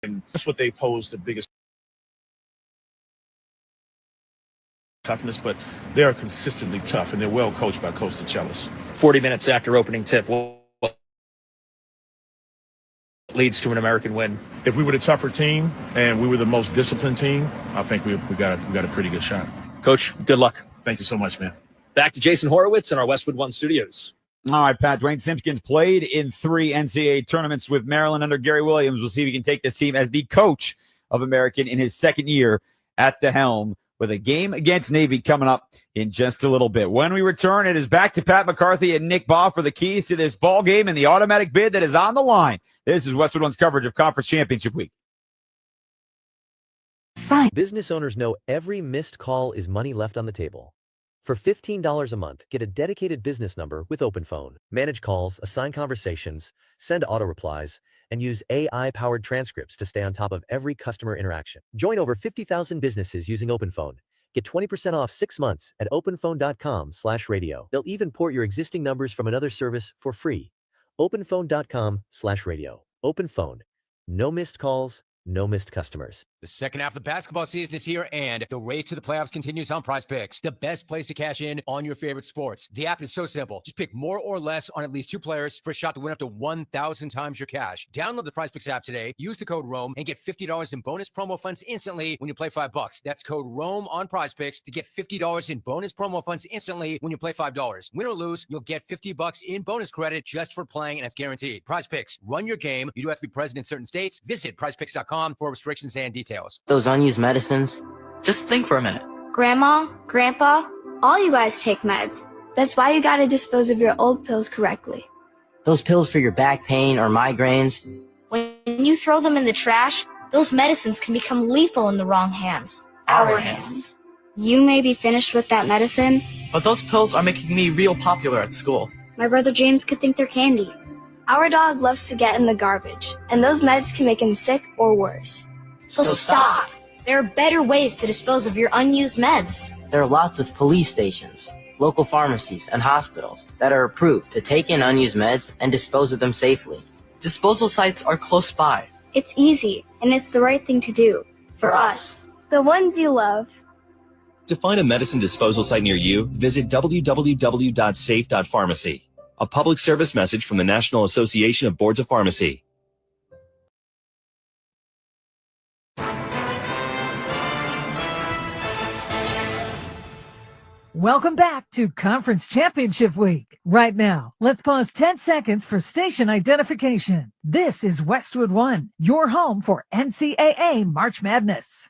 And that's what they pose the biggest toughness, but they are consistently tough, and they're well coached by Coach DeChellis. 40 minutes after opening tip, what leads to an American win? If we were the tougher team and we were the most disciplined team, I think we got a pretty good shot. Coach, good luck. Thank you so much, man. Back to Jason Horowitz in our Westwood One studios. All right, Pat. Dwayne Simpkins played in 3 NCAA tournaments with Maryland under Gary Williams. We'll see if he can take this team as the coach of American in his second year at the helm, with a game against Navy coming up in just a little bit. When we return, it is back to Pat McCarthy and Nick Baugh for the keys to this ball game and the automatic bid that is on the line. This is Westwood One's coverage of Conference Championship Week. Business owners know every missed call is money left on the table. For $15 a month, get a dedicated business number with OpenPhone. Manage calls, assign conversations, send auto replies, and use AI-powered transcripts to stay on top of every customer interaction. Join over 50,000 businesses using OpenPhone. Get 20% off 6 months at openphone.com/radio. They'll even port your existing numbers from another service for free. openphone.com/radio. OpenPhone. No missed calls, no missed customers. The second half of the basketball season is here, and the race to the playoffs continues on PrizePicks, the best place to cash in on your favorite sports. The app is so simple. Just pick more or less on at least 2 players for a shot to win up to 1,000 times your cash. Download the PrizePicks app today, use the code ROAM, and get $50 in bonus promo funds instantly when you play $5. That's code ROAM on PrizePicks to get $50 in bonus promo funds instantly when you play $5. Win or lose, you'll get $50 in bonus credit just for playing, and it's guaranteed. PrizePicks, run your game. You do have to be present in certain states. Visit prizepicks.com for restrictions and details. Those unused medicines, just think for a minute. Grandma, Grandpa, all you guys take meds. That's why you gotta dispose of your old pills correctly. Those pills for your back pain or migraines. When you throw them in the trash, those medicines can become lethal in the wrong hands. Our hands. You may be finished with that medicine, but those pills are making me real popular at school. My brother James could think they're candy. Our dog loves to get in the garbage, and those meds can make him sick or worse. So stop. There are better ways to dispose of your unused meds. There are lots of police stations, local pharmacies, and hospitals that are approved to take in unused meds and dispose of them safely. Disposal sites are close by. It's easy, and it's the right thing to do. For us. The ones you love. To find a medicine disposal site near you, visit www.safe.pharmacy. A public service message from the National Association of Boards of Pharmacy. Welcome back to Conference Championship Week. Right now, let's pause 10 seconds for station identification. This is Westwood One, your home for NCAA March Madness.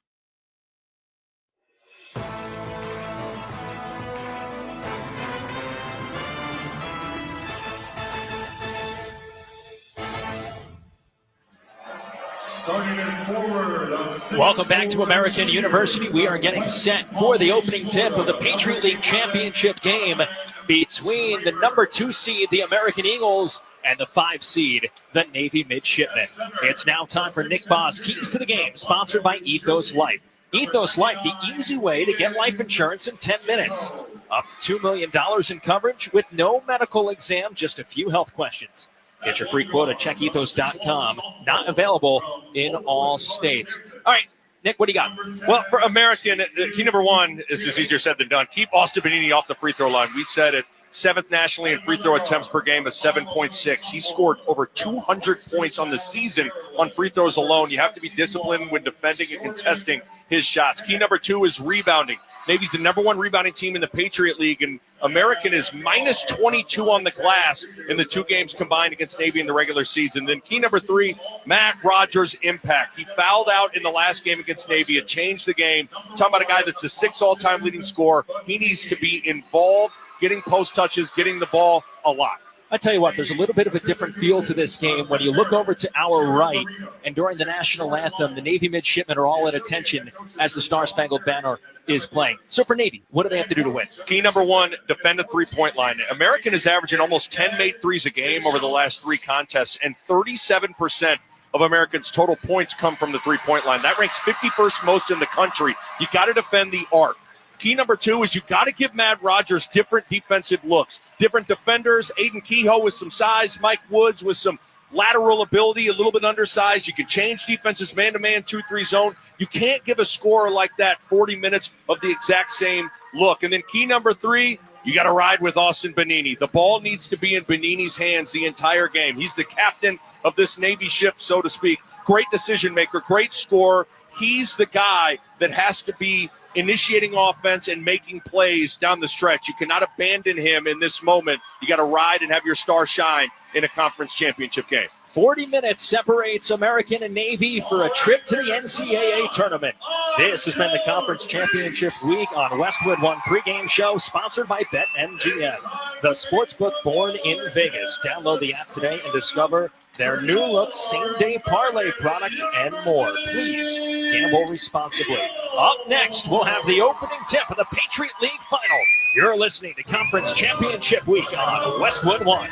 Welcome back to American University. We are getting set for the opening tip of the Patriot League Championship game between the number 2 seed, the American Eagles, and the 5 seed, the Navy Midshipmen. It's now time for Nick Baugh's Keys to the Game, sponsored by Ethos Life. Ethos Life, the easy way to get life insurance in 10 minutes. Up to $2 million in coverage with no medical exam, just a few health questions. Get your free quote at checkethos.com. Not available in all states. All right, Nick, what do you got? Well, for American, key number 1 is just easier said than done. Keep Austin Benini off the free throw line. We said it. 7th nationally in free throw attempts per game is 7.6. He scored over 200 points on the season on free throws alone. You have to be disciplined when defending and contesting his shots. Key number 2 is rebounding. Navy's the number 1 rebounding team in the Patriot League, and American is minus 22 on the glass in the 2 games combined against Navy in the regular season. Then key number 3, Matt Rogers' impact. He fouled out in the last game against Navy. It changed the game. Talking about a guy that's the 6th all-time leading scorer. He needs to be involved, getting post touches, getting the ball a lot. I tell you what, there's a little bit of a different feel to this game when you look over to our right, and during the national anthem, the Navy midshipmen are all at attention as the Star-Spangled Banner is playing. So for Navy, what do they have to do to win? Key number 1, defend the three-point line. American is averaging almost 10 made threes a game over the last 3 contests, and 37% of Americans' total points come from the three-point line. That ranks 51st most in the country. You got to defend the arc. Key number 2 is you got to give Matt Rogers different defensive looks, different defenders. Aiden Kehoe with some size, Mike Woods with some lateral ability, a little bit undersized. You can change defenses man-to-man, 2-3 zone. You can't give a scorer like that 40 minutes of the exact same look. And then key number 3, you got to ride with Austin Benini. The ball needs to be in Benini's hands the entire game. He's the captain of this Navy ship, so to speak. Great decision maker, great scorer. He's the guy that has to be initiating offense and making plays down the stretch. You cannot abandon him in this moment. You got to ride and have your star shine in a conference championship game. 40 minutes separates American and Navy for a trip to the NCAA tournament. This has been the Conference Championship Week on Westwood One pregame show, sponsored by BetMGM, the sportsbook born in Vegas. Download the app today and discover their new look same-day parlay product and more. Please gamble responsibly. Up next, we'll have the opening tip of the Patriot League Final. You're listening to Conference Championship Week on Westwood One.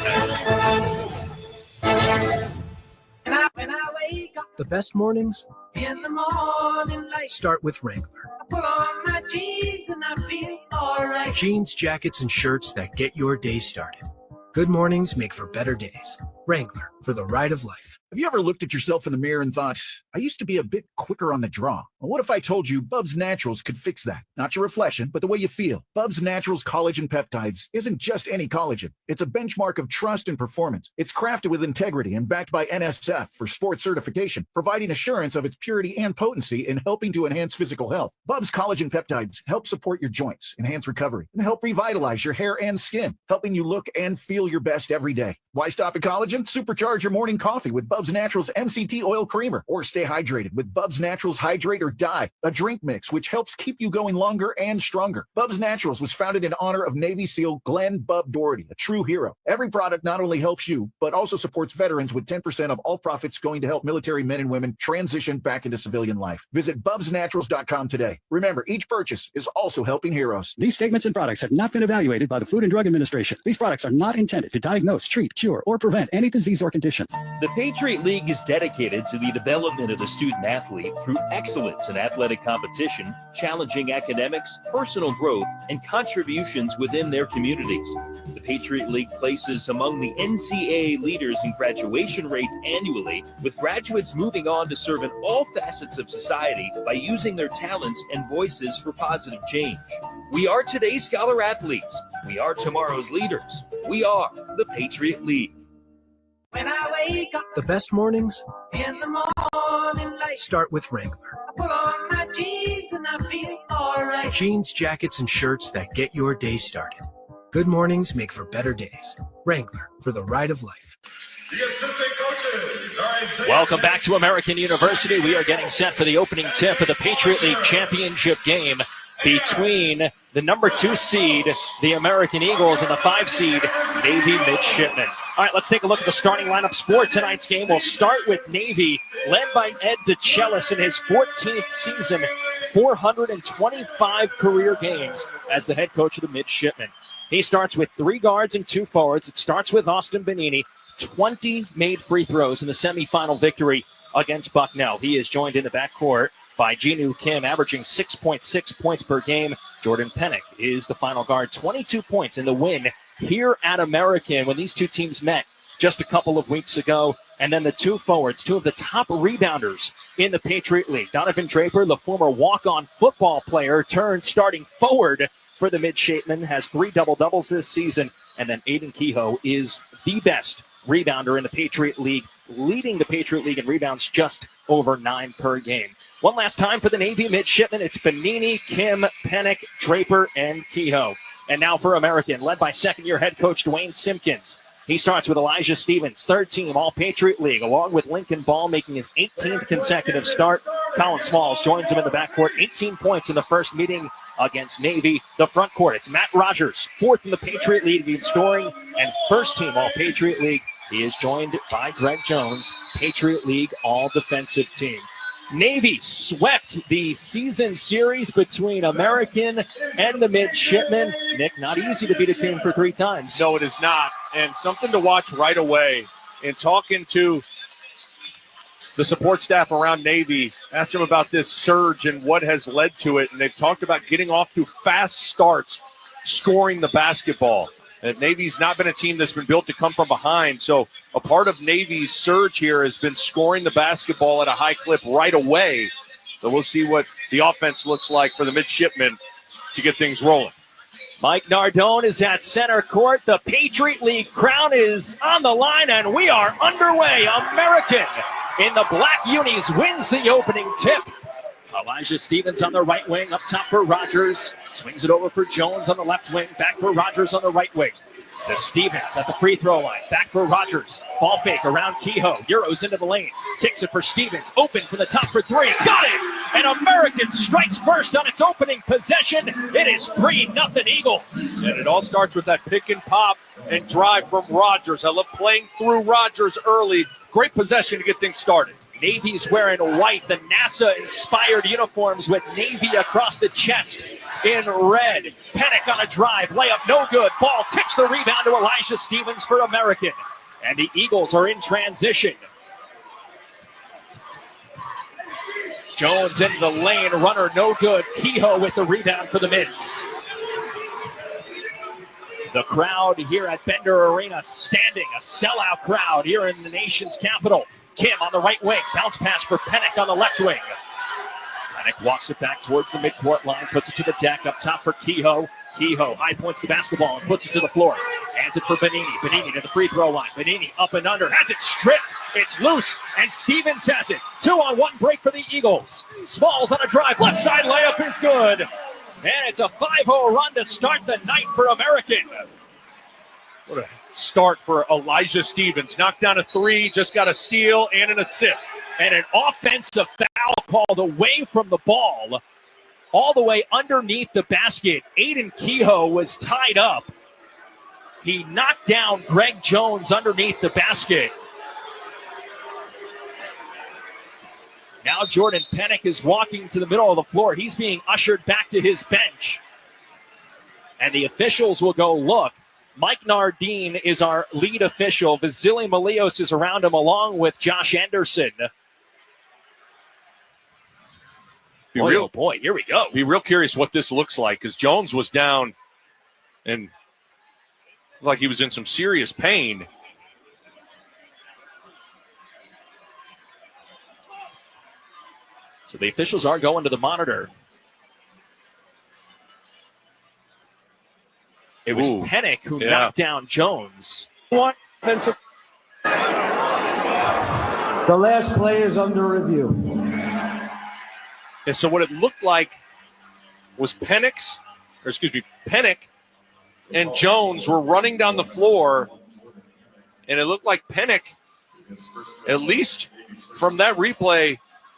When I wake up, the best mornings in the morning light start with Wrangler. I put on my jeans and I feel alright. Jeans, jackets, and shirts that get your day started. Good mornings make for better days. Wrangler, for the ride of life. Have you ever looked at yourself in the mirror and thought, I used to be a bit quicker on the draw? Well, what if I told you Bubs Naturals could fix that? Not your reflection, but the way you feel. Bubs Naturals Collagen Peptides isn't just any collagen. It's a benchmark of trust and performance. It's crafted with integrity and backed by NSF for sports certification, providing assurance of its purity and potency in helping to enhance physical health. Bubs Collagen Peptides help support your joints, enhance recovery, and help revitalize your hair and skin, helping you look and feel your best every day. Why stop at collagen? Supercharge your morning coffee with Bubs Naturals MCT Oil Creamer, or stay hydrated with Bubs Naturals Hydrate or Die, a drink mix which helps keep you going longer and stronger. Bubs Naturals was founded in honor of Navy SEAL Glenn Bub Doherty, a true hero. Every product not only helps you, but also supports veterans, with 10% of all profits going to help military men and women transition back into civilian life. Visit bubsnaturals.com today. Remember, each purchase is also helping heroes. These statements and products have not been evaluated by the Food and Drug Administration. These products are not intended to diagnose, treat, cure, or prevent any disease or condition. The Patriot League is dedicated to the development of the student athlete through excellence in athletic competition, challenging academics, personal growth, and contributions within their communities. The Patriot League places among the NCAA leaders in graduation rates annually, with graduates moving on to serve in all facets of society by using their talents and voices for positive change. We are today's scholar athletes. We are tomorrow's leaders. We are the Patriot League. When I wake up, the best mornings in the morning light start with Wrangler. I put on my jeans and I feel alright. Jeans, jackets, and shirts that get your day started. Good mornings make for better days. Wrangler, for the ride of life. The assistant coaches are Welcome back to American University. We are getting set for the opening tip of the Patriot League Championship game between the number 2 seed, the American Eagles, and the 5 seed, Navy Midshipmen. All right, let's take a look at the starting lineups for tonight's game. We'll start with Navy, led by Ed DeChellis in his 14th season, 425 career games as the head coach of the Midshipmen. He starts with 3 guards and 2 forwards. It starts with Austin Benini, 20 made free throws in the semifinal victory against Bucknell. He is joined in the backcourt by Jinu Kim, averaging 6.6 points per game. Jordan Pennick is the final guard, 22 points in the win here at American when these two teams met just a couple of weeks ago. And then the 2 forwards, 2 of the top rebounders in the Patriot League. Donovan Draper, the former walk-on football player turned starting forward for the Midshipmen, has 3 double-doubles this season. And then Aiden Kehoe is the best rebounder in the Patriot League, leading the Patriot League in rebounds just over 9 per game. One last time for the Navy Midshipmen, it's Benini, Kim, Pennick, Draper, and Kehoe. And now for American, led by second-year head coach Dwayne Simpkins. He starts with Elijah Stevens, third team All-Patriot League, along with Lincoln Ball making his 18th consecutive start. Colin Smalls joins him in the backcourt, 18 points in the first meeting against Navy. The front court, it's Matt Rogers, 4th in the Patriot League in scoring, and first team All-Patriot League. He is joined by Greg Jones, Patriot League All-Defensive Team. Navy swept the season series between American and the Midshipmen. Nick, not easy to beat a team for 3 times. No, it is not. And something to watch right away. In talking to the support staff around Navy, asked them about this surge and what has led to it. And they've talked about getting off to fast starts, scoring the basketball. Navy's not been a team that's been built to come from behind, so a part of Navy's surge here has been scoring the basketball at a high clip right away. So we'll see what the offense looks like for the midshipmen to get things rolling. Mike Nardone is at center court. The Patriot League crown is on the line, and we are underway. American in the black unis wins the opening tip. Elijah Stevens on the right wing, up top for Rogers. Swings it over for Jones on the left wing, back for Rogers on the right wing. To Stevens at the free throw line, back for Rogers. Ball fake around Kehoe, Euros into the lane. Kicks it for Stevens, open from the top for three. Got it! And American strikes first on its opening possession. It is 3-0 Eagles. And it all starts with that pick and pop and drive from Rogers. I love playing through Rogers early. Great possession to get things started. Navy's wearing white, the NASA-inspired uniforms with Navy across the chest in red. Panic on a drive, layup no good. Ball tips the rebound to Elijah Stevens for American. And the Eagles are in transition. Jones into the lane, runner no good. Kehoe with the rebound for the Mids. The crowd here at Bender Arena standing, a sellout crowd here in the nation's capital. Kim on the right wing, bounce pass for Penick on the left wing. Penick walks it back towards the midcourt line, puts it to the deck, up top for Kehoe. Kehoe high points the basketball and puts it to the floor. Hands it for Benini. Benini to the free throw line. Benini up and under, has it stripped. It's loose, and Stevens has it. 2-on-1 break for the Eagles. Smalls on a drive, left side layup is good. And it's a 5-0 run to start the night for American. What a start for Elijah Stevens. Knocked down a three, just got a steal and an assist. And an offensive foul called away from the ball, all the way underneath the basket. Aiden Kehoe was tied up. He knocked down Greg Jones underneath the basket. Now Jordan Penick is walking to the middle of the floor. He's being ushered back to his bench. And the officials will go look. Mike Nardine is our lead official. Vasily Malios is around him along with Josh Anderson. Boy, here we go. Be real curious what this looks like, because Jones was down and looked like he was in some serious pain. So the officials are going to the monitor. It was Penick who knocked down Jones. One offensive. The last play is under review. And so what it looked like was Penick and Jones were running down the floor, and it looked like Penick, at least from that replay,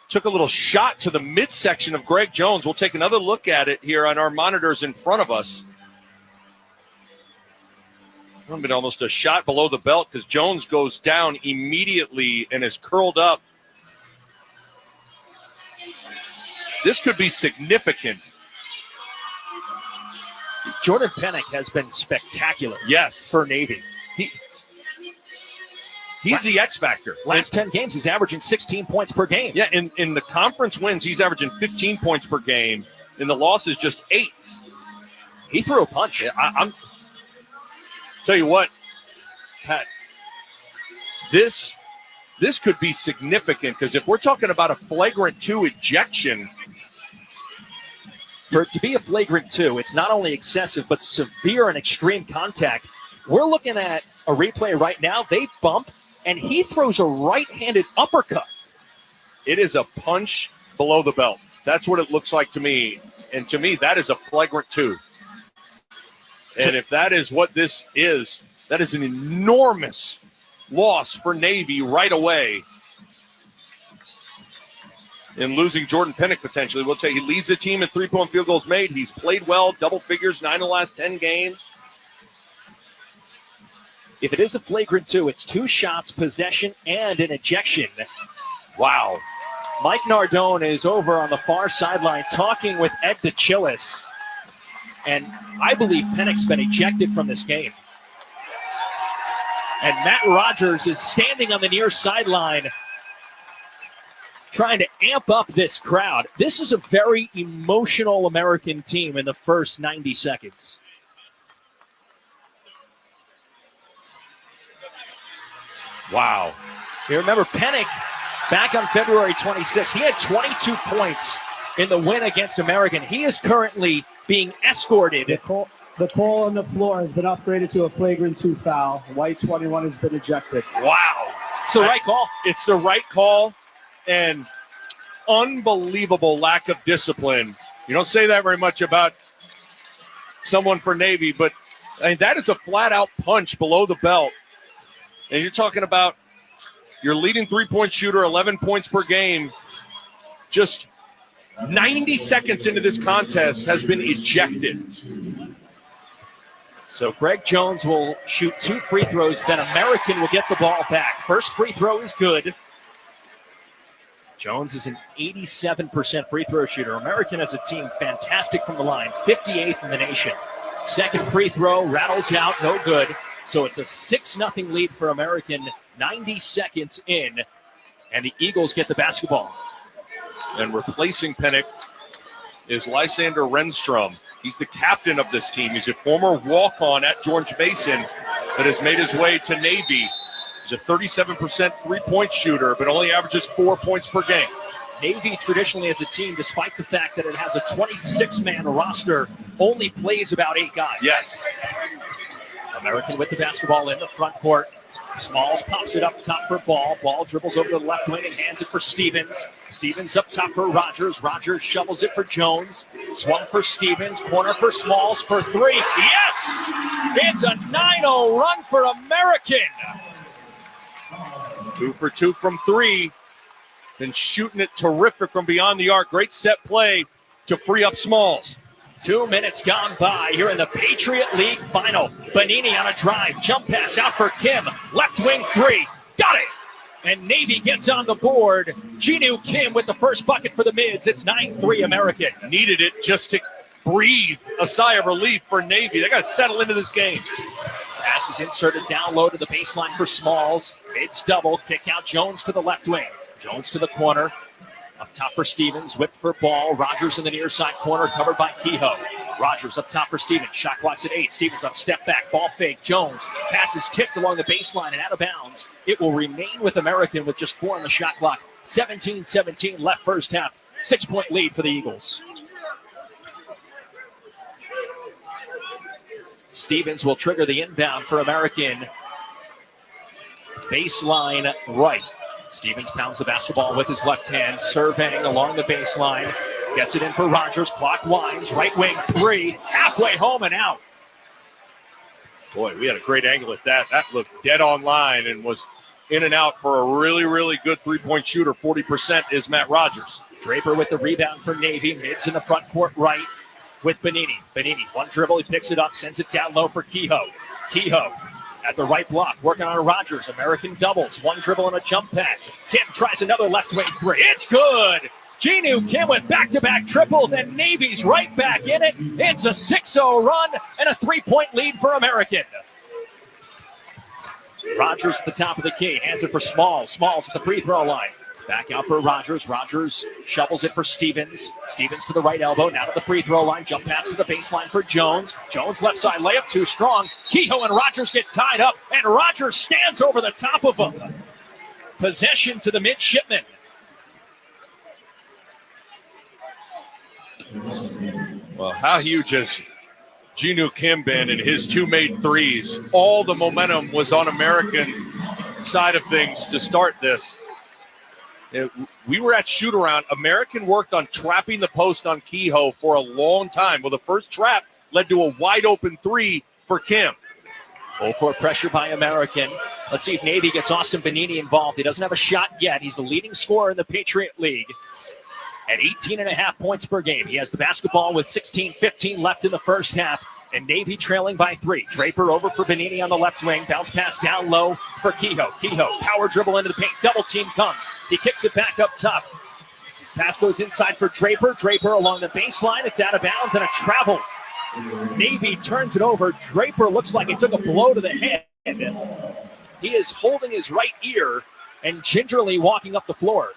took a little shot to the midsection of Greg Jones. We'll take another look at it here on our monitors in front of us. Been almost a shot below the belt because Jones goes down immediately and is curled up. This could be significant. Jordan Penick has been spectacular. Yes. For Navy. He's the X factor. Last 10 games, he's averaging 16 points per game. Yeah, in the conference wins, he's averaging 15 points per game. In the losses, just 8. He threw a punch. Yeah, I'm tell you what, Pat, this could be significant, because if we're talking about a flagrant 2 ejection. For it to be a flagrant 2, it's not only excessive, but severe and extreme contact. We're looking at a replay right now. They bump, and he throws a right-handed uppercut. It is a punch below the belt. That's what it looks like to me. And to me, that is a flagrant 2. And if that is what this is, that is an enormous loss for Navy right away. In losing Jordan Penick potentially. We'll say he leads the team in 3-point field goals made. He's played well, double figures, 9 of the last 10 games. If it is a flagrant 2, it's 2 shots, possession, and an ejection. Wow. Mike Nardone is over on the far sideline talking with Ed DeChillis. And I believe Penick's been ejected from this game. And Matt Rogers is standing on the near sideline trying to amp up this crowd. This is a very emotional American team in the first 90 seconds. Wow. You remember Pennick back on February 26th. He had 22 points in the win against American. He is currently being escorted. The call on the floor has been upgraded to a flagrant 2 foul. White 21 has been ejected. Wow. It's the right call. It's the right call, and unbelievable lack of discipline. You don't say that very much about someone for Navy, but I mean, that is a flat-out punch below the belt. And you're talking about your leading three-point shooter, 11 points per game, just 90 seconds into this contest has been ejected. So Greg Jones will shoot 2 free throws, then American will get the ball back. First free throw is good. Jones is an 87% free throw shooter. American as a team, fantastic from the line, 58th in the nation. Second free throw rattles out, no good. So it's a 6-0 lead for American, 90 seconds in, and the Eagles get the basketball. And replacing Pennick is Lysander Renstrom. He's the captain of this team. He's a former walk-on at George Mason that has made his way to Navy. He's a 37% three-point shooter, but only averages 4 points per game. Navy traditionally as a team, despite the fact that it has a 26-man roster, only plays about 8 guys. Yes. American with the basketball in the front court. Smalls pops it up top for Ball. Ball dribbles over to the left wing and hands it for Stevens. Stevens up top for Rogers. Rogers shovels it for Jones. Swung for Stevens. Corner for Smalls for 3. Yes! It's a 9-0 run for American. 2 for 2 from 3. Been shooting it terrific from beyond the arc. Great set play to free up Smalls. 2 minutes gone by here in the Patriot League final. Bonini on a drive. Jump pass out for Kim. Left wing 3. Got it! And Navy gets on the board. Jinu Kim with the first bucket for the Mids. It's 9-3 American. Needed it just to breathe a sigh of relief for Navy. They got to settle into this game. Pass is inserted down low to the baseline for Smalls. Mids double. Kick out Jones to the left wing. Jones to the corner. Up top for Stevens, whipped for Ball. Rogers in the near side corner, covered by Kehoe. Rogers up top for Stevens. Shot clock's at 8. Stevens on step back. Ball fake. Jones. Pass is tipped along the baseline and out of bounds. It will remain with American with just 4 on the shot clock. 17-17 left first half. 6-point lead for the Eagles. Stevens will trigger the inbound for American. Baseline right. Stevens pounds the basketball with his left hand, surveying along the baseline. Gets it in for Rogers. Clock winds. Right wing 3. Halfway home and out. Boy, we had a great angle at that. That looked dead on line and was in and out for a really, really good three-point shooter. 40% is Matt Rogers. Draper with the rebound for Navy. Mids in the front court right with Bonini. Bonini, one dribble. He picks it up, sends it down low for Kehoe. Kehoe at the right block, working on Rogers. American doubles. One dribble and a jump pass. Kim tries another left wing 3. It's good. Jinu Kim with back-to-back triples, and Navy's right back in it. It's a 6-0 run and a 3-point lead for American. Rogers at the top of the key. Hands it for Smalls. Smalls at the free throw line. Back out for Rogers. Rogers shovels it for Stevens. Stevens to the right elbow. Now to the free throw line. Jump pass to the baseline for Jones. Jones left side layup too strong. Kehoe and Rogers get tied up, and Rogers stands over the top of him. Possession to the midshipmen. Well, how huge has Jinu Kim been in his 2 made threes? All the momentum was on American side of things to start this. We were at shoot-around. American worked on trapping the post on Kehoe for a long time. Well, the first trap led to a wide-open 3 for Kim. Full court pressure by American. Let's see if Navy gets Austin Bonini involved. He doesn't have a shot yet. He's the leading scorer in the Patriot League at 18.5 points per game. He has the basketball with 16:15 left in the first half. And Navy trailing by 3. Draper over for Bonini on the left wing. Bounce pass down low for Kehoe. Kehoe, power dribble into the paint. Double team comes. He kicks it back up top. Pass goes inside for Draper. Draper along the baseline. It's out of bounds and a travel. Navy turns it over. Draper looks like he took a blow to the head. He is holding his right ear and gingerly walking up the floor.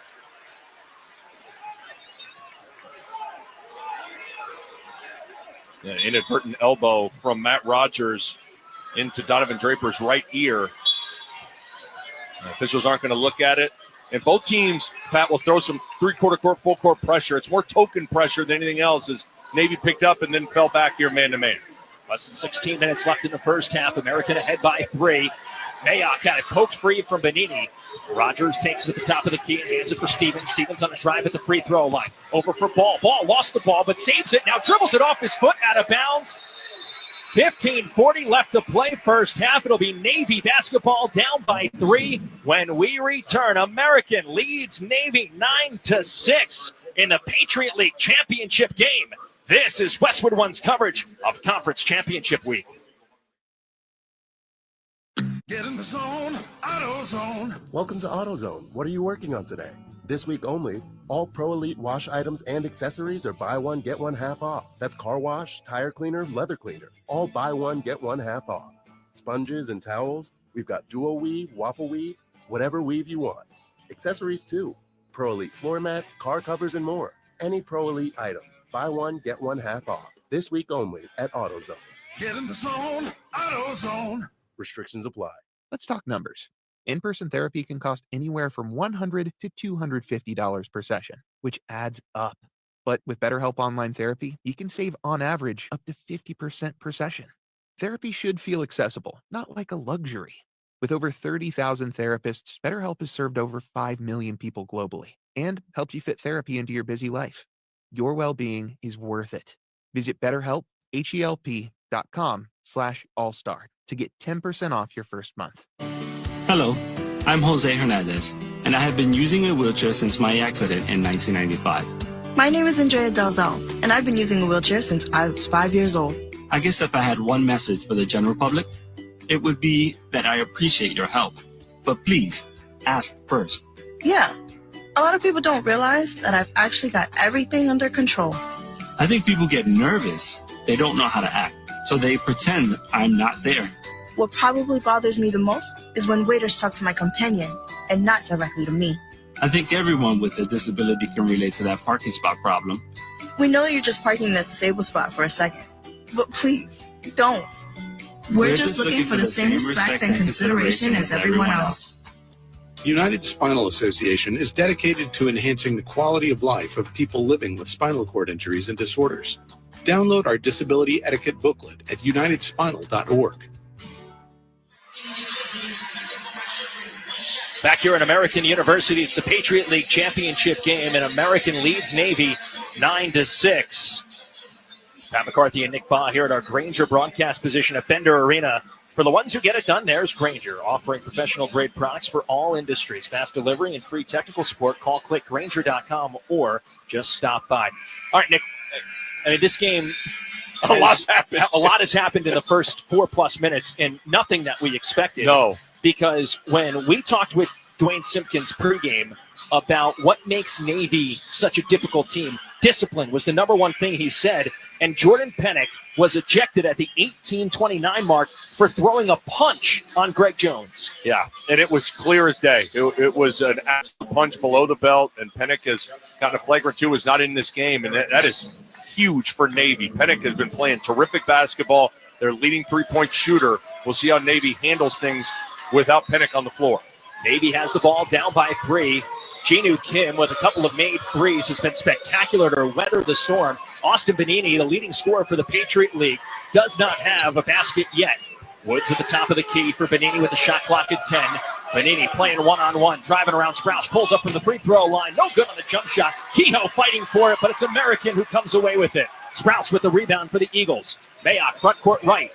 An inadvertent elbow from Matt Rogers into Donovan Draper's right ear. Officials aren't going to look at it. And both teams, Pat, will throw some three-quarter court, full court pressure. It's more token pressure than anything else as Navy picked up and then fell back here man-to-man. Less than 16 minutes left in the first half. American ahead by 3. Mayock got it poked free from Benini. Rogers takes it at the top of the key and hands it for Stevens. Stevens on a drive at the free throw line. Over for Ball. Ball lost the ball, but saves it. Now dribbles it off his foot, out of bounds. 15:40 left to play first half. It'll be Navy basketball down by 3 when we return. American leads Navy 9-6 in the Patriot League championship game. This is Westwood One's coverage of Conference Championship Week. Get in the zone, AutoZone. Welcome to AutoZone. What are you working on today? This week only, all Pro Elite wash items and accessories are buy one, get one half off. That's car wash, tire cleaner, leather cleaner. All buy one, get one half off. Sponges and towels, we've got dual weave, waffle weave, whatever weave you want. Accessories too. Pro Elite floor mats, car covers, and more. Any Pro Elite item, buy one, get one half off. This week only at AutoZone. Get in the zone, AutoZone. Restrictions apply. Let's talk numbers. In-person therapy can cost anywhere from $100 to $250 per session, which adds up. But with BetterHelp Online Therapy, you can save on average up to 50% per session. Therapy should feel accessible, not like a luxury. With over 30,000 therapists, BetterHelp has served over 5 million people globally and helps you fit therapy into your busy life. Your well-being is worth it. Visit BetterHelp, HELP.com/allstar to get 10% off your first month. Hello, I'm Jose Hernandez, and I have been using a wheelchair since my accident in 1995. My name is Andrea Dalzell, and I've been using a wheelchair since I was 5 years old. I guess if I had one message for the general public, it would be that I appreciate your help. But please, ask first. Yeah, a lot of people don't realize that I've actually got everything under control. I think people get nervous. They don't know how to act, so they pretend I'm not there. What probably bothers me the most is when waiters talk to my companion and not directly to me. I think everyone with a disability can relate to that parking spot problem. We know you're just parking in that disabled spot for a second, but please, don't. We're just looking for the same respect and consideration as everyone else. United Spinal Association is dedicated to enhancing the quality of life of people living with spinal cord injuries and disorders. Download our disability etiquette booklet at unitedspinal.org. Back here at American University, it's the Patriot League championship game, and American leads Navy 9-6. Pat McCarthy and Nick Baugh here at our Granger broadcast position at Bender Arena. For the ones who get it done, there's Granger, offering professional-grade products for all industries. Fast delivery and free technical support. Call, click, Granger.com, or just stop by. All right, Nick, I mean, this game... A lot has happened in the first 4+ minutes, and nothing that we expected. No. Because when we talked with Dwayne Simpkins pregame about what makes Navy such a difficult team, discipline was the number one thing he said. And Jordan Pennick was ejected at the 18:29 mark for throwing a punch on Greg Jones. Yeah, and it was clear as day. It was an absolute punch below the belt, and Pennick has gotten a flagrant 2, is not in this game, and that is huge for Navy. Pennick has been playing terrific basketball. Their leading three-point shooter. We'll see how Navy handles things without Pennick on the floor. Navy has the ball down by 3. Jinu Kim with a couple of made threes has been spectacular to weather the storm. Austin Benini, the leading scorer for the Patriot League, does not have a basket yet. Woods at the top of the key for Benini with the shot clock at 10. Benini playing one-on-one, driving around Sprouse, pulls up from the free throw line. No good on the jump shot. Kehoe fighting for it, but it's American who comes away with it. Sprouse with the rebound for the Eagles. Mayock, front court right.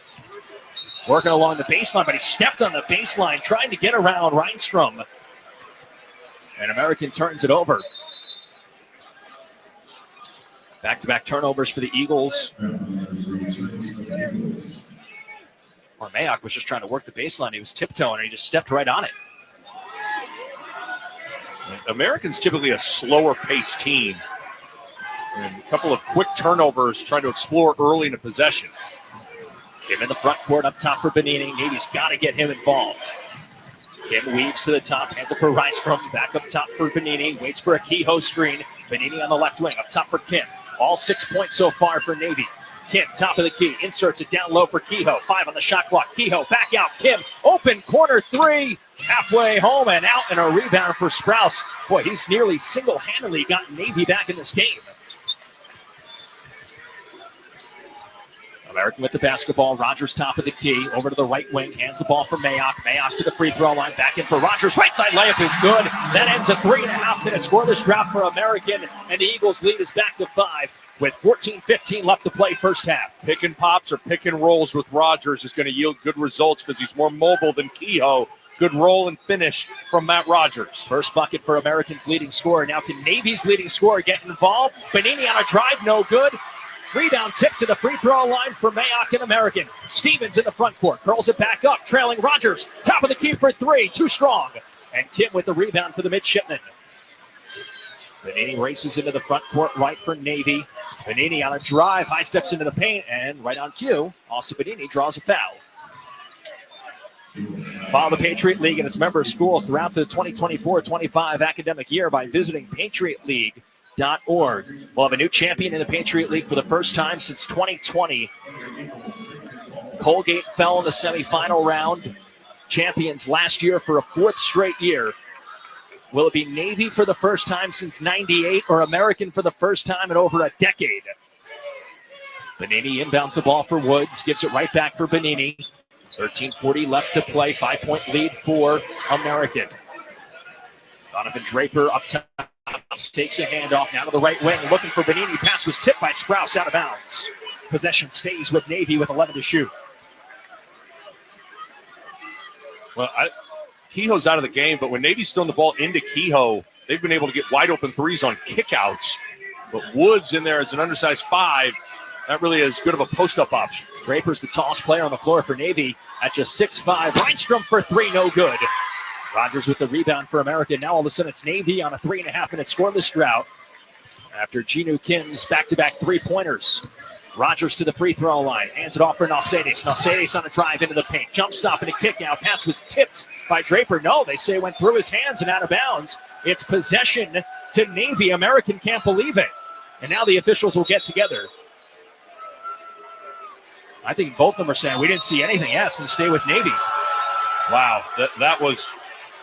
Working along the baseline, but he stepped on the baseline, trying to get around Reinstrom. And American turns it over. Back-to-back turnovers for the Eagles. Or Mayock was just trying to work the baseline. He was tiptoeing, and he just stepped right on it. Americans typically a slower-paced team. And a couple of quick turnovers trying to explore early in a possession. Kim in the front court up top for Benini. Navy's got to get him involved. Kim weaves to the top, hands it for Reinstrom. Back up top for Benini. Waits for a Kehoe screen. Benini on the left wing, up top for Kim. All 6 points so far for Navy. Kim, top of the key, inserts it down low for Kehoe. 5 on the shot clock. Kehoe back out. Kim, open corner 3. halfway home and out, and a rebound for Sprouse. Boy, he's nearly single-handedly gotten Navy back in this game. American with the basketball. Rogers top of the key. Over to the right wing. Hands the ball for Mayock. Mayock to the free throw line. Back in for Rogers. Right side layup is good. That ends a 3.5-minute scoreless drought for American. And the Eagles lead is back to 5 with 14-15 left to play first half. Pick and pops or pick and rolls with Rogers is going to yield good results because he's more mobile than Kehoe. Good roll and finish from Matt Rogers. First bucket for American's leading scorer. Now can Navy's leading scorer get involved? Benini on a drive. No good. Rebound tip to the free throw line for Mayock and American. Stevens in the front court. Curls it back up. Trailing Rogers. Top of the key for 3. Too strong. And Kim with the rebound for the midshipman. Benini races into the front court right for Navy. Benini on a drive. High steps into the paint. And right on cue, Austin Benini draws a foul. Follow the Patriot League and its member schools throughout the 2024-25 academic year by visiting patriotleague.org. We'll have a new champion in the Patriot League for the first time since 2020. Colgate fell in the semifinal round. Champions last year for a 4th straight year. Will it be Navy for the first time since 98 or American for the first time in over a decade? Benini inbounds the ball for Woods. Gives it right back for Benini. 13:40 left to play. 5-point lead for American. Donovan Draper up top. Takes a handoff now to the right wing. Looking for Benini. Pass was tipped by Sprouse out of bounds. Possession stays with Navy with 11 to shoot. Well, Kehoe's out of the game, but when Navy's thrown the ball into Kehoe, they've been able to get wide open threes on kickouts. But Woods in there as an undersized 5, not really as good of a post-up option. Draper's the tallest player on the floor for Navy at just 6'5". Reinstrom for 3, no good. Rogers with the rebound for America. Now all of a sudden it's Navy on a 3.5-minute scoreless drought after Genu Kim's back-to-back 3-pointers. Rogers to the free throw line. Hands it off for Nalcedes. Nalcedes on a drive into the paint. Jump stop and a kick out. Pass was tipped by Draper. No, they say it went through his hands and out of bounds. It's possession to Navy. American can't believe it. And now the officials will get together. I think both of them are saying we didn't see anything. Yeah, it's going to stay with Navy. Wow, that was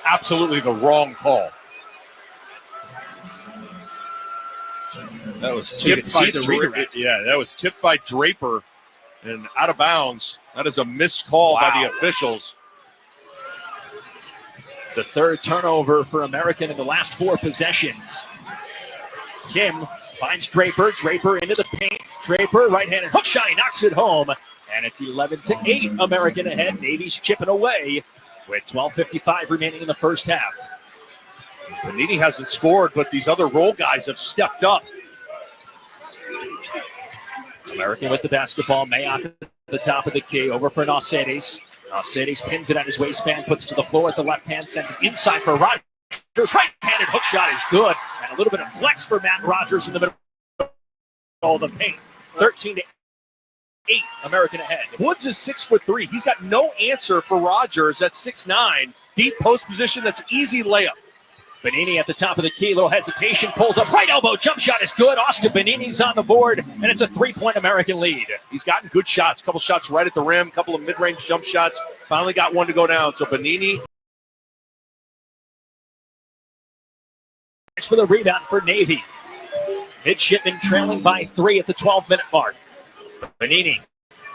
absolutely the wrong call. That was tipped by Draper. Yeah, that was tipped by Draper and out of bounds. That is a missed call by the officials. It's a 3rd turnover for American in the last 4 possessions. Kim finds Draper. Draper into the paint. Draper, right-handed hook shot. He knocks it home. And it's 11-8. American ahead. Navy's chipping away with 12:55 remaining in the first half. Benini hasn't scored, but these other role guys have stepped up. American with the basketball. Mayock at the top of the key. Over for Nalcedes. Nalcedes pins it at his waistband, puts it to the floor at the left hand, sends it inside for Rogers. Right-handed hook shot is good. And a little bit of flex for Matt Rogers in the middle of the paint. 13-8. American ahead. Woods is 6'3". He's got no answer for Rogers at 6'9". Deep post position, that's easy layup. Benini at the top of the key, little hesitation, pulls up, right elbow, jump shot is good. Austin Benini's on the board, and it's a 3-point American lead. He's gotten good shots, a couple shots right at the rim, a couple of mid-range jump shots. Finally got one to go down, so Benini. It's for the rebound for Navy. Midshipman trailing by 3 at the 12-minute mark. Benini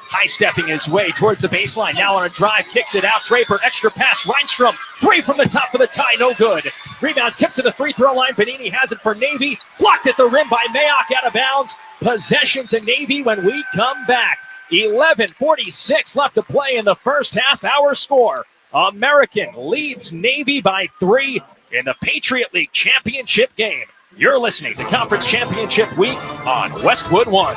high-stepping his way towards the baseline. Now on a drive, kicks it out. Draper, extra pass. Reinstrom, 3 from the top of the tie, no good. Rebound tipped to the free throw line. Benini has it for Navy. Blocked at the rim by Mayock, out of bounds. Possession to Navy when we come back. 11:46 left to play in the first half. Our score, American leads Navy by 3 in the Patriot League championship game. You're listening to Conference Championship Week on Westwood One.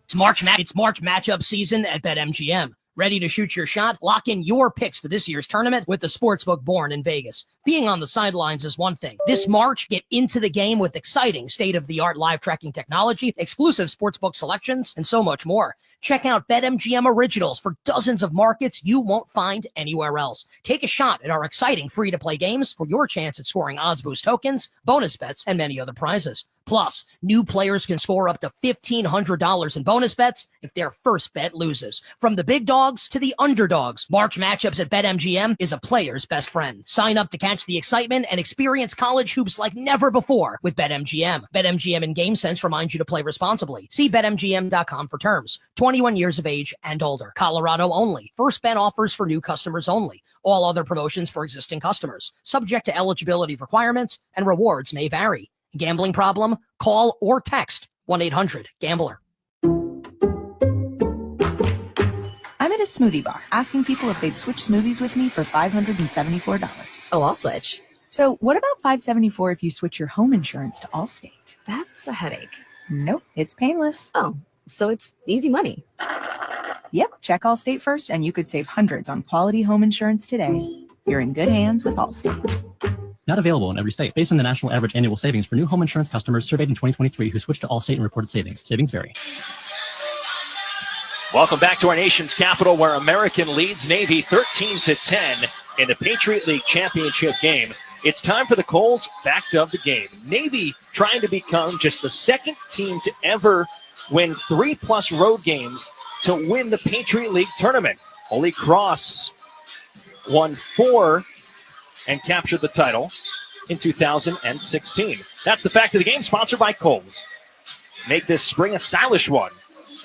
It's March matchup season at BetMGM. Ready to shoot your shot? Lock in your picks for this year's tournament with the sportsbook born in Vegas. Being on the sidelines is one thing. This March, get into the game with exciting state-of-the-art live tracking technology, exclusive sportsbook selections, and so much more. Check out BetMGM Originals for dozens of markets you won't find anywhere else. Take a shot at our exciting free-to-play games for your chance at scoring odds boost tokens, bonus bets, and many other prizes. Plus, new players can score up to $1,500 in bonus bets if their first bet loses. From the big dogs to the underdogs, March matchups at BetMGM is a player's best friend. Sign up to catch the excitement and experience college hoops like never before with BetMGM. BetMGM and GameSense remind you to play responsibly. See BetMGM.com for terms. 21 years of age and older. Colorado only. First bet offers for new customers only. All other promotions for existing customers. Subject to eligibility requirements and rewards may vary. Gambling problem? Call or text 1-800-GAMBLER. I'm at a smoothie bar asking people if they'd switch smoothies with me for $574. Oh, I'll switch. So what about $574 if you switch your home insurance to Allstate? That's a headache. Nope, it's painless. Oh, so it's easy money. Yep, check Allstate first and you could save hundreds on quality home insurance today. You're in good hands with Allstate. Not available in every state. Based on the national average annual savings for new home insurance customers surveyed in 2023 who switched to Allstate and reported savings. Savings vary. Welcome back to our nation's capital, where American leads Navy 13-10 in the Patriot League championship game. It's time for the Coles fact of the game. Navy trying to become just the second team to ever win 3+ road games to win the Patriot League tournament. Holy Cross won 4 and captured the title in 2016. That's the fact of the game, sponsored by Kohl's. Make this spring a stylish one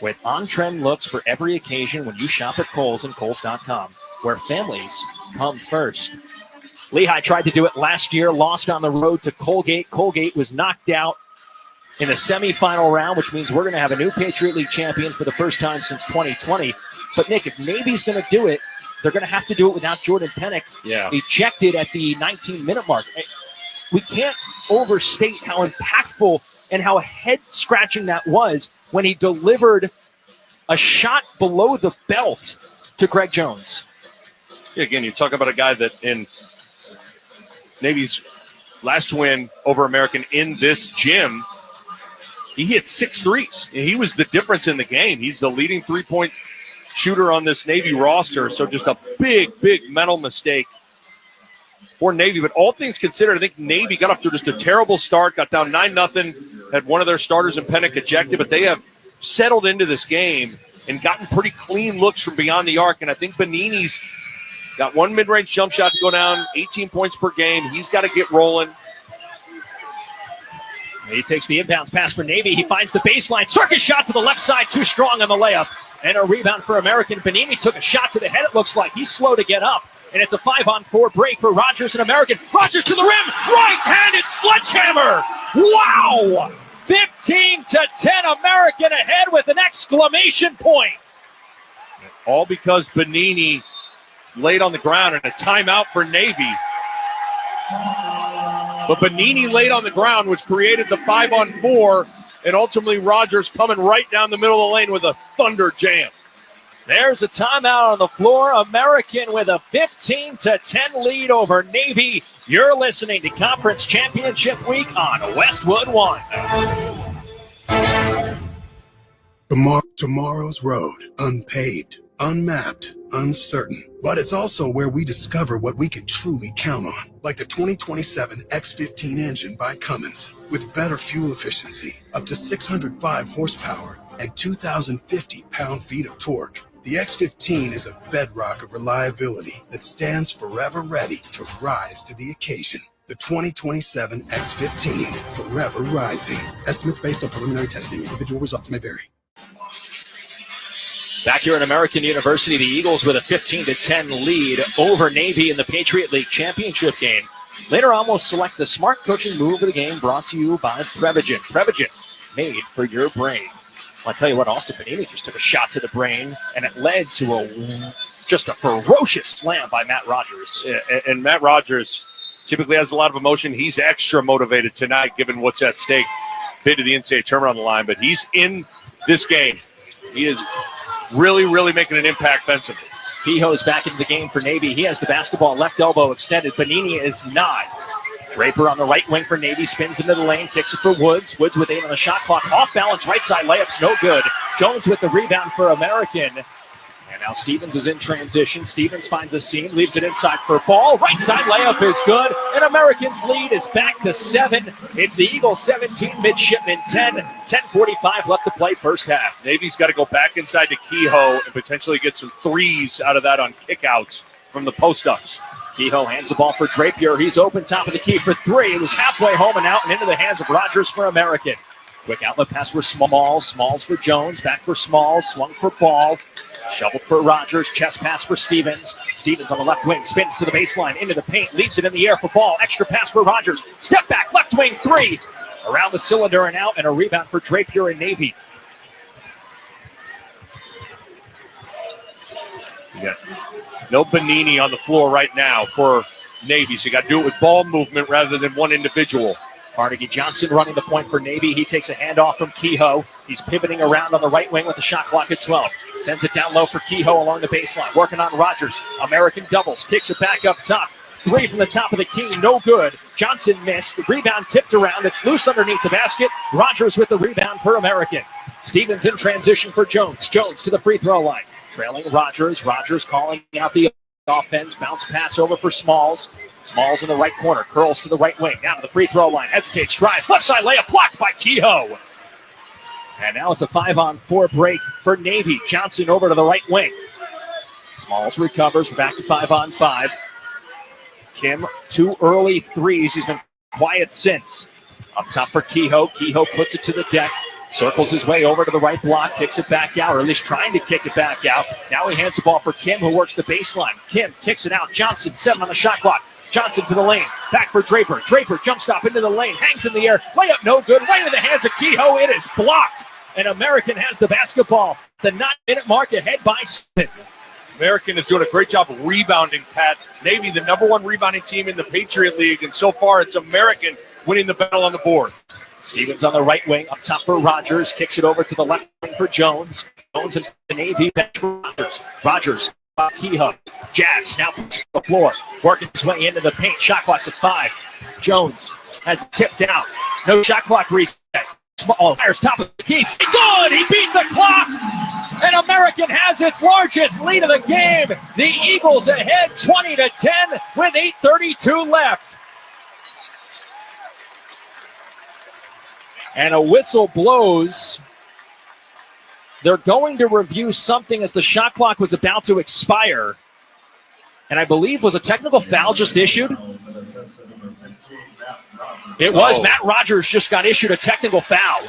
with on-trend looks for every occasion when you shop at Kohl's and Kohl's.com, where families come first. Lehigh tried to do it last year, lost on the road to Colgate. Colgate was knocked out in the semifinal round, which means we're going to have a new Patriot League champion for the first time since 2020. But, Nick, if Navy's going to do it, they're going to have to do it without Jordan Pennick ejected at the 19-minute mark. We can't overstate how impactful and how head-scratching that was when he delivered a shot below the belt to Greg Jones. Yeah, again, you talk about a guy that in Navy's last win over American in this gym, he hit 6 threes. He was the difference in the game. He's the leading three-point shooter on this Navy roster, so just a big mental mistake for Navy. But all things considered, I think Navy got off to just a terrible start, got down 9-0, had one of their starters in Pennick ejected, but they have settled into this game and gotten pretty clean looks from beyond the arc. And I think Bonini's got one mid-range jump shot to go down, 18 points per game. He's got to get rolling. He takes the inbounds pass for Navy. He finds the baseline. Circus shot to the left side, too strong on the layup. And a rebound for American. Bonini took a shot to the head, it looks like. He's slow to get up. And it's a 5-on-4 break for Rogers and American. Rogers to the rim. Right-handed sledgehammer. Wow! 15-10, American ahead with an exclamation point. All because Bonini laid on the ground and a timeout for Navy. But Bonini laid on the ground, which created the 5-on-4, and ultimately Rogers coming right down the middle of the lane with a thunder jam. There's a timeout on the floor. American with a 15-10 lead over Navy. You're listening to Conference Championship Week on Westwood One. Tomorrow's road, unpaved, unmapped, uncertain. But it's also where we discover what we can truly count on, like the 2027 X15 engine by Cummins. With better fuel efficiency, up to 605 horsepower, and 2,050 pound-feet of torque. The X15 is a bedrock of reliability that stands forever ready to rise to the occasion. The 2027 X15, forever rising. Estimates based on preliminary testing. Individual results may vary. Back here at American University, the Eagles with a 15-10 lead over Navy in the Patriot League championship game. Later on, we'll select the smart coaching move of the game, brought to you by Prevagen. Prevagen, made for your brain. I'll tell you what, Austin Bonini just took a shot to the brain, and it led to just a ferocious slam by Matt Rogers. Yeah, and Matt Rogers typically has a lot of emotion. He's extra motivated tonight, given what's at stake. Bid to the NCAA tournament on the line, but he's in this game. He is really making an impact offensively. Pijo's back into the game for Navy. He has the basketball, left elbow extended. Bonini is not. Draper on the right wing for Navy, spins into the lane, kicks it for Woods. Woods with 8 on the shot clock. Off balance, right side layups, no good. Jones with the rebound for American. And Now Stevens is in transition. Stevens finds a seam, leaves it inside for Ball. Right side layup is good. And Americans lead is back to 7. It's the Eagles 17, Midshipmen 10. 10:45 left to play first half. Navy's got to go back inside to Kehoe and potentially get some threes out of that on kickouts from the post-ups. Kehoe hands the ball for Drapier. He's open top of the key for 3. It was halfway home and out and into the hands of Rogers for American. Quick outlet pass for Smalls. Smalls for Jones. Back for Smalls. Swung for Ball. Shoveled for Rogers. Chest pass for Stevens. Stevens on the left wing. Spins to the baseline. Into the paint. Leaves it in the air for Ball. Extra pass for Rogers. Step back. Left wing 3. Around the cylinder and out. And a rebound for Drapier and Navy. Yeah. No Bonini on the floor right now for Navy. So you got to do it with ball movement rather than one individual. Carnegie Johnson running the point for Navy. He takes a handoff from Kehoe. He's pivoting around on the right wing with the shot clock at 12. Sends it down low for Kehoe along the baseline. Working on Rogers. American doubles. Kicks it back up top. 3 from the top of the key. No good. Johnson missed. The rebound tipped around. It's loose underneath the basket. Rogers with the rebound for American. Stevens in transition for Jones. Jones to the free throw line. Trailing Rogers. Rogers calling out the offense. Bounce pass over for Smalls. Smalls in the right corner, curls to the right wing, down to the free throw line, hesitates, drives, left side layup blocked by Kehoe. And now it's a 5-on-4 break for Navy. Johnson over to the right wing. Smalls recovers, back to 5-on-5. Kim, 2 early threes. He's been quiet since. Up top for Kehoe. Kehoe puts it to the deck. Circles his way over to the right block, kicks it back out, or at least trying to kick it back out. Now he hands the ball for Kim, who works the baseline. Kim kicks it out. Johnson, 7 on the shot clock. Johnson to the lane. Back for Draper. Draper jump stop into the lane. Hangs in the air. Layup no good. Right in the hands of Kehoe. It is blocked. And American has the basketball. The 9-minute mark ahead by Smith. American is doing a great job of rebounding, Pat. Navy, the number 1 rebounding team in the Patriot League. And so far, it's American winning the battle on the board. Stevens on the right wing. Up top for Rogers. Kicks it over to the left wing for Jones. Jones and the Navy. Back for Rogers. Rogers. Kehoe jabs, now puts the floor, working his way into the paint. Shot clock's at 5. Jones has tipped out. No shot clock reset. Small fires top of the key. Good! He beat the clock! And American has its largest lead of the game. The Eagles ahead 20-10 with 8:32 left. And a whistle blows. They're going to review something as the shot clock was about to expire. And I believe was a technical foul just issued? It was. Matt Rogers just got issued a technical foul.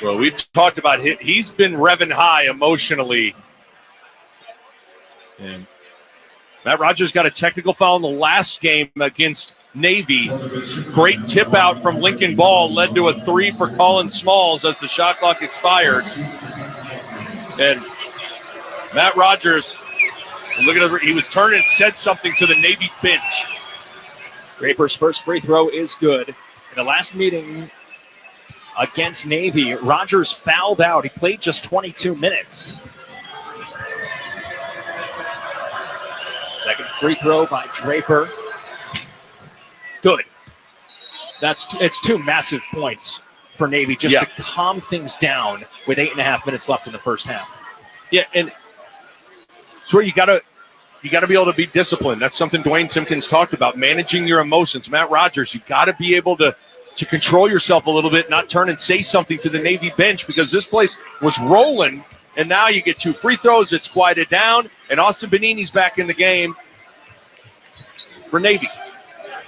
Well, we've talked about it. He's been revving high emotionally. And Matt Rogers got a technical foul in the last game against Navy. Great tip out from Lincoln Ball led to a 3 for Colin Smalls as the shot clock expired. And Matt Rogers, look at it, he was turning and said something to the Navy bench. Draper's first free throw is good. In the last meeting against Navy, Rogers fouled out. He played just 22 minutes. Second free throw by Draper. Good. It's 2 massive points for Navy just to calm things down with 8.5 minutes left in the first half. Yeah, and it's where you gotta be able to be disciplined. That's something Dwayne Simpkins talked about, managing your emotions. Matt Rogers, you got to be able to control yourself a little bit, not turn and say something to the Navy bench, because this place was rolling, and now you get 2 free throws. It's quieted down, and Austin Bonini's back in the game for Navy.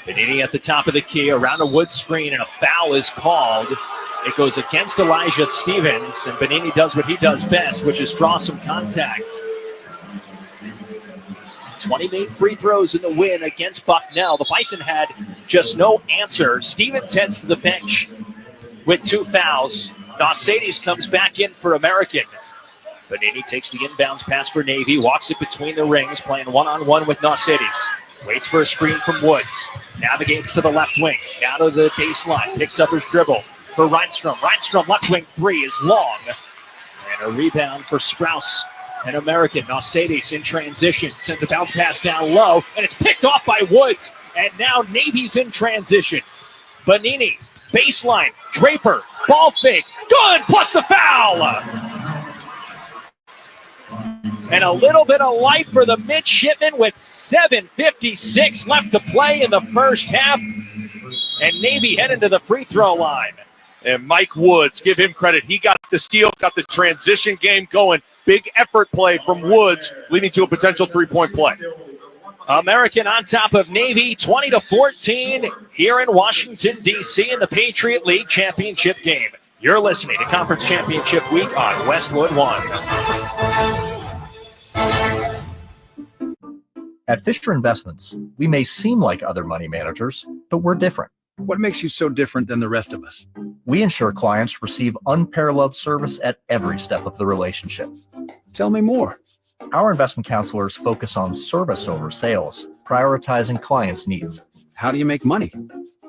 Bonini at the top of the key, around a wood screen, and a foul is called. It goes against Elijah Stevens, and Bonini does what he does best, which is draw some contact. 28 free throws in the win against Bucknell. The Bison had just no answer. Stevens heads to the bench with 2 fouls. Nausadis comes back in for American. Bonini takes the inbounds pass for Navy, walks it between the rings, playing one-on-one with Nausadis. Waits for a screen from Woods. Navigates to the left wing. Down to the baseline. Picks up his dribble for Reinstrom. Reinstrom left wing 3 is long. And a rebound for Sprouse. And American. Nausadis in transition. Sends a bounce pass down low. And it's picked off by Woods. And now Navy's in transition. Bonini. Baseline. Draper. Ball fake. Good. Plus the foul. And a little bit of life for the midshipmen with 7:56 left to play in the first half. And Navy heading to the free throw line. And Mike Woods, give him credit. He got the steal, got the transition game going. Big effort play from Woods, leading to a potential three-point play. American on top of Navy, 20-14 here in Washington, D.C. in the Patriot League Championship game. You're listening to Conference Championship Week on Westwood One. At Fisher Investments, we may seem like other money managers, but we're different. What makes you so different than the rest of us? We ensure clients receive unparalleled service at every step of the relationship. Tell me more. Our investment counselors focus on service over sales, prioritizing clients' needs. How do you make money?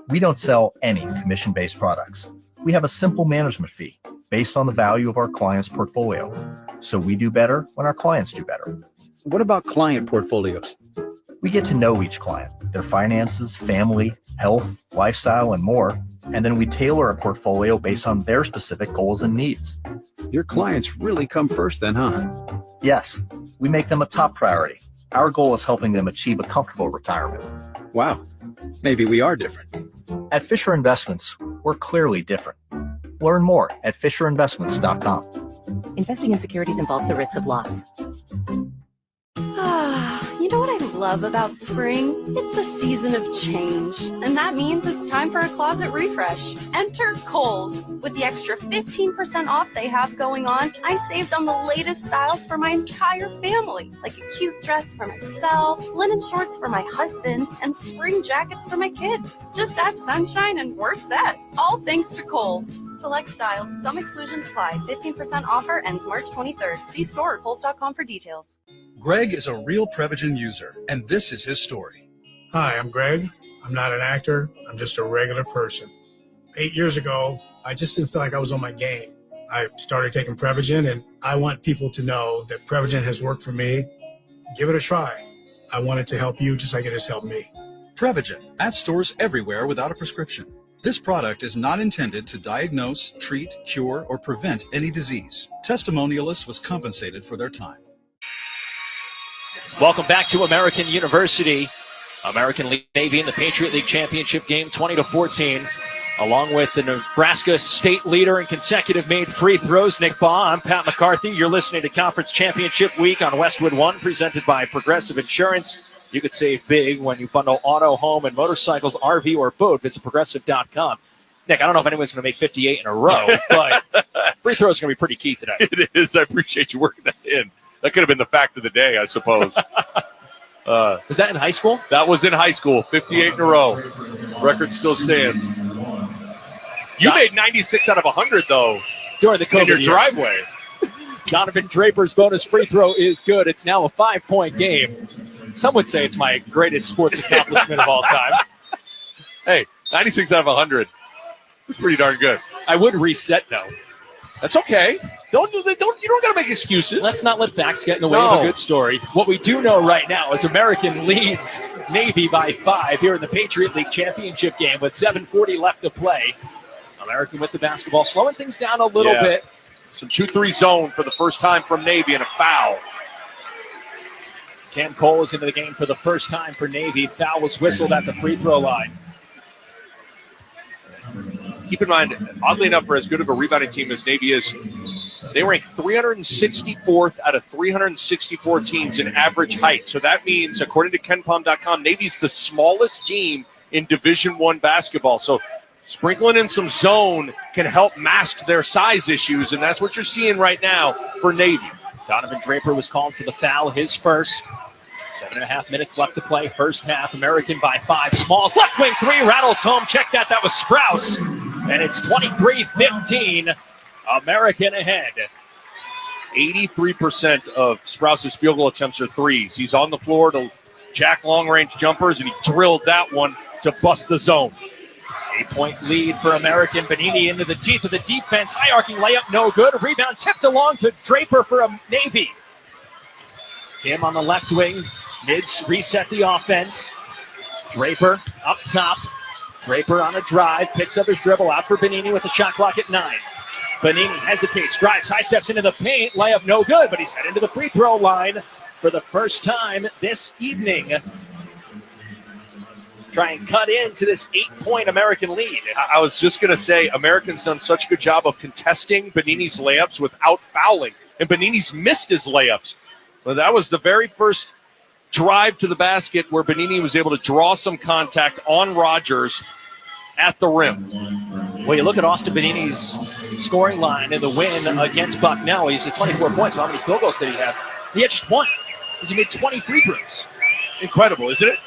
We don't sell any commission-based products. We have a simple management fee based on the value of our client's portfolio. So we do better when our clients do better. What about client portfolios? We get to know each client, their finances, family, health, lifestyle, and more, and then we tailor a portfolio based on their specific goals and needs. Your clients really come first then, huh? Yes, we make them a top priority. Our goal is helping them achieve a comfortable retirement. Wow, maybe we are different. At Fisher Investments, we're clearly different. Learn more at FisherInvestments.com. Investing in securities involves the risk of loss. You know what I love about spring? It's the season of change, and that means it's time for a closet refresh. Enter Kohl's. With the extra 15% off they have going on, I saved on the latest styles for my entire family, like a cute dress for myself, linen shorts for my husband, and spring jackets for my kids. Just add sunshine and we're set. All thanks to Kohl's. Select styles, some exclusions apply. 15% offer ends March 23rd. See store at Kohl's.com for details. Greg is a real Prevagen user, and this is his story. Hi, I'm Greg. I'm not an actor. I'm just a regular person. 8 years ago, I just didn't feel like I was on my game. I started taking Prevagen, and I want people to know that Prevagen has worked for me. Give it a try. I want it to help you just like it has helped me. Prevagen, at stores everywhere without a prescription. This product is not intended to diagnose, treat, cure, or prevent any disease. Testimonialists was compensated for their time. Welcome back to American University. American League Navy in the Patriot League Championship game, 20-14. Along with the Nebraska state leader in consecutive made free throws, Nick Baugh. I'm Pat McCarthy. You're listening to Conference Championship Week on Westwood One, presented by Progressive Insurance. You could save big when you bundle auto, home, and motorcycles, RV, or boat. Visit Progressive.com. Nick, I don't know if anyone's going to make 58 in a row, but free throws are going to be pretty key today. It is. I appreciate you working that in. That could have been the fact of the day, I suppose. Was that in high school? That was in high school. 58 in a row. Record still stands. You made 96 out of 100, though, during the COVID in your year. driveway. Donovan Draper's bonus free throw is good. It's now a 5-point game. Some would say it's my greatest sports accomplishment of all time. Hey, 96 out of 100. That's pretty darn good. I would reset, though. That's okay. You don't got to make excuses. Let's not let facts get in the way of a good story. What we do know right now is American leads Navy by 5 here in the Patriot League Championship game with 7:40 left to play. American with the basketball, slowing things down a little bit. Some 2-3 zone for the first time from Navy and a foul. Cam Cole is into the game for the first time for Navy. Foul was whistled at the free throw line. Keep in mind, oddly enough, for as good of a rebounding team as Navy is, they rank 364th out of 364 teams in average height. So that means, according to KenPom.com, Navy's the smallest team in Division I basketball. So sprinkling in some zone can help mask their size issues, and that's what you're seeing right now for Navy. Donovan Draper was called for the foul, his first. 7.5 minutes left to play. First half, American by 5. Smalls, left wing 3, rattles home. Check that. That was Sprouse. And it's 23-15. American ahead. 83% of Sprouse's field goal attempts are threes. He's on the floor to jack long-range jumpers, and he drilled that one to bust the zone. 8-point lead for American. Benini into the teeth of the defense. High-arcing layup, no good. Rebound tipped along to Draper for a Navy. Him on the left wing. Mids reset the offense. Draper up top. Draper on a drive. Picks up his dribble out for Benini with the shot clock at 9. Benini hesitates, drives, high steps into the paint. Layup no good, but he's headed to the free throw line for the first time this evening. Try and cut into this 8-point American lead. I was just going to say, American's done such a good job of contesting Benini's layups without fouling. And Benini's missed his layups. Well, that was the very first drive to the basket where Benini was able to draw some contact on Rogers at the rim. Well, you look at Austin Benini's scoring line in the win against Bucknell. He's at 24 points. How many field goals did he have? He had just one, because he made 20 free throws. Incredible, isn't it?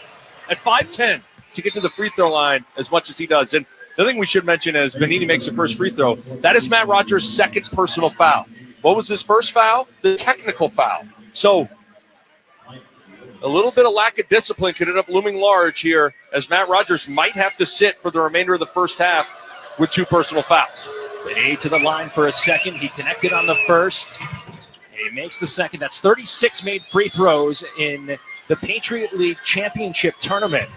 At 5'10", to get to the free throw line as much as he does. And the other thing we should mention is Benini makes the first free throw. That is Matt Rogers' second personal foul. What was his first foul? The technical foul. So a little bit of lack of discipline could end up looming large here, as Matt Rogers might have to sit for the remainder of the first half with 2 personal fouls. Benini to the line for a second. He connected on the first. He makes the second. That's 36 made free throws in the Patriot League Championship Tournament,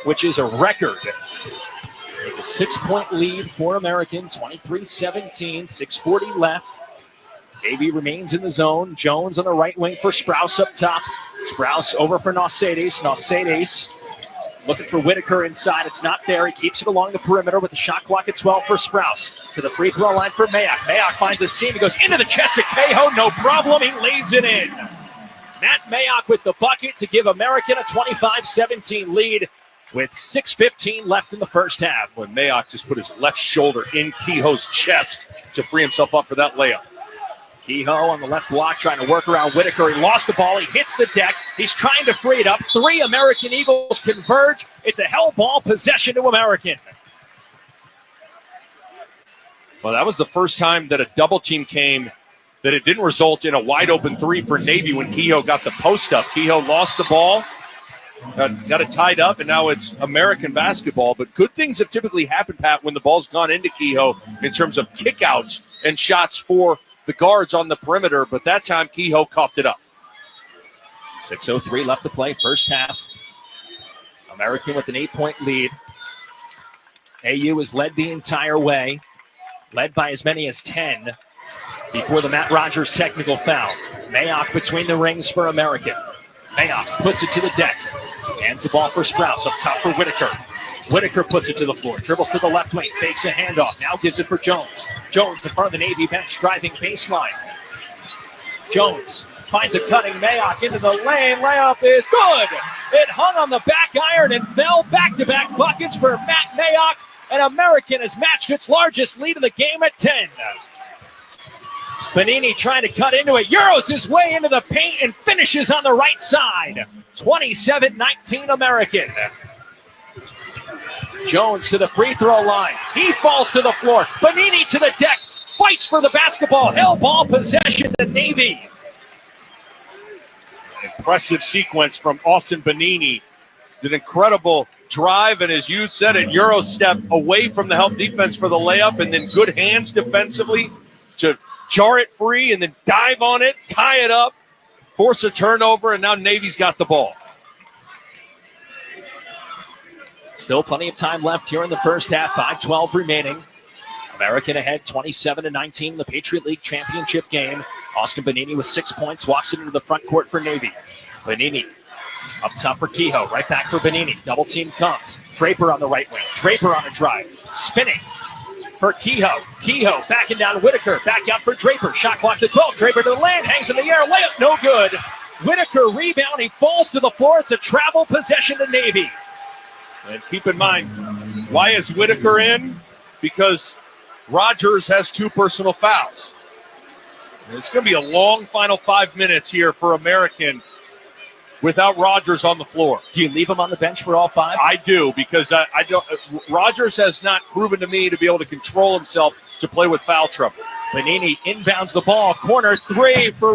which is a record. It's a 6-point lead for American, 23-17, 6:40 left. Navy remains in the zone. Jones on the right wing for Sprouse up top. Sprouse over for Nausedes. Nausedes looking for Whitaker inside. It's not there. He keeps it along the perimeter with the shot clock at 12 for Sprouse. To the free throw line for Mayock. Mayock finds a seam. He goes into the chest of Cahoe. No problem. He lays it in. Matt Mayock with the bucket to give American a 25-17 lead with 6:15 left in the first half. When Mayock just put his left shoulder in Kehoe's chest to free himself up for that layup. Kehoe on the left block trying to work around Whitaker. He lost the ball. He hits the deck. He's trying to free it up. 3 American Eagles converge. It's a hell ball possession to American. Well, that was the first time that a double team came that it didn't result in a wide open 3 for Navy when Kehoe got the post up. Kehoe lost the ball, got it tied up, and now it's American basketball. But good things have typically happened, Pat, when the ball's gone into Kehoe in terms of kickouts and shots for the guards on the perimeter, but that time Kehoe coughed it up. 6:03 left to play, first half. American with an 8-point lead. AU is led the entire way, led by as many as 10 before the Matt Rogers technical foul. Mayock between the rings for American. Mayock puts it to the deck. Hands the ball for Sprouse up top for Whitaker. Whitaker puts it to the floor, dribbles to the left wing, fakes a handoff, now gives it for Jones. Jones in front of the Navy bench, driving baseline. Jones finds a cutting Mayock into the lane, layup is good. It hung on the back iron and fell. Back-to-back buckets for Matt Mayock, and American has matched its largest lead of the game at 10. Benini trying to cut into it, Euros his way into the paint and finishes on the right side. 27-19 American. Jones to the free throw line. He falls to the floor. Benini to the deck. Fights for the basketball. Hell ball possession to Navy. Impressive sequence from Austin Benini. An incredible drive, and as you said it, Euro step away from the help defense for the layup, and then good hands defensively to jar it free and then dive on it, tie it up, force a turnover, and now Navy's got the ball. Still plenty of time left here in the first half, 5:12 remaining. American ahead 27-19 in the Patriot League Championship game. Austin Benini with 6 points walks into the front court for Navy. Benini up top for Kehoe, right back for Benini. Double team comes. Draper on the right wing. Draper on a drive. Spinning for Kehoe. Kehoe backing down Whitaker. Back out for Draper. Shot clock's at 12. Draper to the lane. Hangs in the air. Layup no good. Whitaker rebound. He falls to the floor. It's a travel possession to Navy. And keep in mind, why is Whitaker in? Because Rogers has 2 personal fouls. And it's going to be a long final 5 minutes here for American without Rogers on the floor. Do you leave him on the bench for all 5? I do, because I don't. Rogers has not proven to me to be able to control himself to play with foul trouble. Benini inbounds the ball. Corner 3 for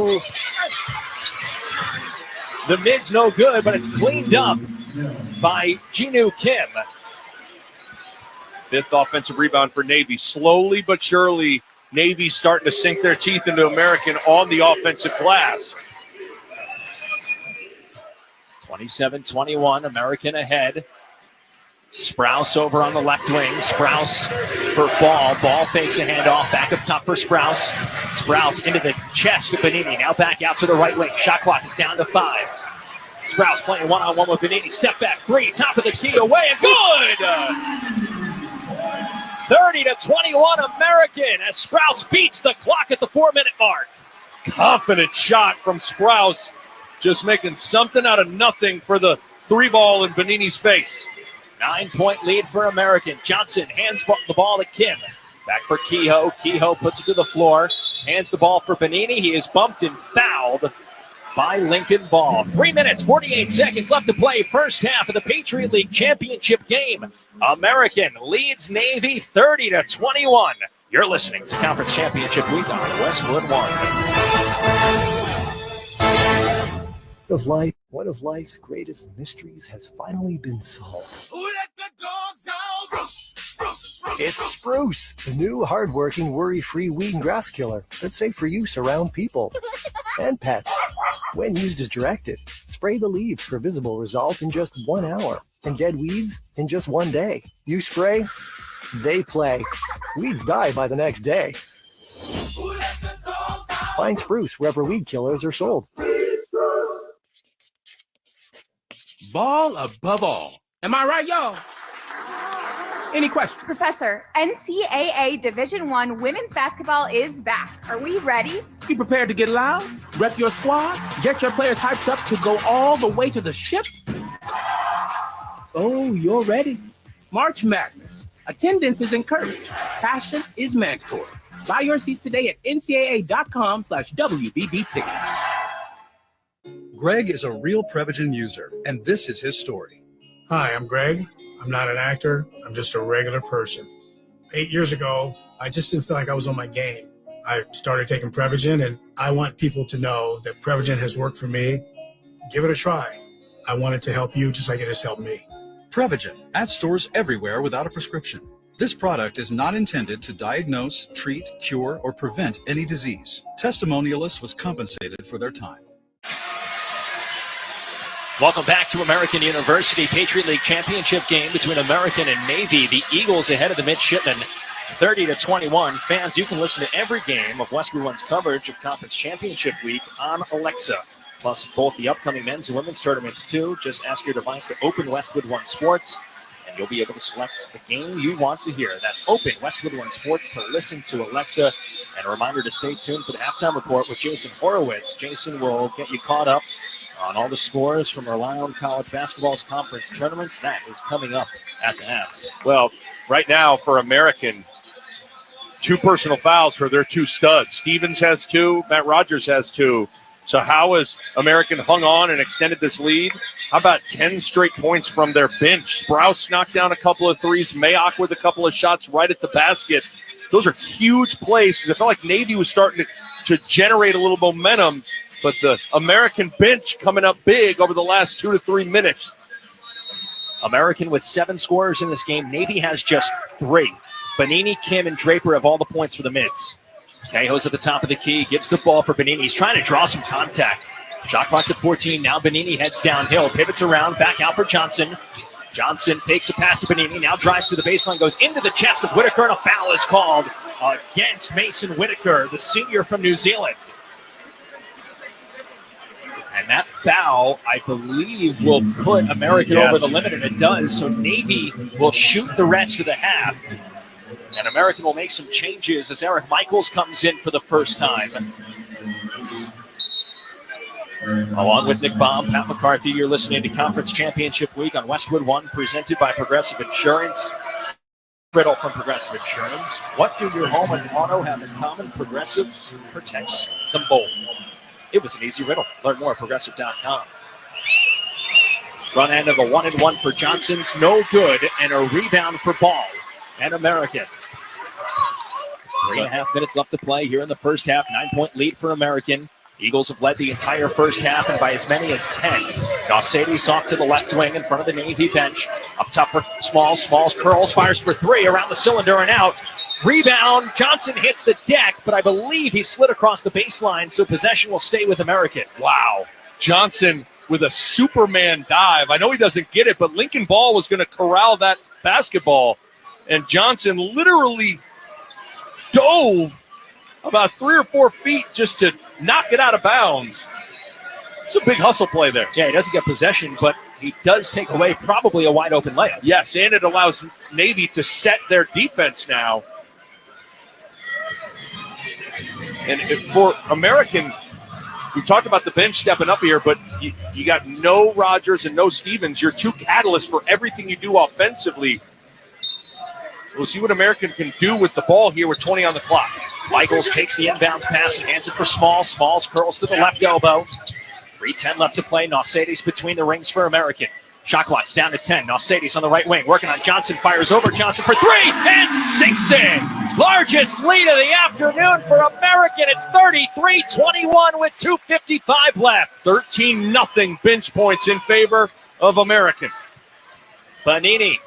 the mid's no good, but it's cleaned up by Jinu Kim. 5th offensive rebound for Navy. Slowly but surely, Navy's starting to sink their teeth into American on the offensive glass. 27-21, American ahead. Sprouse over on the left wing. Sprouse for Ball. Ball fakes a handoff. Back up top for Sprouse. Sprouse into the chest of Benini. Now back out to the right wing. Shot clock is down to 5. Sprouse playing one-on-one with Benini. Step back 3. Top of the key away and good! 30-21 American as Sprouse beats the clock at the 4-minute mark. Confident shot from Sprouse. Just making something out of nothing for the 3-ball in Benini's face. 9-point lead for American. Johnson hands the ball to Kim. Back for Kehoe. Kehoe puts it to the floor. Hands the ball for Benini. He is bumped and fouled by Lincoln Ball. 3 minutes, 48 seconds left to play. First half of the Patriot League Championship game. American leads Navy 30-21. You're listening to Conference Championship Week on Westwood One. One of life's greatest mysteries has finally been solved. Who let the dogs out? Spruce. It's Spruce, the new hard-working, worry-free weed and grass killer that's safe for use around people and pets. When used as directed, spray the leaves for visible result in just 1 hour and dead weeds in just 1 day. You spray, they play. Weeds die by the next day. Find Spruce wherever weed killers are sold. Ball above all. Am I right, y'all? Any questions? Professor, NCAA Division I women's basketball is back. Are we ready? Be prepared to get loud, rep your squad, get your players hyped up to go all the way to the ship. Oh, you're ready. March Madness. Attendance is encouraged. Passion is mandatory. Buy your seats today at ncaa.com/WBB tickets. Greg is a real Prevagen user, and this is his story. Hi, I'm Greg. I'm not an actor. I'm just a regular person. 8 years ago, I just didn't feel like I was on my game. I started taking Prevagen, and I want people to know that Prevagen has worked for me. Give it a try. I want it to help you just like it has helped me. Prevagen, at stores everywhere without a prescription. This product is not intended to diagnose, treat, cure, or prevent any disease. Testimonialist was compensated for their time. Welcome back to American University Patriot League Championship game between American and Navy. The Eagles ahead of the Midshipmen, 30-21. Fans, you can listen to every game of Westwood One's coverage of Conference Championship Week on Alexa. Plus both the upcoming men's and women's tournaments too. Just ask your device to open Westwood One Sports, and you'll be able to select the game you want to hear. That's open Westwood One Sports to listen to Alexa. And a reminder to stay tuned for the halftime report with Jason Horowitz. Jason will get you caught up on all the scores from Rhode Island College Basketball's conference tournaments. That is coming up at the half. Well, right now for American, 2 personal fouls for their 2 studs. Stevens has 2, Matt Rogers has 2. So how has American hung on and extended this lead? How about 10 straight points from their bench? Sprouse knocked down a couple of threes. Mayock with a couple of shots right at the basket. Those are huge plays. I felt like Navy was starting to generate a little momentum, but the American bench coming up big over the last 2 to 3 minutes. American with 7 scorers in this game. Navy has just 3. Benini, Kim, and Draper have all the points for the Mids. Cahoe's at the top of the key, gives the ball for Benini. He's trying to draw some contact. Shot clock's at 14. Now Benini heads downhill, pivots around, back out for Johnson. Johnson takes a pass to Benini, now drives to the baseline, goes into the chest of Whitaker, and a foul is called against Mason Whitaker, the senior from New Zealand. And that foul, I believe, will put American over the limit, and it does. So Navy will shoot the rest of the half. And American will make some changes as Eric Michaels comes in for the first time. Along with Nick Baum, Pat McCarthy, you're listening to Conference Championship Week on Westwood One, presented by Progressive Insurance. Riddle from Progressive Insurance. What do your home and auto have in common? Progressive protects them both. It was an easy riddle. Learn more at progressive.com. Front end of a 1-and-1 for Johnson's no good, and a rebound for Ball and American. 3.5 minutes left to play here in the first half. 9-point lead for American. Eagles have led the entire first half and by as many as 10. Gossades off to the left wing in front of the Navy bench. Up top for Smalls. Smalls curls, fires for 3 around the cylinder and out. Rebound. Johnson hits the deck, but I believe he slid across the baseline, so possession will stay with American. Wow. Johnson with a Superman dive. I know he doesn't get it, but Lincoln Ball was going to corral that basketball, and Johnson literally dove about 3 or 4 feet just to knock it out of bounds. It's a big hustle play there. Yeah, he doesn't get possession, but he does take away probably a wide-open layup. Yes, and it allows Navy to set their defense now. And for American, we talked about the bench stepping up here, but you got no Rogers and no Stevens. You're two catalysts for everything you do offensively. We'll see what American can do with the ball here with 20 on the clock. Michaels takes the inbounds pass and hands it for Smalls. Smalls curls to the left elbow. 3:10 left to play. Nausedes between the rings for American. Shot clock's down to 10. Nausedes on the right wing, working on Johnson. Fires over Johnson for 3 and sinks in. Largest lead of the afternoon for American. It's 33-21 with 2:55 left. 13-0 bench points in favor of American. Bonini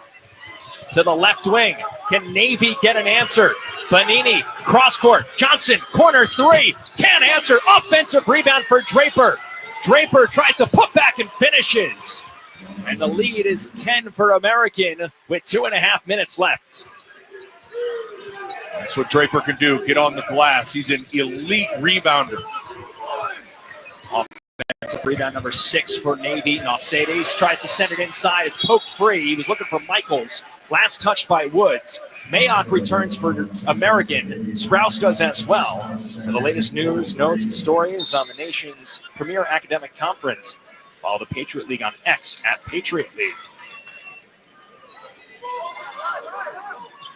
to the left wing. Can Navy get an answer? Bonini, cross court. Johnson, corner 3. Can't answer. Offensive rebound for Draper. Draper tries to put back and finishes. And the lead is 10 for American with 2.5 minutes left. That's what Draper can do, get on the glass. He's an elite rebounder. Offensive rebound number 6 for Navy. Nausedes tries to send it inside. It's poked free. He was looking for Michaels. Last touched by Woods. Mayock returns for American. Sprouse does as well. For the latest news, notes, and stories on the nation's premier academic conference, follow the Patriot League on X at Patriot League.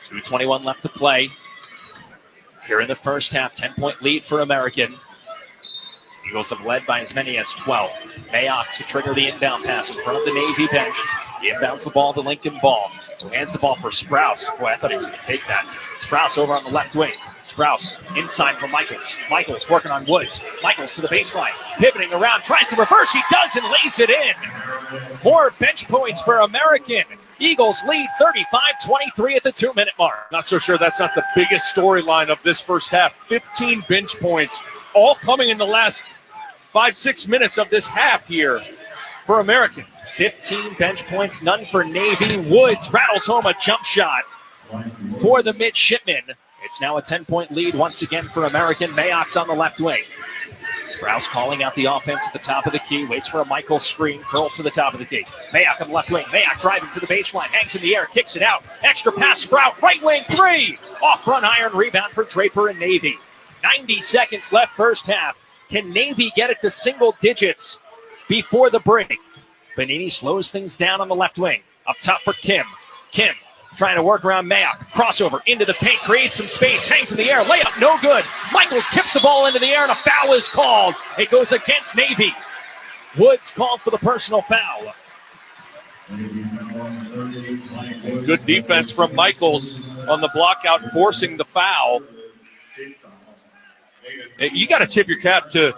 2:21 left to play. Here in the first half, 10-point lead for American. Eagles have led by as many as 12. Mayock to trigger the inbound pass in front of the Navy bench. He inbounds the ball to Lincoln Ball. Who hands the ball for Sprouse. Boy, I thought he was going to take that. Sprouse over on the left wing. Sprouse inside for Michaels. Michaels working on Woods. Michaels to the baseline. Pivoting around. Tries to reverse. He does and lays it in. More bench points for American. Eagles lead 35-23 at the 2-minute mark. Not so sure that's not the biggest storyline of this first half. 15 bench points, all coming in the last 5-6 minutes of this half here for American. 15 bench points, none for Navy. Woods rattles home a jump shot for the midshipmen. It's now a 10-point lead once again for American. Mayock's on the left wing. Sprouse calling out the offense at the top of the key. Waits for a Michael screen. Curls to the top of the key. Mayock on the left wing. Mayock driving to the baseline. Hangs in the air. Kicks it out. Extra pass. Sprout. Right wing 3. Off front iron. Rebound for Draper and Navy. 90 seconds left first half. Can Navy get it to single digits before the break? Bonini slows things down on the left wing. Up top for Kim. Kim trying to work around Mayock. Crossover into the paint. Creates some space. Hangs in the air. Layup no good. Michaels tips the ball into the air and a foul is called. It goes against Navy. Woods called for the personal foul. Good defense from Michaels on the block out, forcing the foul. You got to tip your cap to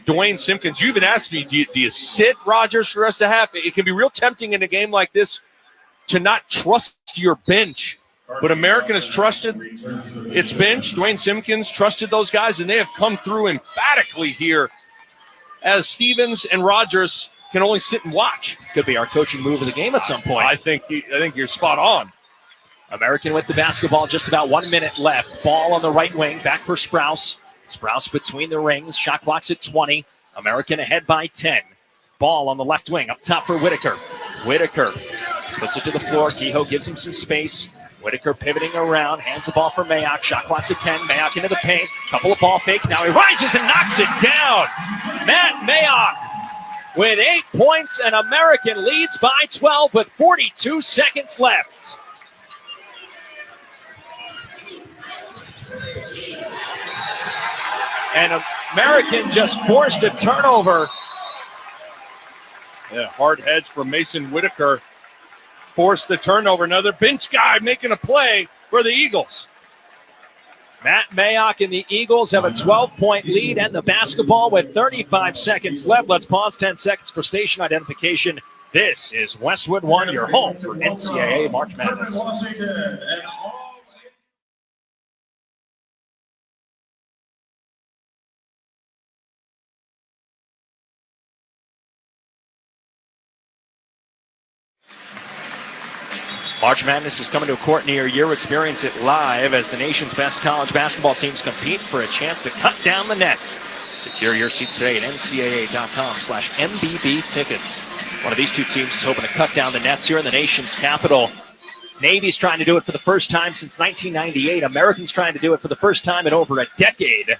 Dwayne Simpkins. You even asked me, do you sit Rogers for the rest of the half? It can be real tempting in a game like this to not trust your bench. But American has trusted its bench. Dwayne Simpkins trusted those guys, and they have come through emphatically here as Stevens and Rogers can only sit and watch. Could be our coaching move of the game at some point. I think you're spot on. American with the basketball, just about 1 minute left. Ball on the right wing, back for Sprouse. Sprouse between the rings, shot clock's at 20. American ahead by 10. Ball on the left wing, up top for Whitaker. Whitaker puts it to the floor. Kehoe gives him some space. Whitaker pivoting around, hands the ball for Mayock. Shot clock's at 10. Mayock into the paint. Couple of ball fakes. Now he rises and knocks it down. Matt Mayock with 8 points, and American leads by 12 with 42 seconds left. And American just forced a turnover. Yeah, hard hedge from Mason Whitaker. Forced the turnover. Another bench guy making a play for the Eagles. Matt Mayock and the Eagles have a 12-point lead and the basketball with 35 seconds left. Let's pause 10 seconds for station identification. This is Westwood One, your home for NCAA March Madness. March Madness is coming to a court near you. Experience it live as the nation's best college basketball teams compete for a chance to cut down the nets. Secure your seats today at ncaa.com/MBB tickets. One of these two teams is hoping to cut down the nets here in the nation's capital. Navy's trying to do it for the first time since 1998. Americans trying to do it for the first time in over a decade.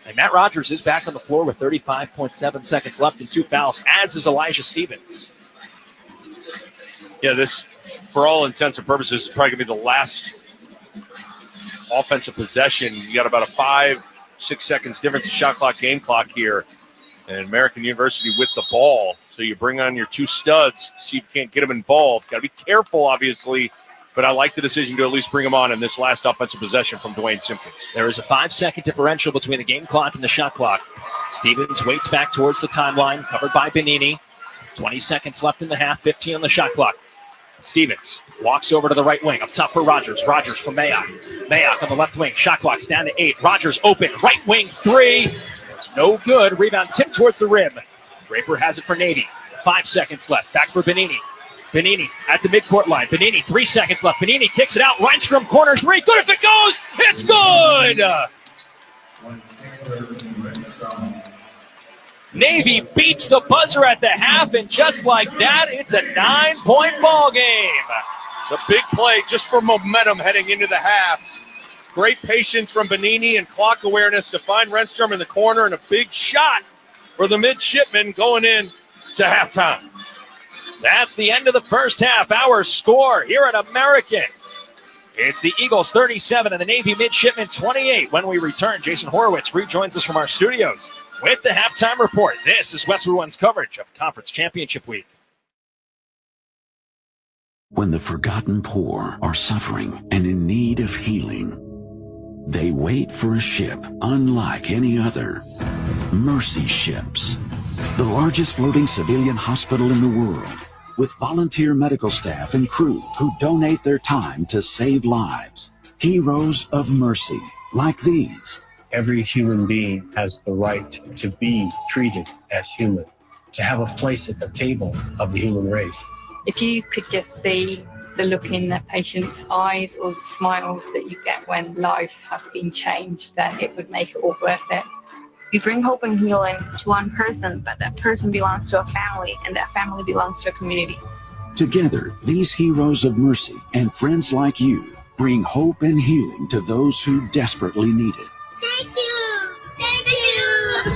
And Matt Rogers is back on the floor with 35.7 seconds left and 2 fouls, as is Elijah Stevens. Yeah, this, for all intents and purposes, is probably going to be the last offensive possession. You got about a 5-6 seconds difference in shot clock, game clock here. And American University with the ball. So you bring on your 2 studs, see if you can't get them involved. Got to be careful, obviously, but I like the decision to at least bring them on in this last offensive possession from Dwayne Simpkins. There is a 5-second differential between the game clock and the shot clock. Stevens waits back towards the timeline, covered by Benini. 20 seconds left in the half, 15 on the shot clock. Stevens walks over to the right wing, up top for Rogers. Rogers for Mayock. Mayock on the left wing, shot clock's down to 8. Rogers open, right wing 3. No good. Rebound tipped towards the rim. Draper has it for Navy. 5 seconds left. Back for Benini. Benini at the midcourt line. Benini, 3 seconds left. Benini kicks it out. Reinstrom, corner 3. Good if it goes. It's good. Navy beats the buzzer at the half, and just like that, it's a 9-point ball game. The big play just for momentum heading into the half. Great patience from Benini and clock awareness to find Renstrom in the corner, and a big shot for the midshipman going in to halftime. That's the end of the first half. Our score here at American. It's the Eagles 37 and the Navy midshipmen 28. When we return, Jason Horowitz rejoins us from our studios with the halftime report. This is Westwood One's coverage of Conference Championship Week. When the forgotten poor are suffering and in need of healing, they wait for a ship unlike any other. Mercy Ships, the largest floating civilian hospital in the world, with volunteer medical staff and crew who donate their time to save lives. Heroes of mercy, like these. Every human being has the right to be treated as human, to have a place at the table of the human race. If you could just see the look in the patient's eyes or the smiles that you get when lives have been changed, then it would make it all worth it. We bring hope and healing to one person, but that person belongs to a family, and that family belongs to a community. Together, these heroes of mercy and friends like you bring hope and healing to those who desperately need it. Thank you! Thank you!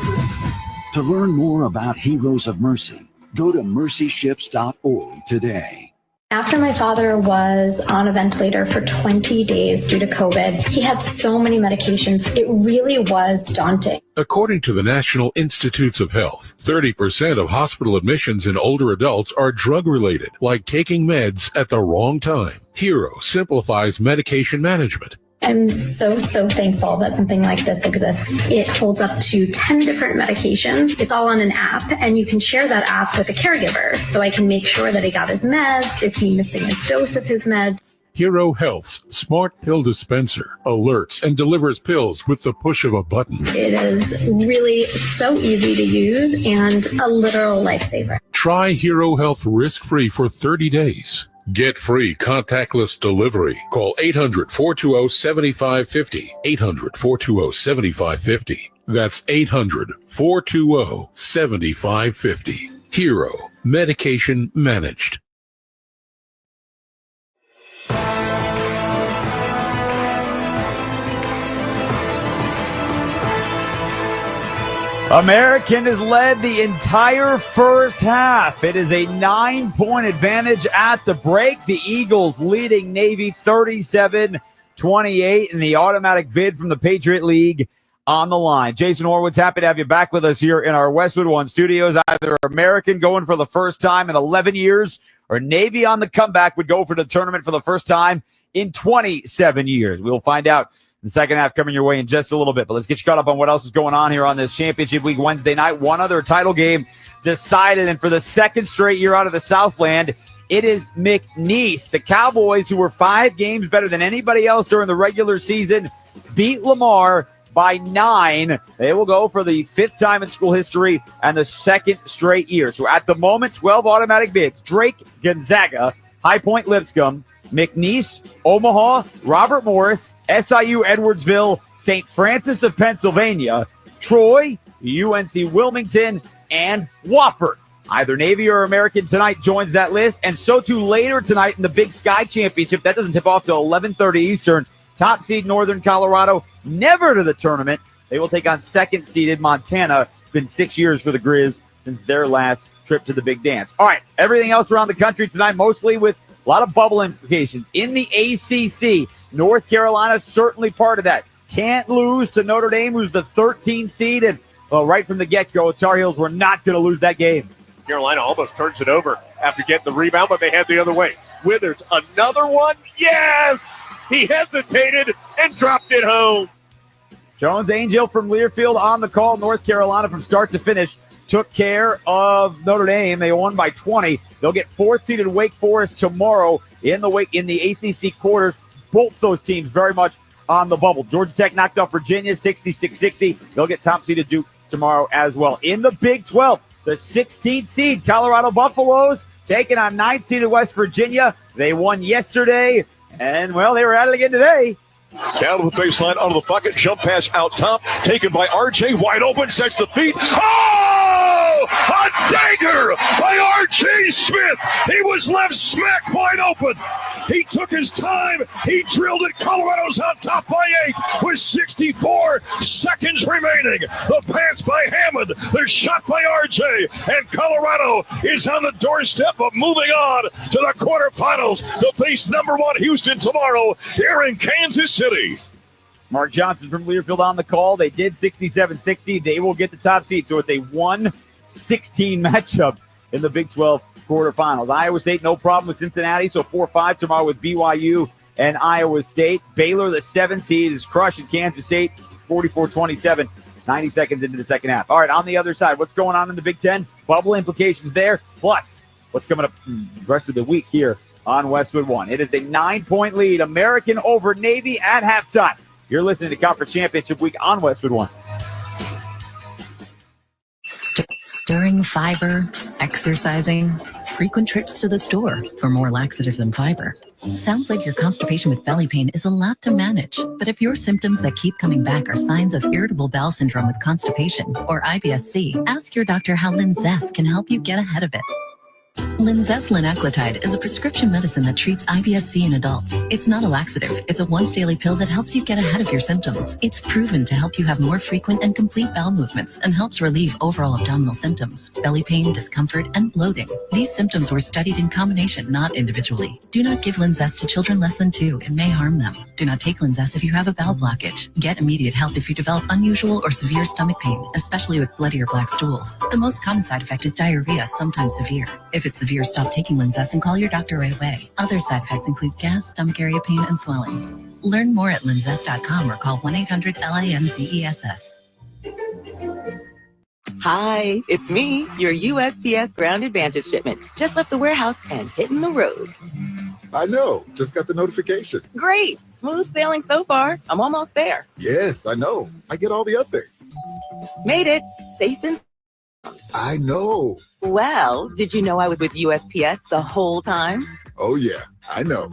To learn more about Heroes of Mercy, go to mercyships.org today. After my father was on a ventilator for 20 days due to COVID, he had so many medications. It really was daunting. According to the National Institutes of Health, 30% of hospital admissions in older adults are drug-related, like taking meds at the wrong time. Hero simplifies medication management. I'm so thankful that something like this exists. It holds up to 10 different medications. It's all on an app, and you can share that app with a caregiver. So I can make sure that he got his meds. Is he missing a dose of his meds? Hero Health's smart pill dispenser alerts and delivers pills with the push of a button. It is really so easy to use and a literal lifesaver. Try Hero Health risk-free for 30 days. Get free contactless delivery. Call 800-420-7550. 800-420-7550. That's 800-420-7550. Hero. Medication managed. American has led the entire first half. It is a 9-point advantage at the break. The Eagles leading Navy 37-28 in the automatic bid from the Patriot League on the line. Jason Horowitz, happy to have you back with us here in our Westwood One studios. Either American going for the first time in 11 years or Navy on the comeback would go for the tournament for the first time in 27 years. We'll find out the second half coming your way in just a little bit. But let's get you caught up on what else is going on here on this Championship Week Wednesday night. One other title game decided, and for the second straight year out of the Southland, it is McNeese. The Cowboys, who were 5 games better than anybody else during the regular season, beat Lamar by 9. They will go for the 5th time in school history and the 2nd straight year. So at the moment, 12 automatic bids. Drake Gonzaga High Point Lipscomb, McNeese, Omaha, Robert Morris, SIU Edwardsville, St. Francis of Pennsylvania, Troy, UNC Wilmington, and Wofford. Either Navy or American tonight joins that list, and so too later tonight in the Big Sky Championship. That doesn't tip off till 11:30 Eastern. Top seed Northern Colorado, never to the tournament. They will take on second-seeded Montana. Been 6 years for the Grizz since their last trip to the Big Dance. All right, everything else around the country tonight, mostly with a lot of bubble implications. In the ACC, North Carolina certainly part of that. Can't lose to Notre Dame, who's the 13th seed, and right from the get-go, Tar Heels were not going to lose that game. Carolina almost turns it over after getting the rebound, but they had the other way. Withers, another one? Yes! He hesitated and dropped it home. Jones Angel from Learfield on the call. North Carolina from start to finish took care of Notre Dame. They won by 20. They'll get fourth-seeded Wake Forest tomorrow in the ACC quarters. Both those teams very much on the bubble. Georgia Tech knocked off Virginia 66-60. They'll get top-seeded Duke tomorrow as well. In the Big 12, the 16th seed Colorado Buffaloes taking on 9th seeded West Virginia. They won yesterday, and, well, they were at it again today. Down to the baseline, onto the bucket, jump pass out top, taken by RJ, wide open, sets the feet. Oh! A dagger by RJ Smith. He was left smack wide open. He took his time. He drilled it. Colorado's on top by 8 with 64 seconds remaining. The pass by Hammond. The shot by RJ. And Colorado is on the doorstep of moving on to the quarterfinals to face number 1 Houston tomorrow here in Kansas City. Mark Johnson from Learfield on the call. They did 67-60. They will get the top seed. So it's a 1-16 matchup in the Big 12 quarterfinals. Iowa State, no problem with Cincinnati. So 4-5 tomorrow with BYU and Iowa State. Baylor, the 7th seed, is crushing Kansas State 44-27. 90 seconds into the second half. All right, on the other side, what's going on in the Big Ten? Bubble implications there. Plus, what's coming up the rest of the week here on Westwood One. It is a 9-point lead. American over Navy at halftime. You're listening to Conference Championship Week on Westwood One. Stirring fiber, exercising, frequent trips to the store for more laxatives and fiber. Sounds like your constipation with belly pain is a lot to manage. But if your symptoms that keep coming back are signs of irritable bowel syndrome with constipation or IBS-C, ask your doctor how Linzess can help you get ahead of it. Linzess linaclotide is a prescription medicine that treats IBS-C in adults. It's not a laxative. It's a once-daily pill that helps you get ahead of your symptoms. It's proven to help you have more frequent and complete bowel movements and helps relieve overall abdominal symptoms, belly pain, discomfort, and bloating. These symptoms were studied in combination, not individually. Do not give Linzess to children less than 2. It may harm them. Do not take Linzess if you have a bowel blockage. Get immediate help if you develop unusual or severe stomach pain, especially with bloody or black stools. The most common side effect is diarrhea, sometimes severe. If it's severe, stop taking Linzess and call your doctor right away. Other side effects include gas, stomach area pain, and swelling. Learn more at linzess.com or call 1-800-LINZESS. Hi, it's me, your USPS Ground Advantage shipment. Just left the warehouse and hitting the road. I know. Just got the notification. Great. Smooth sailing so far. I'm almost there. Yes, I know. I get all the updates. Made it. Safe and I know. Well, did you know I was with USPS the whole time? Oh, yeah, I know.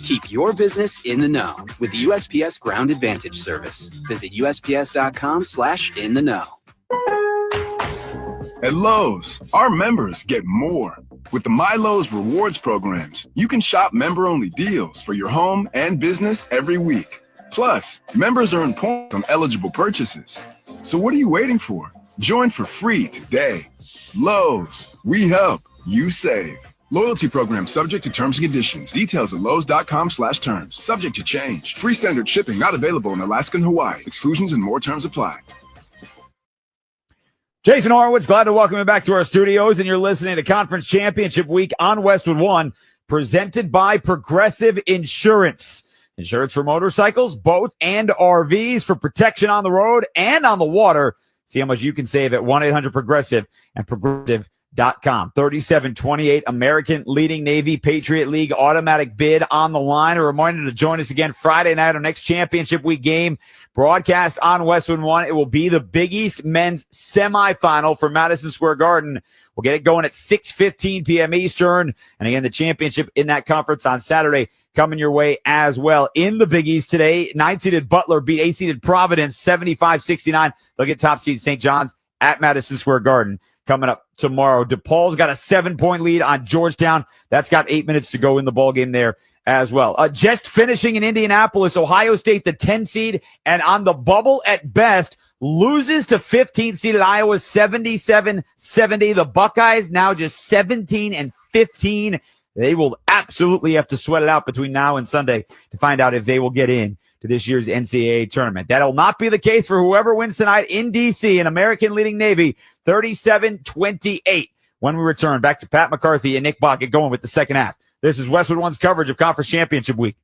Keep your business in the know with the USPS Ground Advantage service. Visit USPS.com/in-the-know. At Lowe's, our members get more. With the My Lowe's Rewards programs, you can shop member-only deals for your home and business every week. Plus, members earn points on eligible purchases. So what are you waiting for? Join for free today. Lowe's, we help, you save. Loyalty program subject to terms and conditions. Details at lowes.com/terms. Subject to change. Free standard shipping not available in Alaska and Hawaii. Exclusions and more terms apply. Jason Horowitz, glad to welcome you back to our studios, and you're listening to Conference Championship Week on Westwood One, presented by Progressive Insurance. Insurance for motorcycles, boat, and RVs for protection on the road and on the water. See how much you can save at 1-800-PROGRESSIVE and progressive.com. 37-28, American leading Navy, Patriot League automatic bid on the line. A reminder to join us again Friday night, our next championship week game, broadcast on Westwood One. It will be the Big East men's semifinal for Madison Square Garden. We'll get it going at 6:15 p.m. Eastern. And again, the championship in that conference on Saturday coming your way as well. In the Big East today, 9-seeded Butler beat 8-seeded Providence 75-69. They'll get top seed St. John's at Madison Square Garden coming up tomorrow. DePaul's got a 7-point lead on Georgetown. That's got 8 minutes to go in the ballgame there as well. Just finishing in Indianapolis, Ohio State, the 10 seed, and on the bubble at best, loses to 15-seeded Iowa 77-70. The Buckeyes now just 17-15. They will absolutely have to sweat it out between now and Sunday to find out if they will get in to this year's NCAA tournament. That'll not be the case for whoever wins tonight in D.C. An American leading Navy 37-28. When we return, back to Pat McCarthy and Nick Bach going with the second half. This is Westwood One's coverage of Conference Championship Week.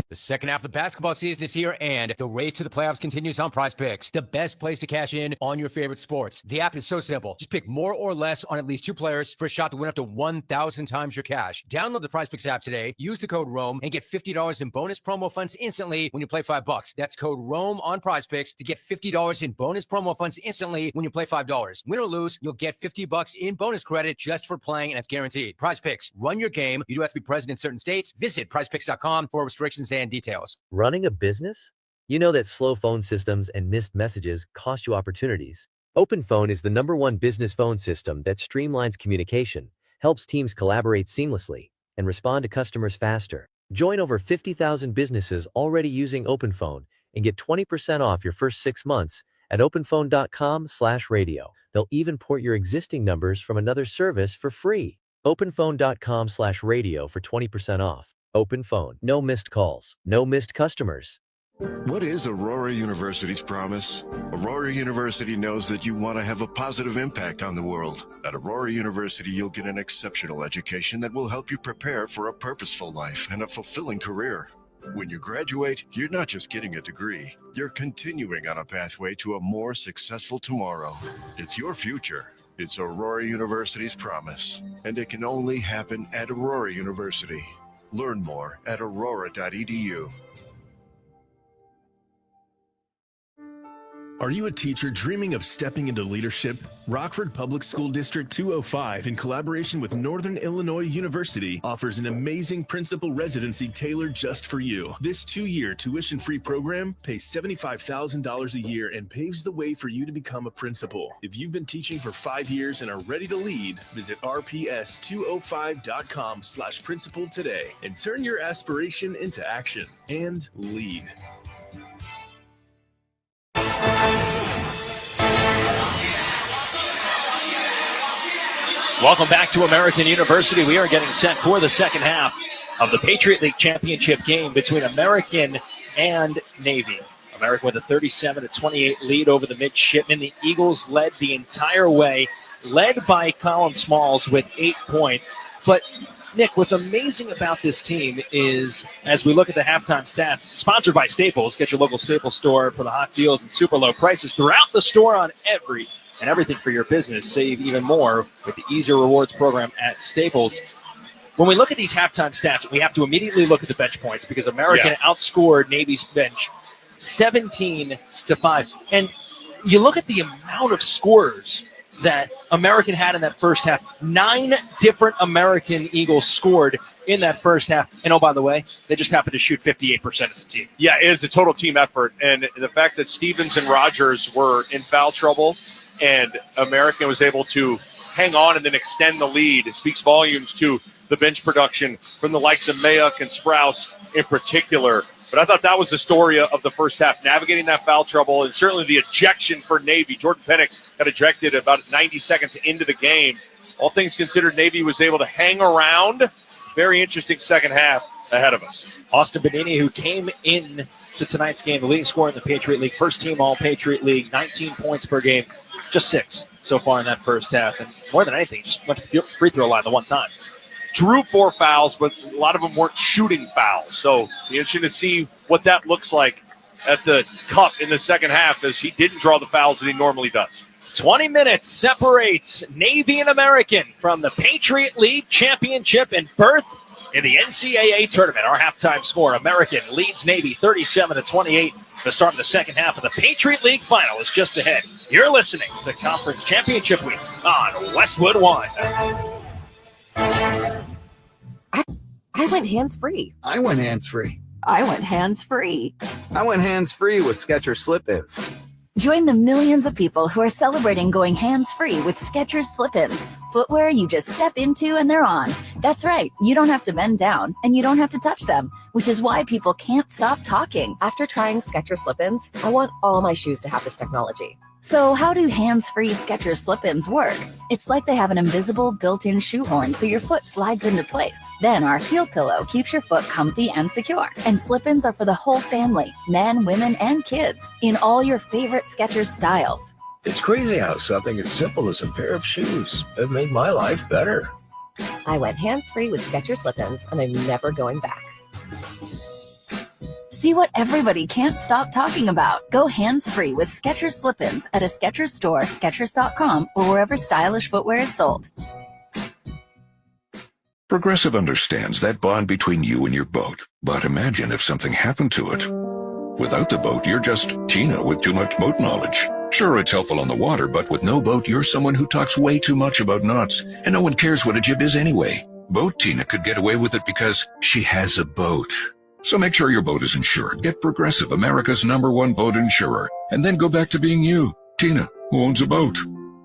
The second half of the basketball season is here, and the race to the playoffs continues on Prize Picks, the best place to cash in on your favorite sports. The app is so simple. Just pick more or less on at least 2 players for a shot to win up to 1,000 times your cash. Download the Prize Picks app today, use the code ROAM, and get $50 in bonus promo funds instantly when you play $5. That's code ROAM on Prize Picks to get $50 in bonus promo funds instantly when you play $5. Win or lose, you'll get $50 in bonus credit just for playing, and it's guaranteed. Prize Picks, run your game. You do have to be present in certain states. Visit prizepicks.com for restrictions and details. Running a business? You know that slow phone systems and missed messages cost you opportunities. OpenPhone is the #1 business phone system that streamlines communication, helps teams collaborate seamlessly, and respond to customers faster. Join over 50,000 businesses already using OpenPhone and get 20% off your first 6 months at openphone.com/radio. They'll even port your existing numbers from another service for free. openphone.com/radio for 20% off. OpenPhone. No missed calls. No missed customers. What is Aurora University's promise? Aurora University knows that you want to have a positive impact on the world. At Aurora University, you'll get an exceptional education that will help you prepare for a purposeful life and a fulfilling career. When you graduate, you're not just getting a degree. You're continuing on a pathway to a more successful tomorrow. It's your future. It's Aurora University's promise. And it can only happen at Aurora University. Learn more at aurora.edu. Are you a teacher dreaming of stepping into leadership? Rockford Public School District 205, in collaboration with Northern Illinois University, offers an amazing principal residency tailored just for you. This 2-year tuition-free program pays $75,000 a year and paves the way for you to become a principal. If you've been teaching for 5 years and are ready to lead, visit rps205.com/principal today and turn your aspiration into action and lead. Welcome back to American University. We are getting set for the second half of the Patriot League championship game between American and Navy. American with a 37-28 lead over the midshipmen. The Eagles led the entire way, led by Colin Smalls with 8 points. But Nick, what's amazing about this team is, as we look at the halftime stats, sponsored by Staples, get your local Staples store for the hot deals and super low prices throughout the store on everything for your business. Save even more with the Easier Rewards program at Staples. When we look at these halftime stats, we have to immediately look at the bench points because American outscored Navy's bench 17-5. And you look at the amount of scorers that American had in that first half. 9 different American Eagles scored in that first half. And oh, by the way, they just happened to shoot 58% as a team. Yeah, it is a total team effort. And the fact that Stevens and Rogers were in foul trouble and American was able to hang on and then extend the lead, it speaks volumes to the bench production from the likes of Mayock and Sprouse in particular. But I thought that was the story of the first half, navigating that foul trouble and certainly the ejection for Navy. Jordan Pennick got ejected about 90 seconds into the game. All things considered, Navy was able to hang around. Very interesting second half ahead of us. Austin Benini, who came in to tonight's game, the leading scorer in the Patriot League, first team All-Patriot League, 19 points per game, just 6 so far in that first half. And more than anything, just went to the free throw line the one time. Drew 4 fouls, but a lot of them weren't shooting fouls. So be interesting to see what that looks like at the cup in the second half, as he didn't draw the fouls that he normally does. 20 minutes separates Navy and American from the Patriot League championship and berth in the NCAA tournament. Our halftime score, American leads Navy 37-28. The start of the second half of the Patriot League final is just ahead. You're listening to Conference Championship Week on Westwood One. I went hands-free. I went hands-free. I went hands-free. I went hands-free with Skechers Slip-ins. Join the millions of people who are celebrating going hands-free with Skechers Slip-ins. Footwear you just step into and they're on. That's right, you don't have to bend down and you don't have to touch them, which is why people can't stop talking. After trying Skechers Slip-ins, I want all my shoes to have this technology. So how do hands-free Skechers Slip-ins work? It's like they have an invisible built-in shoehorn so your foot slides into place. Then our heel pillow keeps your foot comfy and secure. And Slip-ins are for the whole family, men, women, and kids, in all your favorite Skechers styles. It's crazy how something as simple as a pair of shoes have made my life better. I went hands-free with Skechers Slip-ins, and I'm never going back. See what everybody can't stop talking about. Go hands-free with Skechers Slip-ins at a Skechers store, Skechers.com, or wherever stylish footwear is sold. Progressive understands that bond between you and your boat. But imagine if something happened to it. Without the boat, you're just Tina with too much boat knowledge. Sure, it's helpful on the water, but with no boat, you're someone who talks way too much about knots, and no one cares what a jib is anyway. Boat Tina could get away with it because she has a boat. So make sure your boat is insured. Get Progressive, America's #1 boat insurer, and then go back to being you, Tina, who owns a boat.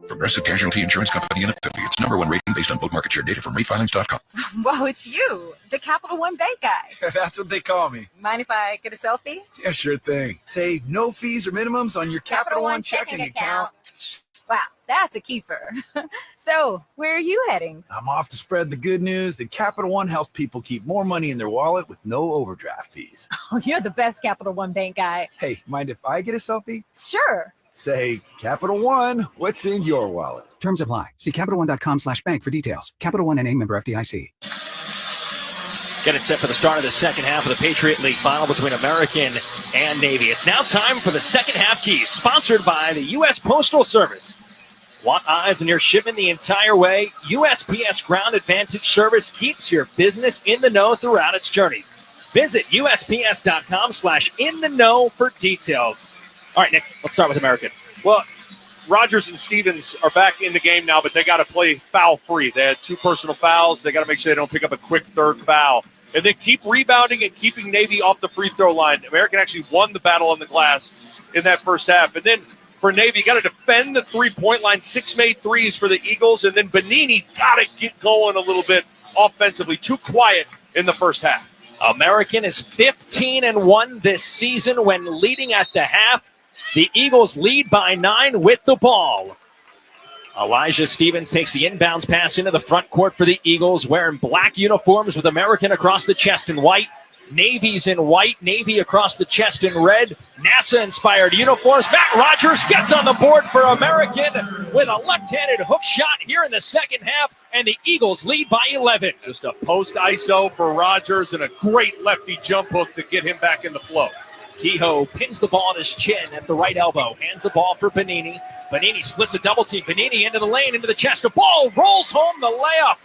Progressive Casualty Insurance Company and affiliates. #1 rating based on boat market share data from ratefilings.com. Whoa, it's you, the Capital One Bank guy. That's what they call me. Mind if I get a selfie? Yeah, sure thing. Save no fees or minimums on your Capital One checking account. Wow, that's a keeper. So, where are you heading? I'm off to spread the good news that Capital One helps people keep more money in their wallet with no overdraft fees. Oh, you're the best Capital One Bank guy. Hey, mind if I get a selfie? Sure. Say, Capital One, what's in your wallet? Terms apply. See CapitalOne.com/bank for details. Capital One NA, member FDIC. Get it set for the start of the second half of the Patriot League final between American and Navy. It's now time for the second half keys, sponsored by the U.S. Postal Service. Want eyes on your shipment the entire way? USPS Ground Advantage Service keeps your business in the know throughout its journey. Visit USPS.com/in-the-know for details. All right, Nick, let's start with American. Well, Rogers and Stevens are back in the game now, but they got to play foul-free. They had 2 personal fouls. They got to make sure they don't pick up a quick third foul. And then keep rebounding and keeping Navy off the free throw line. American actually won the battle on the glass in that first half. And then for Navy, you got to defend the three-point line. 6 made threes for the Eagles. And then Benini's got to get going a little bit offensively. Too quiet in the first half. American is 15-1 this season when leading at the half. The Eagles lead by 9 with the ball. Elijah Stevens takes the inbounds pass into the front court for the Eagles, wearing black uniforms with American across the chest in white. Navy's in white, Navy across the chest in red. NASA-inspired uniforms. Matt Rogers gets on the board for American with a left-handed hook shot here in the second half, and the Eagles lead by 11. Just a post ISO for Rogers and a great lefty jump hook to get him back in the flow. Kehoe pins the ball on his chin at the right elbow, hands the ball for Benini. Benini splits a double team. Benini into the lane, into the chest. The ball rolls home the layup.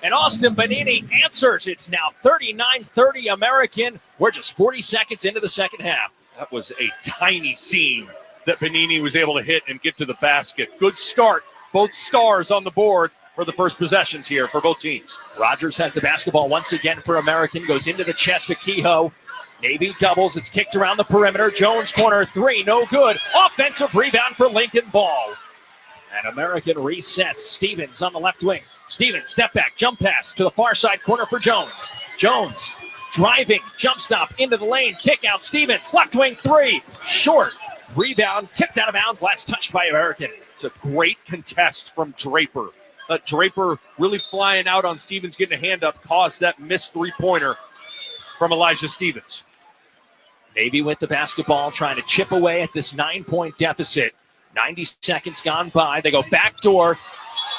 And Austin Benini answers. It's now 39-30 American. We're just 40 seconds into the second half. That was a tiny seam that Benini was able to hit and get to the basket. Good start. Both stars on the board for the first possessions here for both teams. Rogers has the basketball once again for American. Goes into the chest of Kehoe. Navy doubles. It's kicked around the perimeter. Jones corner 3. No good. Offensive rebound for Lincoln Ball. And American resets. Stevens on the left wing. Stevens, step back, jump pass to the far side corner for Jones. Jones driving, jump stop into the lane, kick out. Stevens, left wing 3. Short. Rebound, tipped out of bounds. Last touched by American. It's a great contest from Draper. Draper really flying out on Stevens, getting a hand up, caused that missed 3-pointer from Elijah Stevens. Navy with the basketball, trying to chip away at this 9-point deficit. 90 seconds gone by. They go backdoor,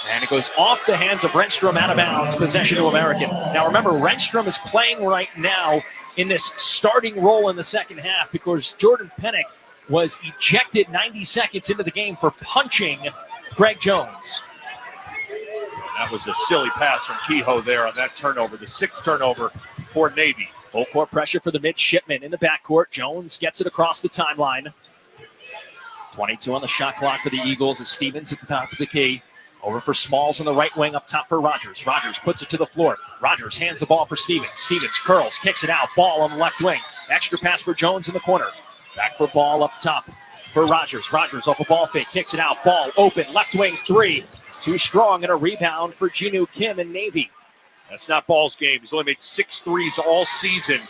and it goes off the hands of Renstrom, out of bounds. Possession to American. Now remember, Renstrom is playing right now in this starting role in the second half because Jordan Pennick was ejected 90 seconds into the game for punching Greg Jones. That was a silly pass from Kehoe there on that turnover, the sixth turnover for Navy. Full court pressure for the midshipmen in the backcourt. Jones gets it across the timeline. 22 on the shot clock for the Eagles as Stevens at the top of the key. Over for Smalls on the right wing, up top for Rogers. Rogers puts it to the floor. Rogers hands the ball for Stevens. Stevens curls, kicks it out. Ball on the left wing. Extra pass for Jones in the corner. Back for Ball up top for Rogers. Rogers off a ball fake, kicks it out. Ball open, left wing three. Too strong, and a rebound for Jinu Kim and Navy. That's not Ball's game. He's only made 6 threes all season.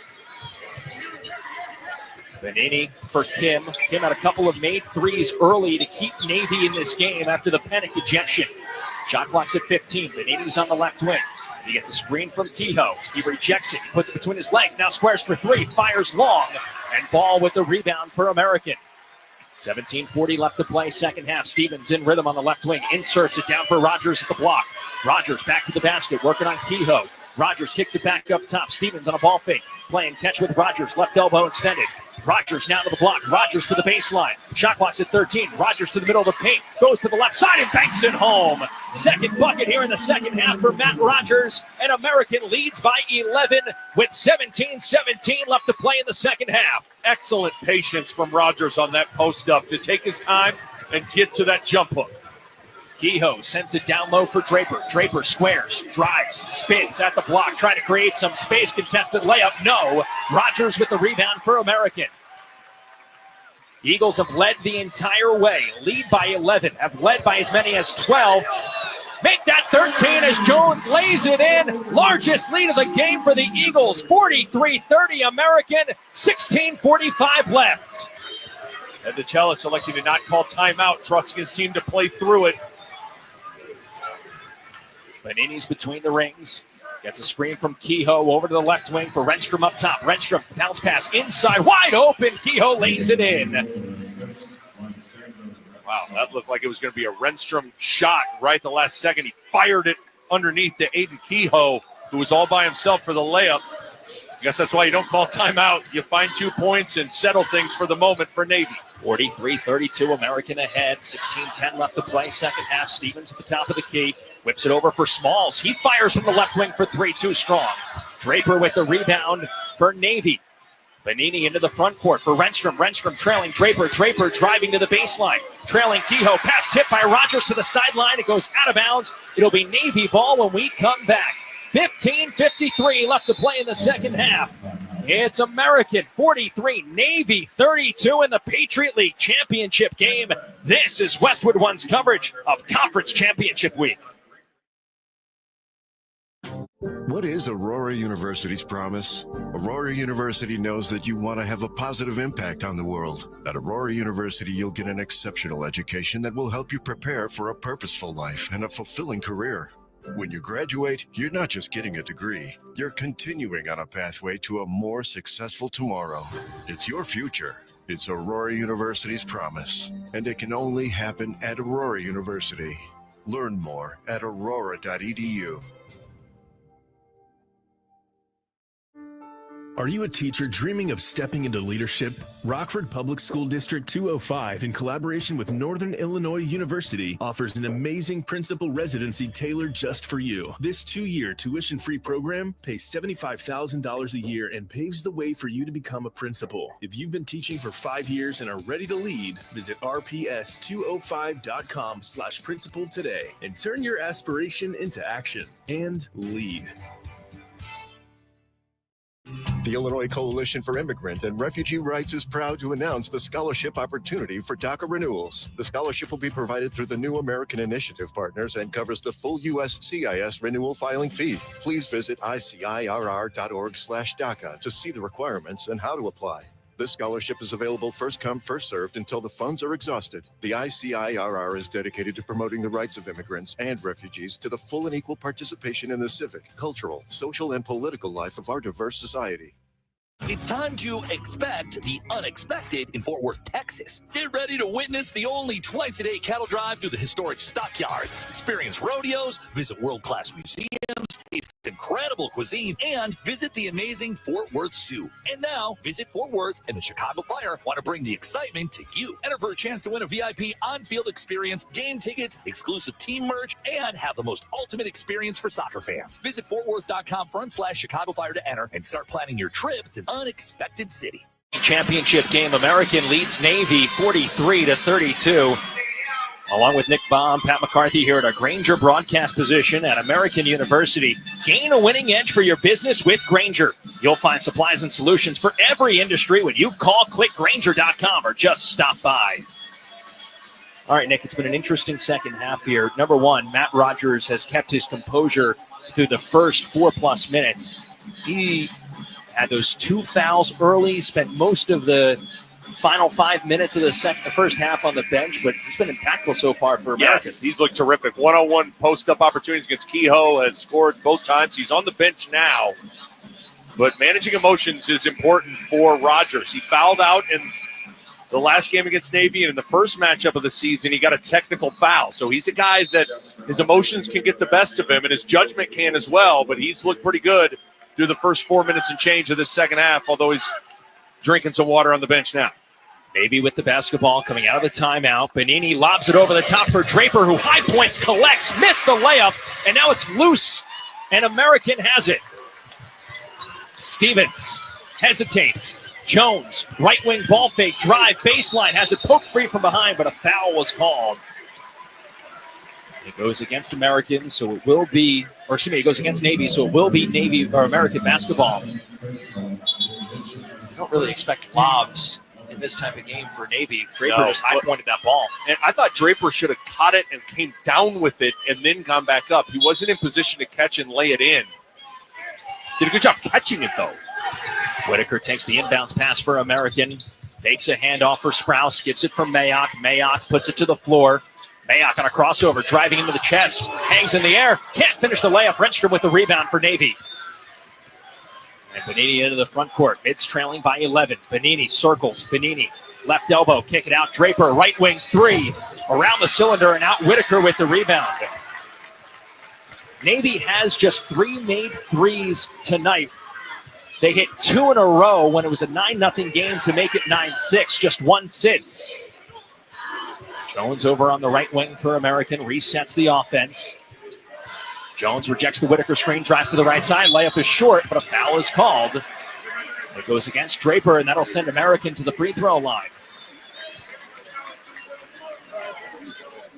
Benini for Kim. Kim had a couple of made threes early to keep Navy in this game after the panic ejection. Shot clock's at 15. Benini's on the left wing. He gets a screen from Kehoe. He rejects it. He puts it between his legs. Now squares for three. Fires long. And Ball with the rebound for American. 17:40 left to play, second half. Stevens in rhythm on the left wing. Inserts it down for Rogers at the block. Rogers back to the basket, working on Kehoe. Rogers kicks it back up top. Stevens on a ball fake. Playing catch with Rogers. Left elbow extended. Rogers now to the block. Rogers to the baseline. Shot clock's at 13. Rogers to the middle of the paint. Goes to the left side and banks it home. Second bucket here in the second half for Matt Rogers. And American leads by 11 with 17-17 left to play in the second half. Excellent patience from Rogers on that post up to take his time and get to that jump hook. Kehoe sends it down low for Draper. Draper squares, drives, spins at the block, trying to create some space. Contested layup, no. Rogers with the rebound for American. Eagles have led the entire way. Lead by 11, have led by as many as 12. Make that 13 as Jones lays it in. Largest lead of the game for the Eagles. 43-30 American, 16:45 left. And DeCellis electing to not call timeout, trusting his team to play through it. Benini's between the rings. Gets a screen from Kehoe over to the left wing for Renstrom up top. Renstrom, bounce pass inside, wide open. Kehoe lays it in. Wow, that looked like it was going to be a Renstrom shot right at the last second. He fired it underneath to Aiden Kehoe, who was all by himself for the layup. I guess that's why you don't call timeout. You find 2 points and settle things for the moment for Navy. 43-32, American ahead. 16-10 left to play, second half. Stevens at the top of the key. Whips it over for Smalls. He fires from the left wing for three, too strong. Draper with the rebound for Navy. Benini into the front court for Renstrom. Renstrom trailing Draper. Draper driving to the baseline. Trailing Kehoe. Pass tipped by Rogers to the sideline. It goes out of bounds. It'll be Navy ball when we come back. 15:53 left to play in the second half. It's American 43, Navy 32 in the Patriot League championship game. This is Westwood One's coverage of Conference Championship Week. What is Aurora University's promise? Aurora University knows that you want to have a positive impact on the world. At Aurora University, you'll get an exceptional education that will help you prepare for a purposeful life and a fulfilling career. When you graduate, you're not just getting a degree. You're continuing on a pathway to a more successful tomorrow. It's your future. It's Aurora University's promise. And it can only happen at Aurora University. Learn more at aurora.edu. Are you a teacher dreaming of stepping into leadership? Rockford Public School District 205, in collaboration with Northern Illinois University, offers an amazing principal residency tailored just for you. This 2-year tuition-free program pays $75,000 a year and paves the way for you to become a principal. If you've been teaching for 5 years and are ready to lead, visit rps205.com/principal today and turn your aspiration into action and lead. The Illinois Coalition for Immigrant and Refugee Rights is proud to announce the scholarship opportunity for DACA renewals. The scholarship will be provided through the New American Initiative partners and covers the full USCIS renewal filing fee. Please visit icirr.org/DACA to see the requirements and how to apply. This scholarship is available first come, first served until the funds are exhausted. The ICIRR is dedicated to promoting the rights of immigrants and refugees to the full and equal participation in the civic, cultural, social, and political life of our diverse society. It's time to expect the unexpected in Fort Worth, Texas. Get ready to witness the only twice-a-day cattle drive through the historic stockyards. Experience rodeos, visit world-class museums, Taste incredible cuisine and visit the amazing Fort Worth Zoo. And now, Visit Fort Worth and the Chicago Fire want to bring the excitement to you. Enter for a chance to win a VIP on-field experience, game tickets, exclusive team merch, and have the most ultimate experience for soccer fans. Visit FortWorth.com/Chicago Fire to enter and start planning your trip to the unexpected city. Championship game, American leads Navy 43-32. Along with Nick Baum, Pat McCarthy here at our Grainger broadcast position at American University. Gain a winning edge for your business with Grainger. You'll find supplies and solutions for every industry when you call, click Grainger.com, or just stop by. All right, Nick, it's been an interesting second half here. Number one, Matt Rogers has kept his composure through the first 4+ minutes. He had those 2 fouls early, spent most of the final 5 minutes of the first half on the bench, but he's been impactful so far for America. Yes, he's looked terrific. One-on-one post-up opportunities against Kehoe, has scored both times. He's on the bench now, but managing emotions is important for Rogers. He fouled out in the last game against Navy, and in the first matchup of the season, he got a technical foul. So he's a guy that his emotions can get the best of him, and his judgment can as well, but he's looked pretty good through the first 4 minutes and change of this second half, although he's drinking some water on the bench now. Navy with the basketball coming out of the timeout. Benini lobs it over the top for Draper, who high points, collects, missed the layup, and now it's loose, and American has it. Stevens hesitates. Jones, right wing ball fake, drive, baseline, has it poked free from behind, but a foul was called. It goes against American, so it will be, or excuse me, it goes against Navy, so it will be Navy or American basketball. I don't really expect lobs in this type of game for Navy. Draper just high-pointed that ball. And I thought Draper should have caught it and came down with it and then gone back up. He wasn't in position to catch and lay it in. Did a good job catching it, though. Whitaker takes the inbounds pass for American. Fakes a handoff for Sprouse. Gets it from Mayock. Mayock puts it to the floor. Mayock on a crossover, driving into the chest. Hangs in the air. Can't finish the layup. Renstrom with the rebound for Navy. And Benini into the front court. Mids trailing by 11. Benini circles. Benini, left elbow, kick it out. Draper, right wing three. Around the cylinder and out Whitaker with the rebound. Navy has just 3 made threes tonight. They hit 2 in a row when it was a 9-0 game to make it 9-6. Just one since. Jones over on the right wing for American. Resets the offense. Jones rejects the Whitaker screen, drives to the right side. Layup is short, but a foul is called. It goes against Draper, and that'll send American to the free throw line.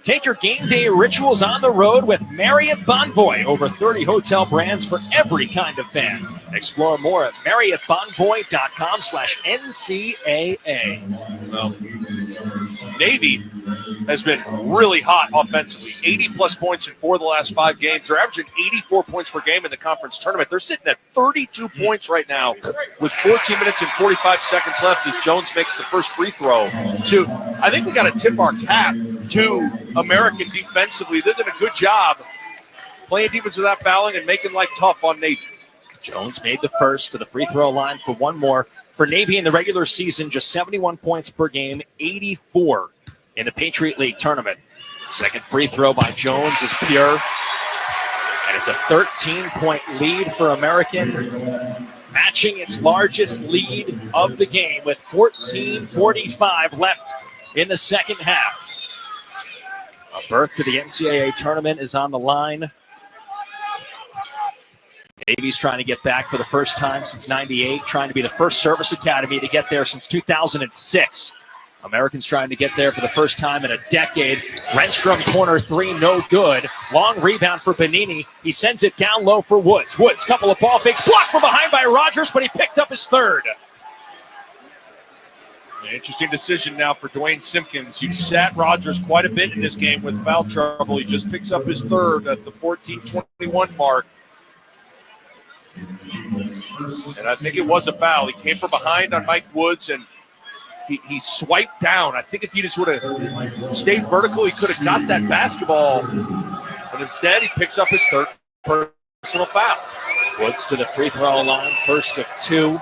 Take your game day rituals on the road with Marriott Bonvoy. Over 30 hotel brands for every kind of fan. Explore more at MarriottBonvoy.com/NCAA. Well, Navy has been really hot offensively. 80-plus points in 4 of the last 5 games. They're averaging 84 points per game in the conference tournament. They're sitting at 32 points right now with 14 minutes and 45 seconds left as Jones makes the first free throw. So I think we got to tip our cap to American defensively. They're doing a good job playing defense without fouling and making life tough on Navy. Jones made the first to the free throw line for one more. For Navy in the regular season, just 71 points per game, 84 in the Patriot League tournament. Second free throw by Jones is pure. And it's a 13-point lead for American, matching its largest lead of the game with 14:45 left in the second half. A berth to the NCAA tournament is on the line. Navy's trying to get back for the first time since '98, trying to be the first service academy to get there since 2006. Americans trying to get there for the first time in a decade. Renstrom corner three, no good. Long rebound for Benini. He sends it down low for Woods. Woods, couple of ball fakes, blocked from behind by Rogers, but he picked up his third. An interesting decision now for Dwayne Simpkins. You sat Rogers quite a bit in this game with foul trouble. He just picks up his third at the 14:21 mark. And I think it was a foul. He came from behind on Mike Woods, and he swiped down. I think if he just would have stayed vertical, he could have got that basketball. But instead, he picks up his third personal foul. Woods to the free throw line, first of 2.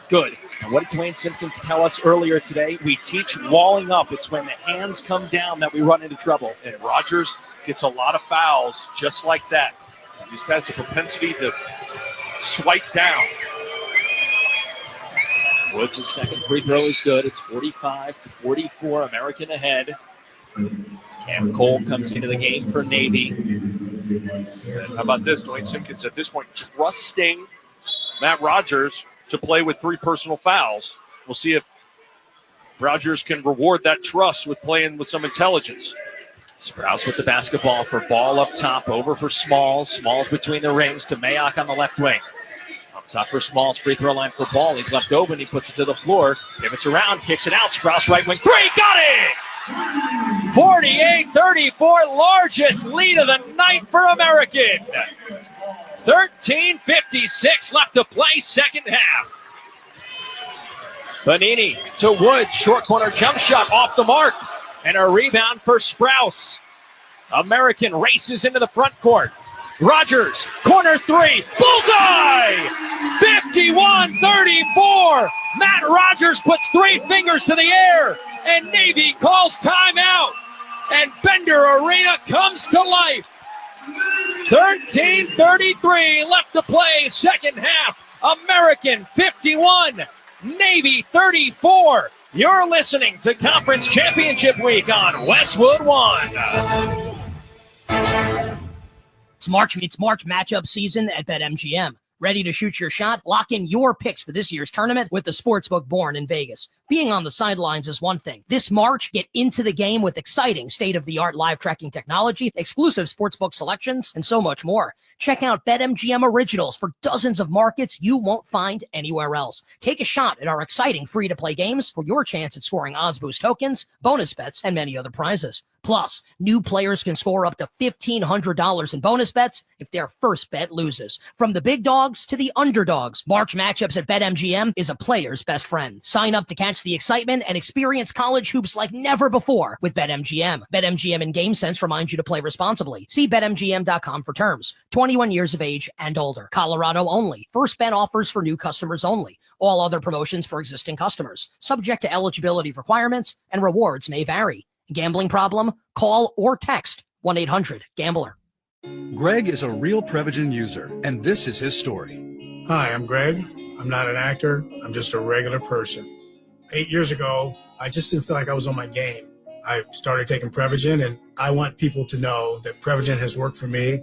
Good. And what did Dwayne Simpkins tell us earlier today? We teach walling up. It's when the hands come down that we run into trouble. And Rogers gets a lot of fouls just like that. He just has the propensity to swipe down. Woods' second free throw is good. It's 45-44, American ahead. Cam Cole comes into the game for Navy. And how about this? Dwayne Simpkins at this point trusting Matt Rogers to play with 3 personal fouls. We'll see if Rogers can reward that trust with playing with some intelligence. Sprouse with the basketball for Ball up top, over for Smalls. Smalls between the rings to Mayock on the left wing. Up top for Smalls, free throw line for Ball. He's left open, he puts it to the floor. Pivots around, kicks it out. Sprouse right wing, 3, got it! 48-34, largest lead of the night for American. 13:56 left to play, second half. Bonini to Wood, short corner jump shot off the mark, and a rebound for Sprouse. American races into the front court. Rogers, corner 3, bullseye! 51-34. Matt Rogers puts 3 fingers to the air, and Navy calls timeout, and Bender Arena comes to life. 13:33 left to play, second half. American 51, Navy 34. You're listening to Conference Championship Week on Westwood One. It's March meets March matchup season at BetMGM. Ready to shoot your shot? Lock in your picks for this year's tournament with the sportsbook born in Vegas. Being on the sidelines is one thing. This March, get into the game with exciting state-of-the-art live tracking technology, exclusive sportsbook selections, and so much more. Check out BetMGM Originals for dozens of markets you won't find anywhere else. Take a shot at our exciting free-to-play games for your chance at scoring odds boost tokens, bonus bets, and many other prizes. Plus, new players can score up to $1,500 in bonus bets if their first bet loses. From the big dogs to the underdogs, March matchups at BetMGM is a player's best friend. Sign up to catch the excitement and experience college hoops like never before with BetMGM. BetMGM and GameSense reminds you to play responsibly. See BetMGM.com for terms. 21 years of age and older. Colorado only. First bet offers for new customers only. All other promotions for existing customers. Subject to eligibility requirements and rewards may vary. Gambling problem? Call or text 1-800-GAMBLER. Greg is a real Prevagen user, and this is his story. Hi, I'm Greg. I'm not an actor. I'm just a regular person. 8 years ago, I just didn't feel like I was on my game. I started taking Prevagen, and I want people to know that Prevagen has worked for me.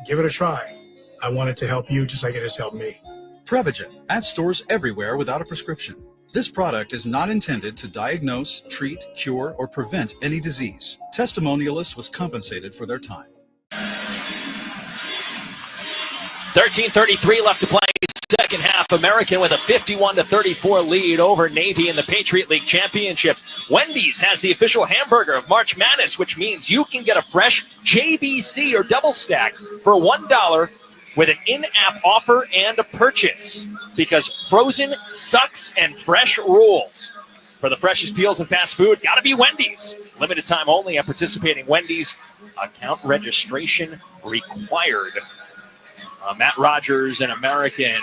Give it a try. I want it to help you just like it has helped me. Prevagen, at stores everywhere without a prescription. This product is not intended to diagnose, treat, cure, or prevent any disease. Testimonialist was compensated for their time. 13:33 left to play, second half. American with a 51-34 lead over Navy in the Patriot League Championship. Wendy's has the official hamburger of March Madness, which means you can get a fresh JBC or double stack for $1 with an in-app offer and a purchase, because frozen sucks and fresh rules. For the freshest deals in fast food, gotta be Wendy's. Limited time only at participating Wendy's. Account registration required. Matt Rogers and American.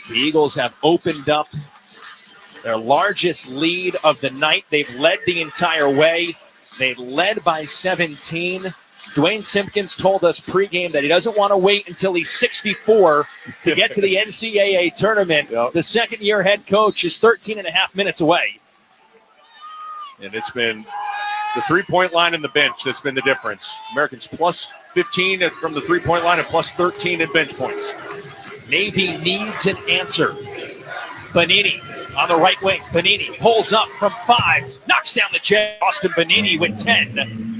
The Eagles have opened up their largest lead of the night. They've led the entire way. They led by 17. Dwayne Simpkins told us pregame that he doesn't want to wait until he's 64 to get to the NCAA tournament. Yep. The second-year head coach is 13 and a half minutes away. And it's been the three-point line and the bench that's been the difference. Americans plus 15 from the three-point line and plus 13 in bench points. Navy needs an answer. Bonini on the right wing. Bonini pulls up from 5, knocks down the jet. Austin Bonini with 10.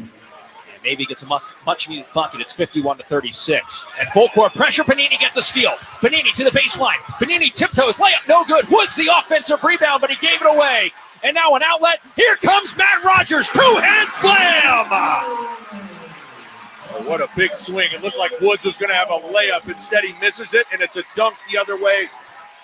Navy gets a much-needed bucket. It's 51-36. And full court pressure. Panini gets a steal. Panini to the baseline. Panini tiptoes. Layup no good. Woods the offensive rebound, but he gave it away. And now an outlet. Here comes Matt Rogers. Two-hand slam. Oh, what a big swing. It looked like Woods was going to have a layup. Instead, he misses it, and it's a dunk the other way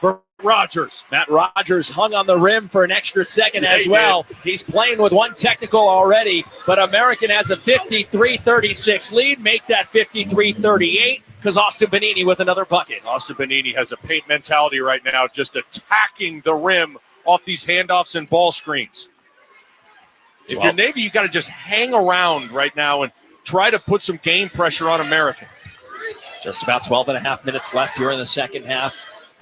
for Rogers. Matt Rogers hung on the rim for an extra second as well. He's playing with one technical already, but American has a 53-36 lead. Make that 53-38 because Austin Bonini with another bucket. Austin Bonini has a paint mentality right now, just attacking the rim off these handoffs and ball screens. If you're Navy, you got to just hang around right now and try to put some game pressure on American. Just about 12 and a half minutes left here in the second half.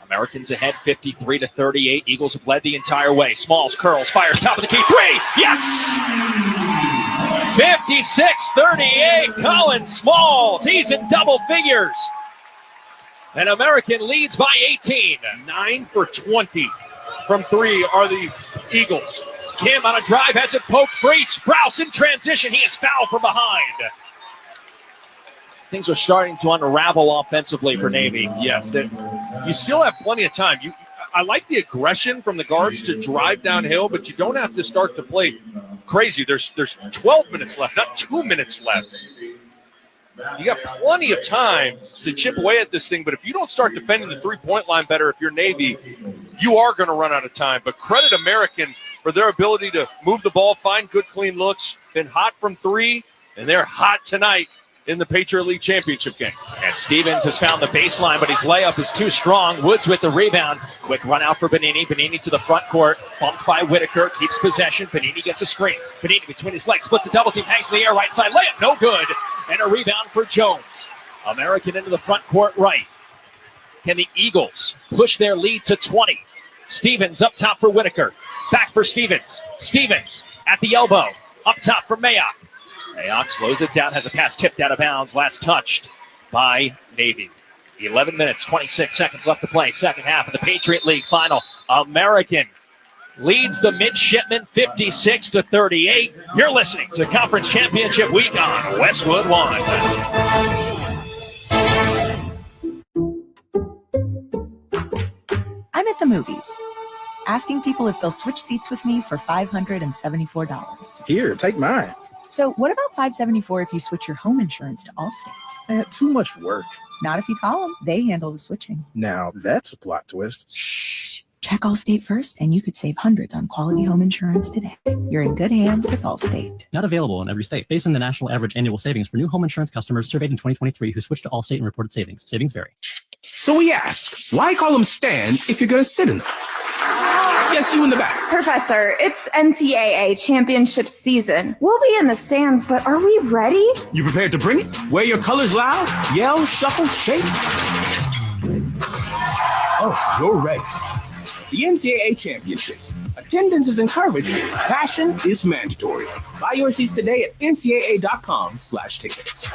Americans ahead 53-38. Eagles have led the entire way. Smalls curls, fires top of the key. 3. Yes! 56-38. Colin Smalls. He's in double figures. And American leads by 18. 9 for 20 from 3 are the Eagles. Kim on a drive has it poked free. Sprouse in transition. He is fouled from behind. Things are starting to unravel offensively for Navy. Yes, you still have plenty of time. I like the aggression from the guards to drive downhill, but you don't have to start to play crazy. There's 12 minutes left, not 2 minutes left. You got plenty of time to chip away at this thing, but if you don't start defending the three-point line better, if you're Navy, you are going to run out of time. But credit American for their ability to move the ball, find good, clean looks, been hot from 3, and they're hot tonight in the Patriot League Championship game. And Stevens has found the baseline, but his layup is too strong. Woods with the rebound. Quick run out for Benini. Benini to the front court. Bumped by Whitaker. Keeps possession. Benini gets a screen. Benini between his legs. Splits the double team. Hangs in the air. Right side layup. No good. And a rebound for Jones. American into the front court right. Can the Eagles push their lead to 20? Stevens up top for Whitaker. Back for Stevens. Stevens at the elbow. Up top for Mayock. Mayock slows it down, has a pass tipped out of bounds, last touched by Navy. 11 minutes, 26 seconds left to play. Second half of the Patriot League final. American leads the Midshipmen 56-38. You're listening to Conference Championship Week on Westwood One. I'm at the movies, asking people if they'll switch seats with me for $574. Here, take mine. So what about $574 if you switch your home insurance to Allstate? Too much work. Not if you call them. They handle the switching. Now that's a plot twist. Shh. Check Allstate first, and you could save hundreds on quality home insurance today. You're in good hands with Allstate. Not available in every state. Based on the national average annual savings for new home insurance customers surveyed in 2023 who switched to Allstate and reported savings. Savings vary. So we ask, why call them stands if you're going to sit in them? Yes, you in the back. Professor, it's NCAA championship season. We'll be in the stands, but are we ready? You prepared to bring it? Wear your colors loud? Yell, shuffle, shake? Oh, you're ready. The NCAA championships. Attendance is encouraged. Passion is mandatory. Buy your seats today at ncaa.com/tickets.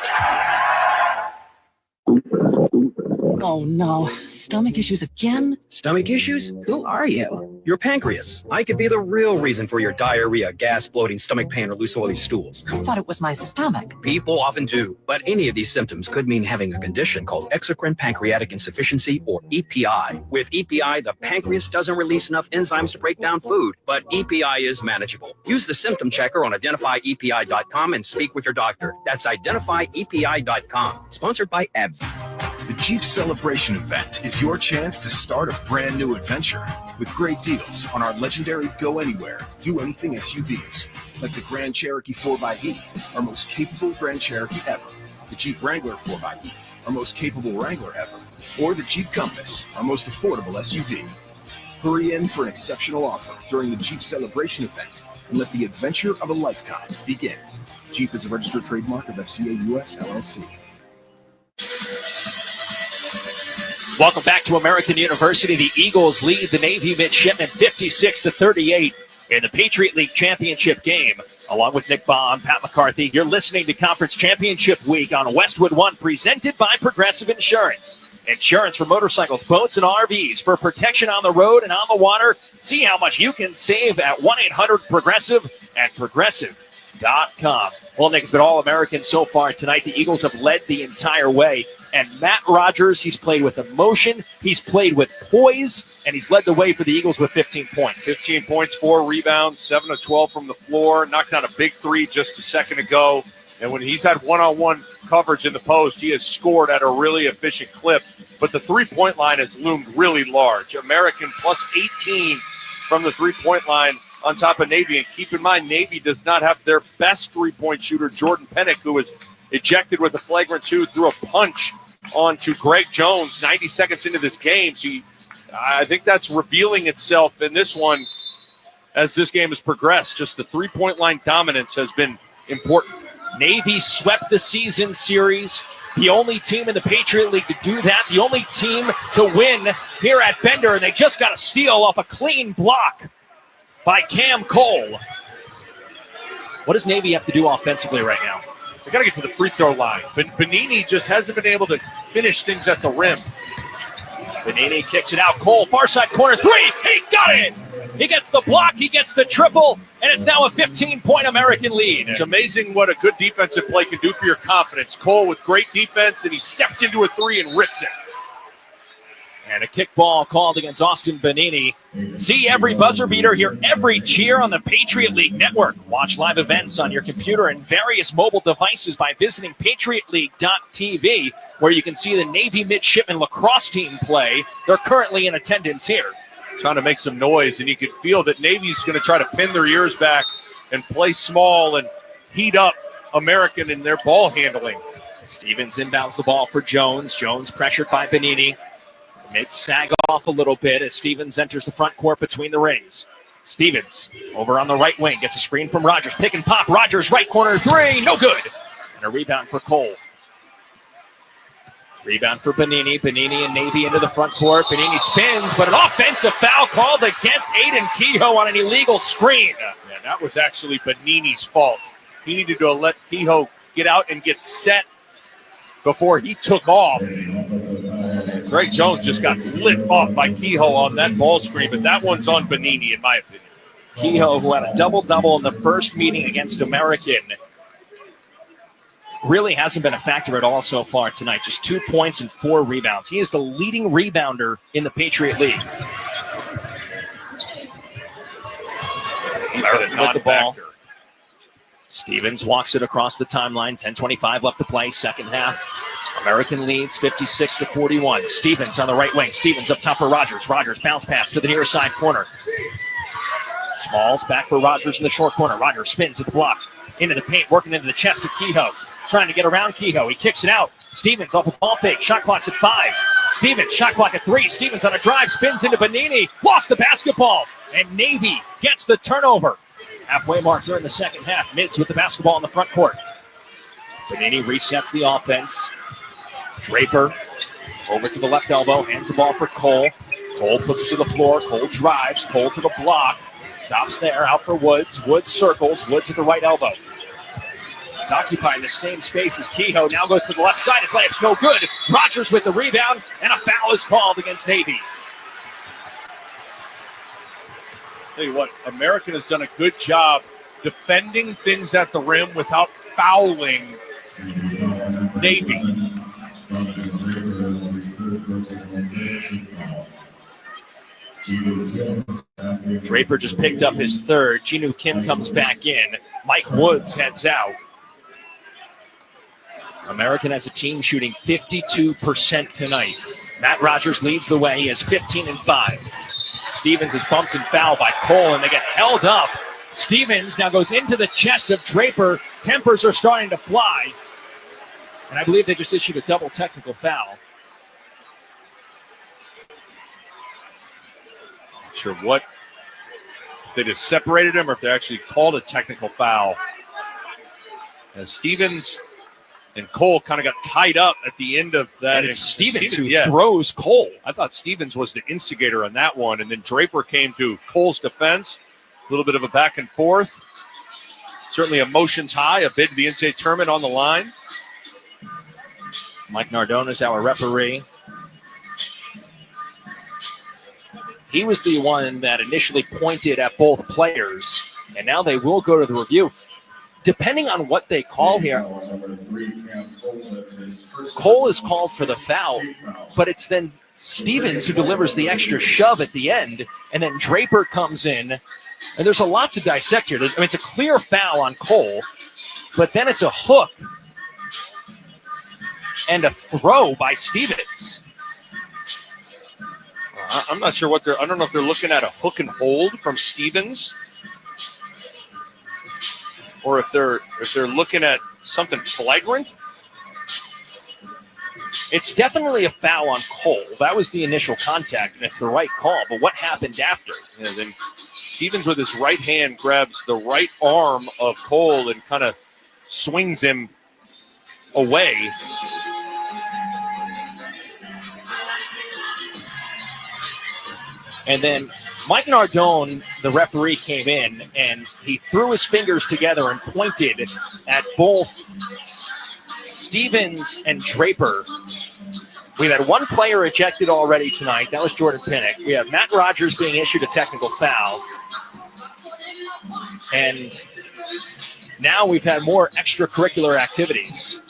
Oh no, stomach issues again? Stomach issues? Who are you? Your pancreas. I could be the real reason for your diarrhea, gas, bloating, stomach pain, or loose oily stools. I thought it was my stomach. People often do, but any of these symptoms could mean having a condition called exocrine pancreatic insufficiency, or EPI. With EPI, the pancreas doesn't release enough enzymes to break down food, but EPI is manageable. Use the symptom checker on identifyepi.com and speak with your doctor. That's identifyepi.com. Sponsored by AbbVie. The Jeep Celebration event is your chance to start a brand new adventure with great deals on our legendary Go Anywhere, Do Anything SUVs, like the Grand Cherokee 4xE, our most capable Grand Cherokee ever, the Jeep Wrangler 4xE, our most capable Wrangler ever, or the Jeep Compass, our most affordable SUV. Hurry in for an exceptional offer during the Jeep Celebration event and let the adventure of a lifetime begin. Jeep is a registered trademark of FCA US LLC. Welcome back to American University. The Eagles lead the Navy Midshipmen 56-38 in the Patriot League Championship game. Along with Nick Baugh, I'm Pat McCarthy. You're listening to Conference Championship Week on Westwood One, presented by Progressive Insurance. Insurance for motorcycles, boats, and RVs for protection on the road and on the water. See how much you can save at 1-800-PROGRESSIVE and Progressive.com. Well, Nick, it's been All-American so far tonight. The Eagles have led the entire way. And Matt Rogers, he's played with emotion, he's played with poise, and he's led the way for the Eagles with 15 points. 15 points, 4 rebounds, 7 of 12 from the floor, knocked down a big three just a second ago. And when he's had one-on-one coverage in the post, he has scored at a really efficient clip. But the three-point line has loomed really large. American plus 18 from the three-point line on top of Navy. And keep in mind, Navy does not have their best three-point shooter, Jordan Pennick, who was ejected with a flagrant 2 through a punch onto Greg Jones 90 seconds into this game. So I think that's revealing itself in this one as this game has progressed. Just the three-point line dominance has been important. Navy swept the season series. The only team in the Patriot League to do that. The only team to win here at Bender. And they just got a steal off a clean block by Cam Cole. What does Navy have to do offensively right now? They got to get to the free throw line. But Benini just hasn't been able to finish things at the rim. Benini kicks it out. Cole, far side corner, three. He got it. He gets the block. He gets the triple. And it's now a 15-point American lead. It's amazing what a good defensive play can do for your confidence. Cole with great defense, and he steps into a three and rips it. And a kickball called against Austin Benini. See every buzzer beater, hear every cheer on the Patriot League Network. Watch live events on your computer and various mobile devices by visiting patriotleague.tv, where you can see the Navy midshipman lacrosse team play. They're currently in attendance here. Trying to make some noise, and you can feel that Navy's going to try to pin their ears back and play small and heat up American in their ball handling. Stevens inbounds the ball for Jones. Jones pressured by Benini. Mid sag off a little bit as Stevens enters the front court between the rings. Stevens over on the right wing gets a screen from Rogers. Pick and pop. Rogers right corner three. No good. And a rebound for Cole. Rebound for Benini. Benini and Navy into the front court. Benini spins, but an offensive foul called against Aiden Kehoe on an illegal screen. Yeah, that was actually Benini's fault. He needed to let Kehoe get out and get set before he took off. Greg Jones just got lit up by Kehoe on that ball screen, but that one's on Benini, in my opinion. Kehoe, who had a double-double in the first meeting against American, really hasn't been a factor at all so far tonight. Just 2 points and 4 rebounds. He is the leading rebounder in the Patriot League. American with the ball. Stevens walks it across the timeline. 10:25 left to play, second half. American leads 56-41. Stevens on the right wing. Stevens up top for Rogers. Rogers bounce pass to the near side corner. Smalls back for Rogers in the short corner. Rogers spins at the block. Into the paint, working into the chest of Kehoe. Trying to get around Kehoe. He kicks it out. Stevens off a ball fake. Shot clock's at 5. Stevens, shot clock at 3. Stevens on a drive, spins into Benini. Lost the basketball. And Navy gets the turnover. Halfway mark here in the second half. Mids with the basketball in the front court. Benini resets the offense. Draper over to the left elbow. Hands the ball for Cole. Cole puts it to the floor. Cole drives. Cole to the block. Stops there. Out for Woods. Woods circles. Woods at the right elbow. He's occupying the same space as Kehoe. Now goes to the left side. His layup's no good. Rogers with the rebound. And a foul is called against Navy. Tell you what, American has done a good job defending things at the rim without fouling Navy. Draper just picked up his third. Jinu Kim comes back in. Mike Woods heads out. American as a team shooting 52% tonight. Matt Rogers leads the way. He has 15-5. Stevens is bumped and fouled by Cole, and they get held up. Stevens now goes into the chest of Draper. Tempers are starting to fly. And I believe they just issued a double technical foul. Not sure what, if they just separated him or if they actually called a technical foul. As Stevens and Cole kind of got tied up at the end of that. And it's Stevens who throws Cole. I thought Stevens was the instigator on that one. And then Draper came to Cole's defense. A little bit of a back and forth. Certainly emotions high. A bid to the NCAA tournament on the line. Mike Nardone is our referee. He was the one that initially pointed at both players. And now they will go to the review. Depending on what they call here, Cole is called for the foul, but it's then Stevens who delivers the extra shove at the end, and then Draper comes in, and there's a lot to dissect here. It's a clear foul on Cole, but then it's a hook and a throw by Stevens. I'm not sure I don't know if they're looking at a hook and hold from Stevens, or if they're looking at something flagrant. It's definitely a foul on Cole. That was the initial contact, and it's the right call. But what happened after? Yeah, then Stevens with his right hand grabs the right arm of Cole and kind of swings him away. And then Mike Nardone, the referee, came in and he threw his fingers together and pointed at both Stevens and Draper. We've had one player ejected already tonight. That was Jordan Pinnock. We have Matt Rogers being issued a technical foul. And now we've had more extracurricular activities.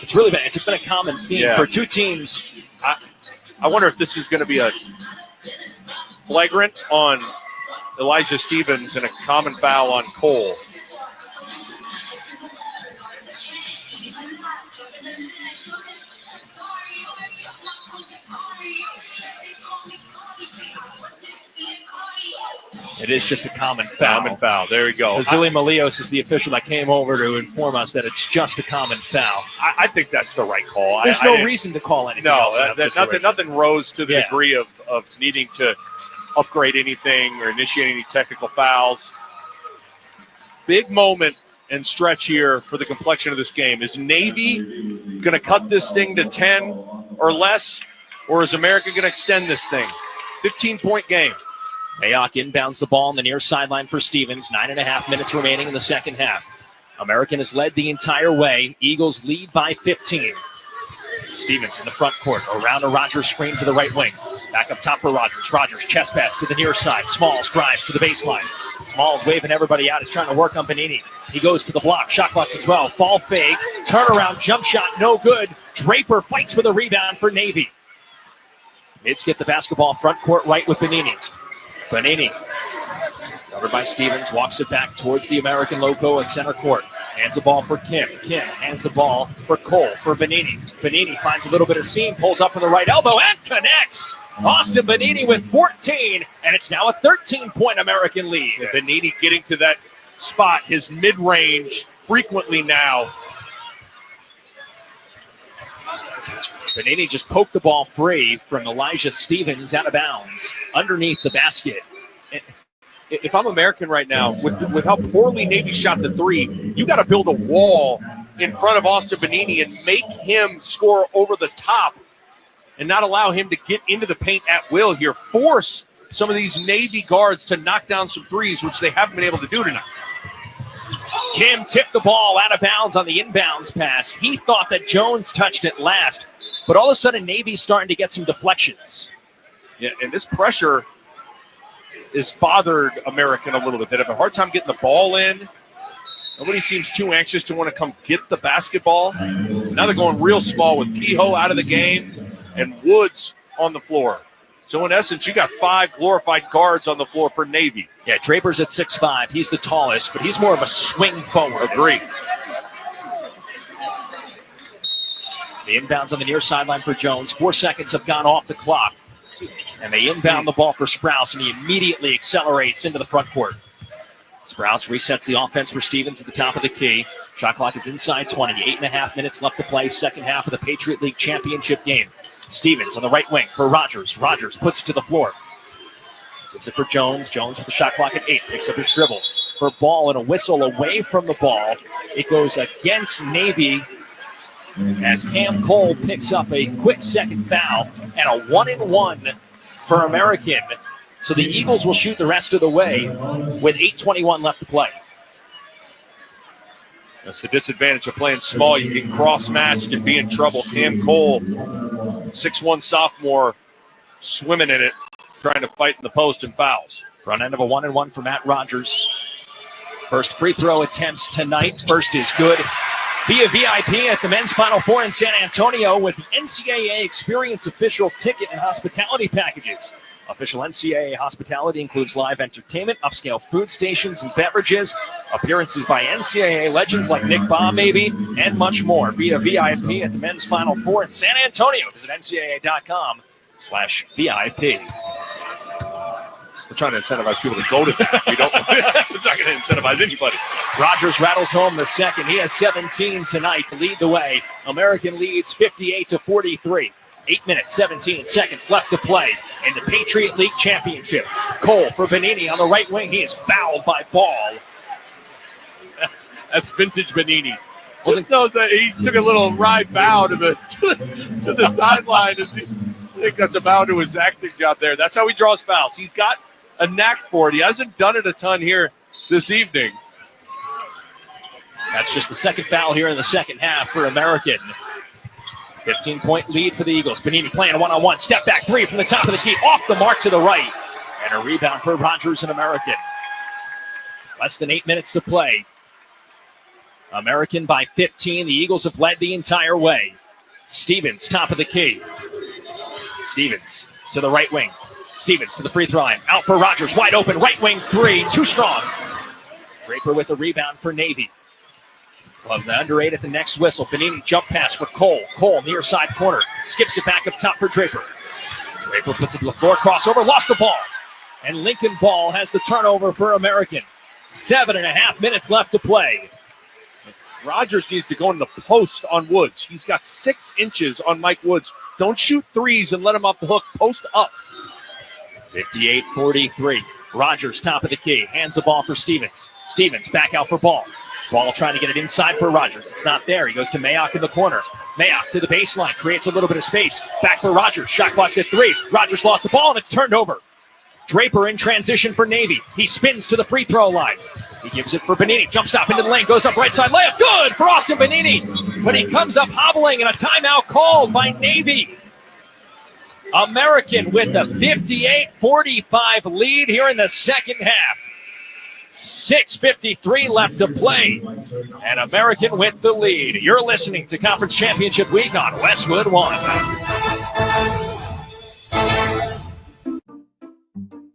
It's been a common theme for two teams. I wonder if this is going to be a flagrant on Elijah Stevens and a common foul on Cole. It is just a common foul. Common foul. There we go. Vasily Malios is the official that came over to inform us that it's just a common foul. I think that's the right call. There's no reason to call anything else. Nothing rose to the degree of needing to upgrade anything or initiate any technical fouls. Big moment and stretch here for the complexion of this game. Is Navy going to cut this thing to 10 or less, or is America going to extend this thing? 15-point game. Mayock inbounds the ball on the near sideline for Stevens. 9.5 minutes remaining in the second half. American has led the entire way. Eagles lead by 15. Stevens in the front court. Around a Rogers screen to the right wing. Back up top for Rogers. Rogers chest pass to the near side. Smalls drives to the baseline. Smalls waving everybody out. He's trying to work on Benini. He goes to the block. Shot clock's at 12. Ball fake. Turnaround jump shot. No good. Draper fights for the rebound for Navy. Mids get the basketball front court right with Benini. Benini, covered by Stevens, walks it back towards the American logo at center court. Hands the ball for Kim. Kim hands the ball for Cole, for Benini. Benini finds a little bit of seam, pulls up from the right elbow, and connects. Austin Benini with 14, and it's now a 13-point American lead. Yeah. Benini getting to that spot, his mid-range, frequently now. Benini just poked the ball free from Elijah Stevens out of bounds underneath the basket. If I'm American right now, with how poorly Navy shot the three, you got to build a wall in front of Austin Benini and make him score over the top and not allow him to get into the paint at will here. Force some of these Navy guards to knock down some threes, which they haven't been able to do tonight. Kim tipped the ball out of bounds on the inbounds pass. He thought that Jones touched it last, but all of a sudden Navy's starting to get some deflections. Yeah, and this pressure has bothered American a little bit. They have a hard time getting the ball in. Nobody seems too anxious to want to come get the basketball. Now they're going real small with Kehoe out of the game and Woods on the floor. So in essence, you got 5 glorified guards on the floor for Navy. Yeah, Draper's at 6'5". He's the tallest, but he's more of a swing forward. Agree. The inbounds on the near sideline for Jones. 4 seconds have gone off the clock. And they inbound the ball for Sprouse, and he immediately accelerates into the front court. Sprouse resets the offense for Stevens at the top of the key. Shot clock is inside 20. 8.5 minutes left to play. Second half of the Patriot League championship game. Stevens on the right wing for Rogers. Rogers puts it to the floor. Gives it for Jones. Jones with the shot clock at 8. Picks up his dribble for Ball and a whistle away from the ball. It goes against Navy as Cam Cole picks up a quick second foul and a 1-and-1 for American. So the Eagles will shoot the rest of the way with 8:21 left to play. That's the disadvantage of playing small. You get cross-matched and be in trouble. Cam Cole, 6'1" sophomore, swimming in it, trying to fight in the post and fouls. Front end of a 1-and-1 for Matt Rogers. First free throw attempts tonight. First is good. Be a VIP at the men's Final Four in San Antonio with the NCAA Experience official ticket and hospitality packages. Official NCAA hospitality includes live entertainment, upscale food stations and beverages, appearances by NCAA legends like Nick Baum, maybe, and much more. Be a VIP at the men's Final Four in San Antonio. Visit ncaa.com/VIP. We're trying to incentivize people to go to that. We don't. It's not going to incentivize anybody. Rogers rattles home the second. He has 17 tonight to lead the way. American leads 58-43. 8 minutes, 17 seconds left to play in the Patriot League Championship. Cole for Benini on the right wing. He is fouled by Ball. That's vintage Benini. Just knows that he took a little ride bow to the sideline. I think that's a bow to his acting job there. That's how he draws fouls. He's got a knack for it. He hasn't done it a ton here this evening. That's just the second foul here in the second half for American. 15-point lead for the Eagles. Benini playing a one-on-one. Step back three from the top of the key. Off the mark to the right. And a rebound for Rogers and American. Less than 8 minutes to play. American by 15. The Eagles have led the entire way. Stevens, top of the key. Stevens to the right wing. Stevens to the free throw line. Out for Rogers. Wide open. Right wing three. Too strong. Draper with the rebound for Navy. Of the under 8 at the next whistle. Benini jump pass for Cole. Cole near side corner. Skips it back up top for Draper. Draper puts it to the floor. Crossover. Lost the ball. And Lincoln Ball has the turnover for American. 7.5 minutes left to play. Rogers needs to go in the post on Woods. He's got 6 inches on Mike Woods. Don't shoot threes and let him off the hook. Post up. 58-43. Rogers, top of the key. Hands the ball for Stevens. Stevens back out for Ball. Ball trying to get it inside for Rogers. It's not there. He goes to Mayock in the corner. Mayock to the baseline. Creates a little bit of space. Back for Rogers. Shot clock's at 3. Rogers lost the ball, and it's turned over. Draper in transition for Navy. He spins to the free throw line. He gives it for Benini. Jump stop into the lane. Goes up right side. Layup. Good for Austin Benini. But he comes up hobbling, and a timeout called by Navy. American with the 58-45 lead here in the second half. 6:53 left to play. And American with the lead. You're listening to Conference Championship Week on Westwood One.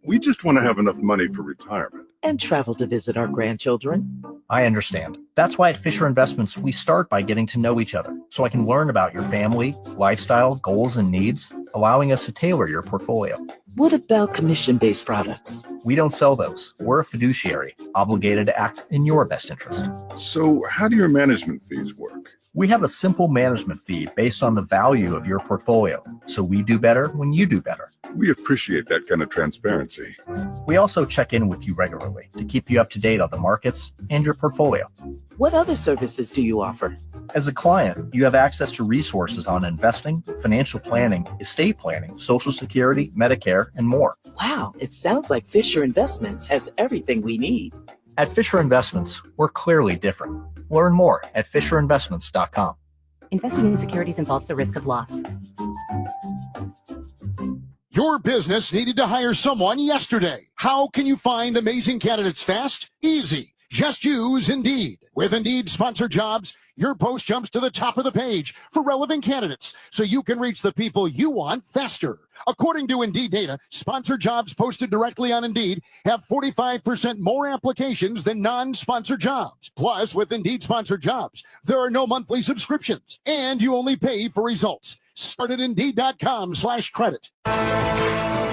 We just want to have enough money for retirement. And travel to visit our grandchildren. I understand. That's why at Fisher Investments, we start by getting to know each other so I can learn about your family, lifestyle, goals, and needs, allowing us to tailor your portfolio. What about commission-based products? We don't sell those. We're a fiduciary, obligated to act in your best interest. So how do your management fees work? We have a simple management fee based on the value of your portfolio, so we do better when you do better. We appreciate that kind of transparency. We also check in with you regularly to keep you up to date on the markets and your portfolio. What other services do you offer? As a client, you have access to resources on investing, financial planning, estate planning, Social Security, Medicare, and more. Wow, it sounds like Fisher Investments has everything we need. At Fisher Investments, we're clearly different. Learn more at FisherInvestments.com. Investing in securities involves the risk of loss. Your business needed to hire someone yesterday. How can you find amazing candidates fast? Easy. Just use Indeed. With Indeed Sponsored Jobs, your post jumps to the top of the page for relevant candidates so you can reach the people you want faster. According to Indeed data, sponsored jobs posted directly on Indeed have 45% more applications than non-sponsored jobs. Plus, with Indeed Sponsored Jobs, there are no monthly subscriptions, and you only pay for results. Start at Indeed.com/credit.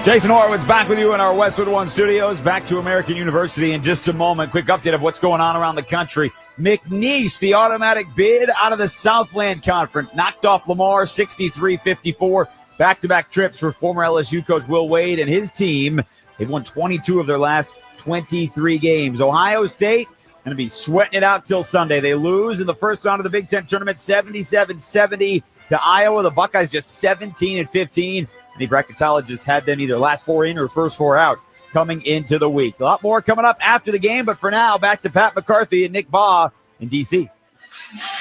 Jason Horowitz back with you in our Westwood One studios. Back to American University in just a moment. Quick update of what's going on around the country. McNeese, the automatic bid out of the Southland Conference, knocked off Lamar 63-54. Back-to-back trips for former LSU coach Will Wade and his team. They've won 22 of their last 23 games. Ohio State going to be sweating it out till Sunday. They lose in the first round of the Big Ten tournament, 77-70 to Iowa. The Buckeyes just 17-15. Any bracketologists had them either last 4 in or first 4 out coming into the week. A lot more coming up after the game, but for now, back to Pat McCarthy and Nick Baugh in D.C.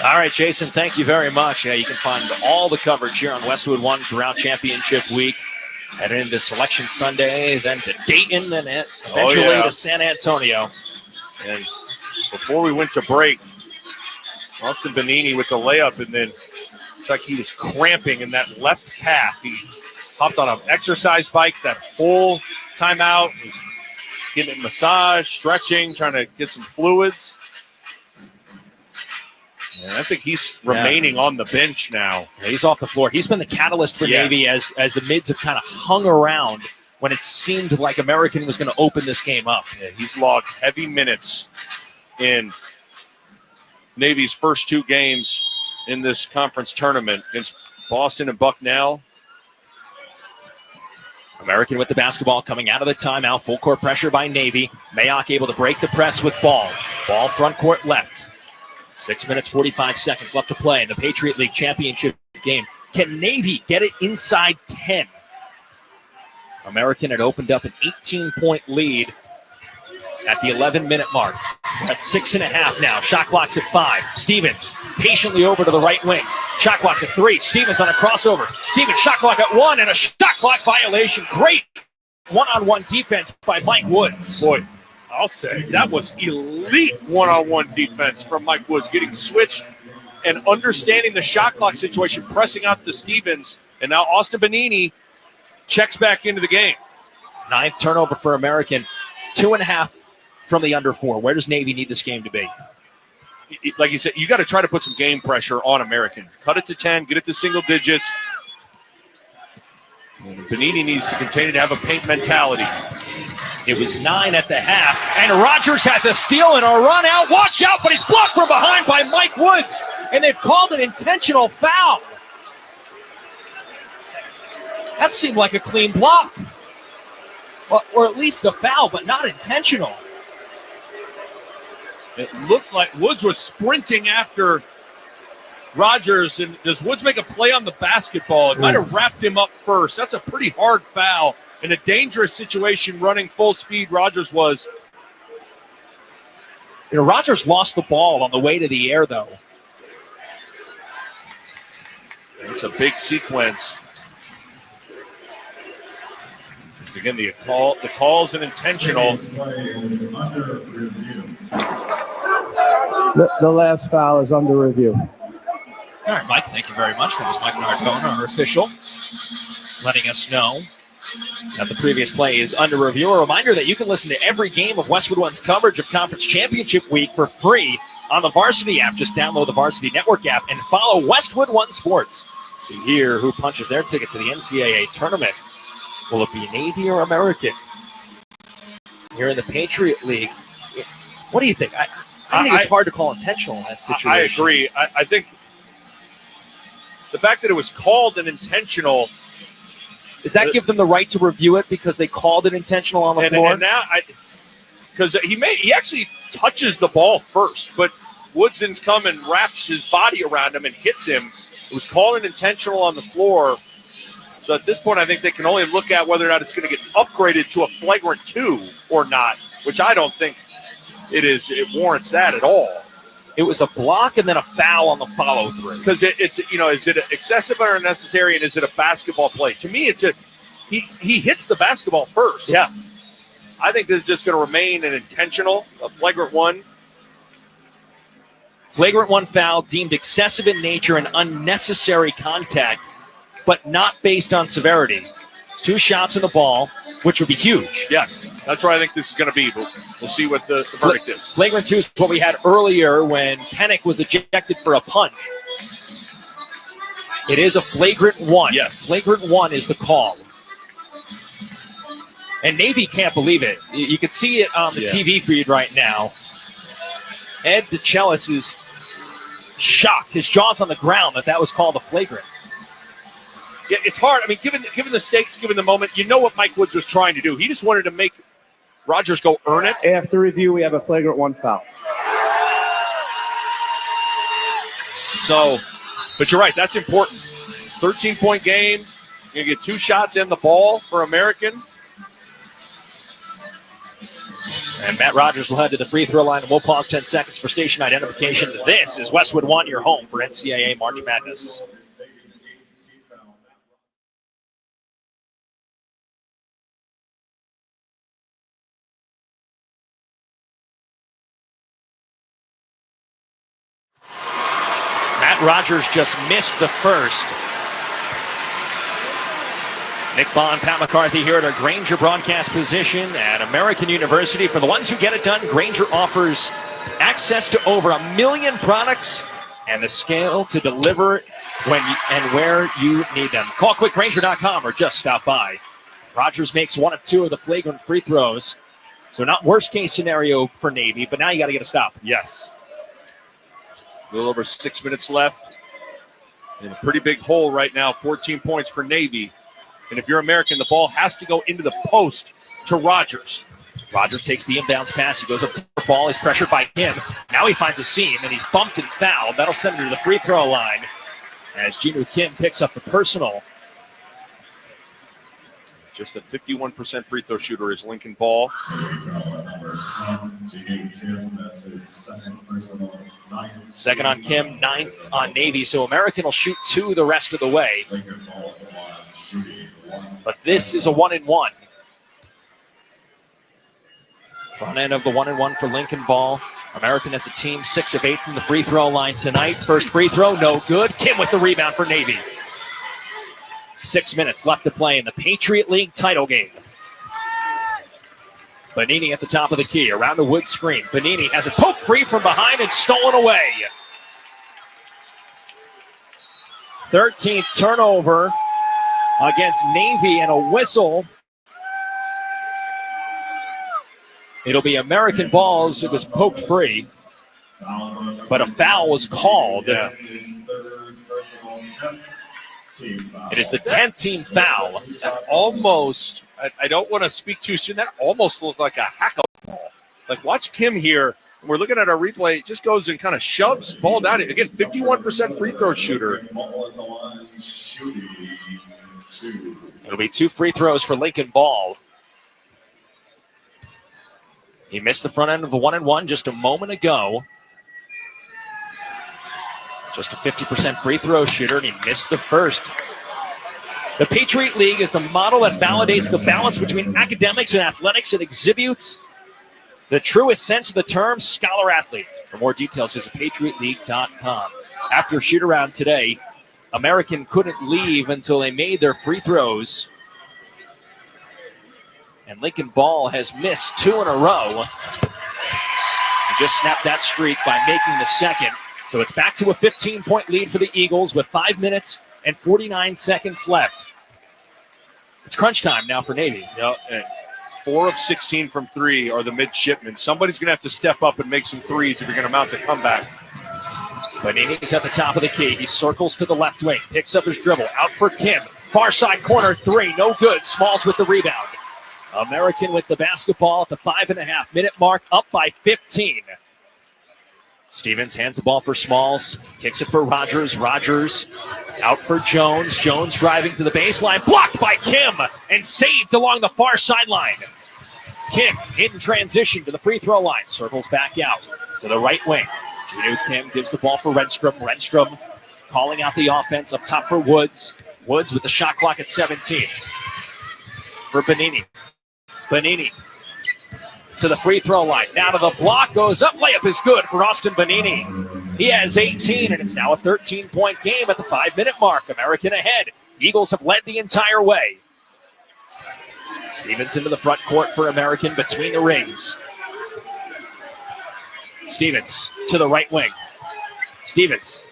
All right, Jason, thank you very much. Yeah, you can find all the coverage here on Westwood One throughout championship week. Headed into Selection Sunday, then to Dayton, then eventually to San Antonio. And before we went to break, Austin Benini with the layup, and then it's like he was cramping in that left calf. He hopped on an exercise bike that whole time out, getting a massage, stretching, trying to get some fluids. And I think he's remaining on the bench now. Yeah, he's off the floor. He's been the catalyst for Navy as the mids have kind of hung around when it seemed like American was going to open this game up. Yeah, he's logged heavy minutes in Navy's first 2 games in this conference tournament against Boston and Bucknell. American with the basketball coming out of the timeout. Full court pressure by Navy. Mayock able to break the press with Ball. Ball front court left. 6 minutes, 45 seconds left to play in the Patriot League Championship game. Can Navy get it inside 10? American had opened up an 18-point lead at the 11-minute mark. That's 6.5 now. Shot clock's at 5. Stevens patiently over to the right wing. Shot clock's at 3. Stevens on a crossover. Stevens shot clock at 1 and a shot clock violation. Great one-on-one defense by Mike Woods. Boy, I'll say that was elite one-on-one defense from Mike Woods, getting switched and understanding the shot clock situation, pressing out to Stevens, and now Austin Benini checks back into the game. 9th turnover for American. 2.5 from the under 4. Where does Navy need this game to be? Like you said, you got to try to put some game pressure on American. Cut it to 10, get it to single digits. And Benini needs to continue to have a paint mentality. It was 9 at the half, and Rogers has a steal and a run out. Watch out, but he's blocked from behind by Mike Woods, and they've called an intentional foul. That seemed like a clean block. Or at least a foul, but not intentional. It looked like Woods was sprinting after Rogers, and does Woods make a play on the basketball? It might have wrapped him up first. That's a pretty hard foul in a dangerous situation, running full speed. Rogers was. Rogers lost the ball on the way to the air, though. It's a big sequence. Again, the call's an intentional. The last foul is under review. All right, Mike, thank you very much. That was Mike Nardone, our official, letting us know that the previous play is under review. A reminder that you can listen to every game of Westwood One's coverage of Conference Championship Week for free on the Varsity app. Just download the Varsity Network app and follow Westwood One Sports to hear who punches their ticket to the NCAA tournament. Will it be Navy or American? Here in the Patriot League. What do you think? I think it's hard to call intentional in that situation. I agree. I think the fact that it was called an intentional. Does that give them the right to review it because they called it intentional on the floor? And now, because he actually touches the ball first, but Woodson's come and wraps his body around him and hits him. It was called an intentional on the floor. So at this point, I think they can only look at whether or not it's going to get upgraded to a flagrant 2 or not, which I don't think it warrants that at all. It was a block and then a foul on the follow-through. Because it's is it excessive or unnecessary, and is it a basketball play? To me, he hits the basketball first. Yeah. I think this is just going to remain an intentional, a flagrant 1. Flagrant 1 foul deemed excessive in nature and unnecessary contact, but not based on severity. It's 2 shots in the ball, which would be huge. Yes, that's where I think this is going to be, but we'll see what the verdict is. Flagrant 2 is what we had earlier when Pennick was ejected for a punch. It is a flagrant 1. Yes. Flagrant 1 is the call. And Navy can't believe it. You can see it on the TV feed right now. Ed DeChellis is shocked. His jaw's on the ground that was called a flagrant. Yeah, it's hard. I mean, given the stakes, given the moment, you know what Mike Woods was trying to do. He just wanted to make Rogers go earn it. After review, we have a flagrant 1 foul. So, but you're right. That's important. 13-point game. You're going to get 2 shots in the ball for American. And Matt Rogers will head to the free throw line, and we'll pause 10 seconds for station identification. This is Westwood One, your home for NCAA March Madness. Matt Rogers just missed the first. Nick Bond, Pat McCarthy here at our Granger broadcast position at American University. For the ones who get it done, Granger offers access to over 1 million products and the scale to deliver when and where you need them. Call quickgranger.com or just stop by. Rogers makes 1 of 2 of the flagrant free throws. So not worst case scenario for Navy, but now you got to get a stop. Yes. A little over 6 minutes left. In a pretty big hole right now, 14 points for Navy. And if you're American, the ball has to go into the post to Rogers. Rogers takes the inbounds pass. He goes up to the ball. He's pressured by Kim. Now he finds a seam, and he's bumped and fouled. That'll send him to the free throw line as Jinu Kim picks up the personal. Just a 51% free throw shooter is Lincoln Ball. Second on Kim, ninth on Navy. So American will shoot 2 the rest of the way. But this is a 1-and-1. Front end of the 1-and-1 for Lincoln Ball. American as a team, 6 of 8 from the free throw line tonight. First free throw, no good. Kim with the rebound for Navy. 6 minutes left to play in the Patriot League title game. Bonini at the top of the key, around the wood screen. Bonini has it poked free from behind and stolen away. 13th turnover against Navy and a whistle. It'll be American balls. It was poked free, but a foul was called. It is the 10th team foul. That almost, I don't want to speak too soon, that almost looked like a hack-up ball. Like, watch Kim here. We're looking at our replay. It just goes and kind of shoves ball down. Again, 51% free throw shooter. It'll be 2 free throws for Lincoln Ball. He missed the front end of the 1-and-1 just a moment ago. Just a 50% free throw shooter, and he missed the first. The Patriot League is the model that validates the balance between academics and athletics and exhibits the truest sense of the term scholar athlete. For more details, visit patriotleague.com. After shoot around today, American couldn't leave until they made their free throws. And Lincoln Ball has missed 2 in a row. He just snapped that streak by making the second. So it's back to a 15-point lead for the Eagles with 5 minutes and 49 seconds left. It's crunch time now for Navy. 4 of 16 from 3 are the midshipmen. Somebody's going to have to step up and make some threes if you're going to mount the comeback. Bonini's at the top of the key. He circles to the left wing, picks up his dribble, out for Kim. Far side corner 3, no good. Smalls with the rebound. American with the basketball at the 5.5-minute mark, up by 15. Stevens hands the ball for Smalls, kicks it for Rogers. Rogers out for Jones. Jones driving to the baseline, blocked by Kim and saved along the far sideline. Kim in transition to the free throw line, circles back out to the right wing. Jinu Kim gives the ball for Renstrom. Renstrom calling out the offense up top for Woods. Woods with the shot clock at 17. For Bonini. Bonini to the free throw line. Now to the block, goes up. Layup is good for Austin Bonini. He has 18, and it's now a 13-point game at the 5-minute mark. American ahead. Eagles have led the entire way. Stevens into the front court for American between the rings. Stevens to the right wing. Stevens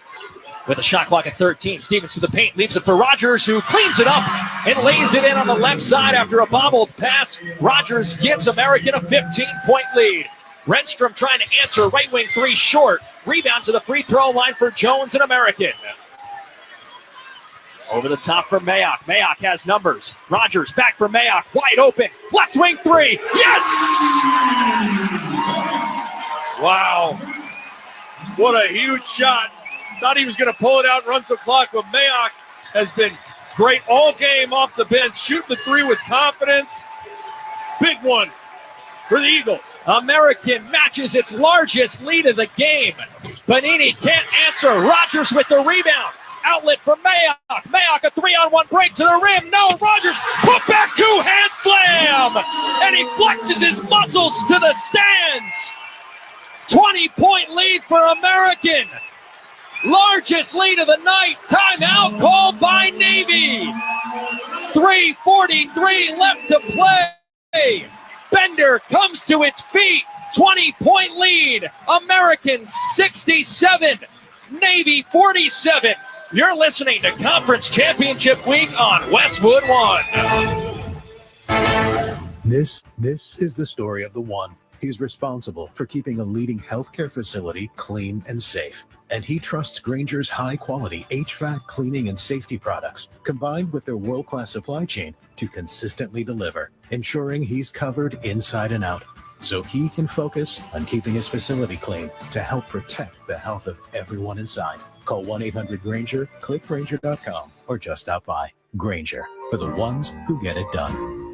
with a shot clock at 13. Stevens to the paint, leaves it for Rogers, who cleans it up and lays it in on the left side after a bobbled pass. Rogers gives American a 15-point lead. Renstrom trying to answer, right wing 3 short. Rebound to the free throw line for Jones and American. Over the top for Mayock. Mayock has numbers. Rogers back for Mayock, wide open. Left wing 3, yes! Wow. What a huge shot. Thought he was going to pull it out and run some clock, but Mayock has been great all game off the bench, shooting the 3 with confidence. Big one for the Eagles. American matches its largest lead of the game. Bonini can't answer. Rogers with the rebound. Outlet for Mayock. Mayock, a 3-on-1 break to the rim. No, Rogers put back 2-hand slam. And he flexes his muscles to the stands. 20-point lead for American. Largest lead of the night. Timeout called by Navy. 3:43 left to play. Bender comes to its feet. 20-point lead. American 67. Navy 47. You're listening to Conference Championship Week on Westwood One. This is the story of the One. He's responsible for keeping a leading healthcare facility clean and safe. And he trusts Grainger's high-quality HVAC cleaning and safety products, combined with their world-class supply chain, to consistently deliver, ensuring he's covered inside and out, so he can focus on keeping his facility clean to help protect the health of everyone inside. Call 1-800-GRAINGER, click Grainger.com, or just stop by. Grainger, for the ones who get it done.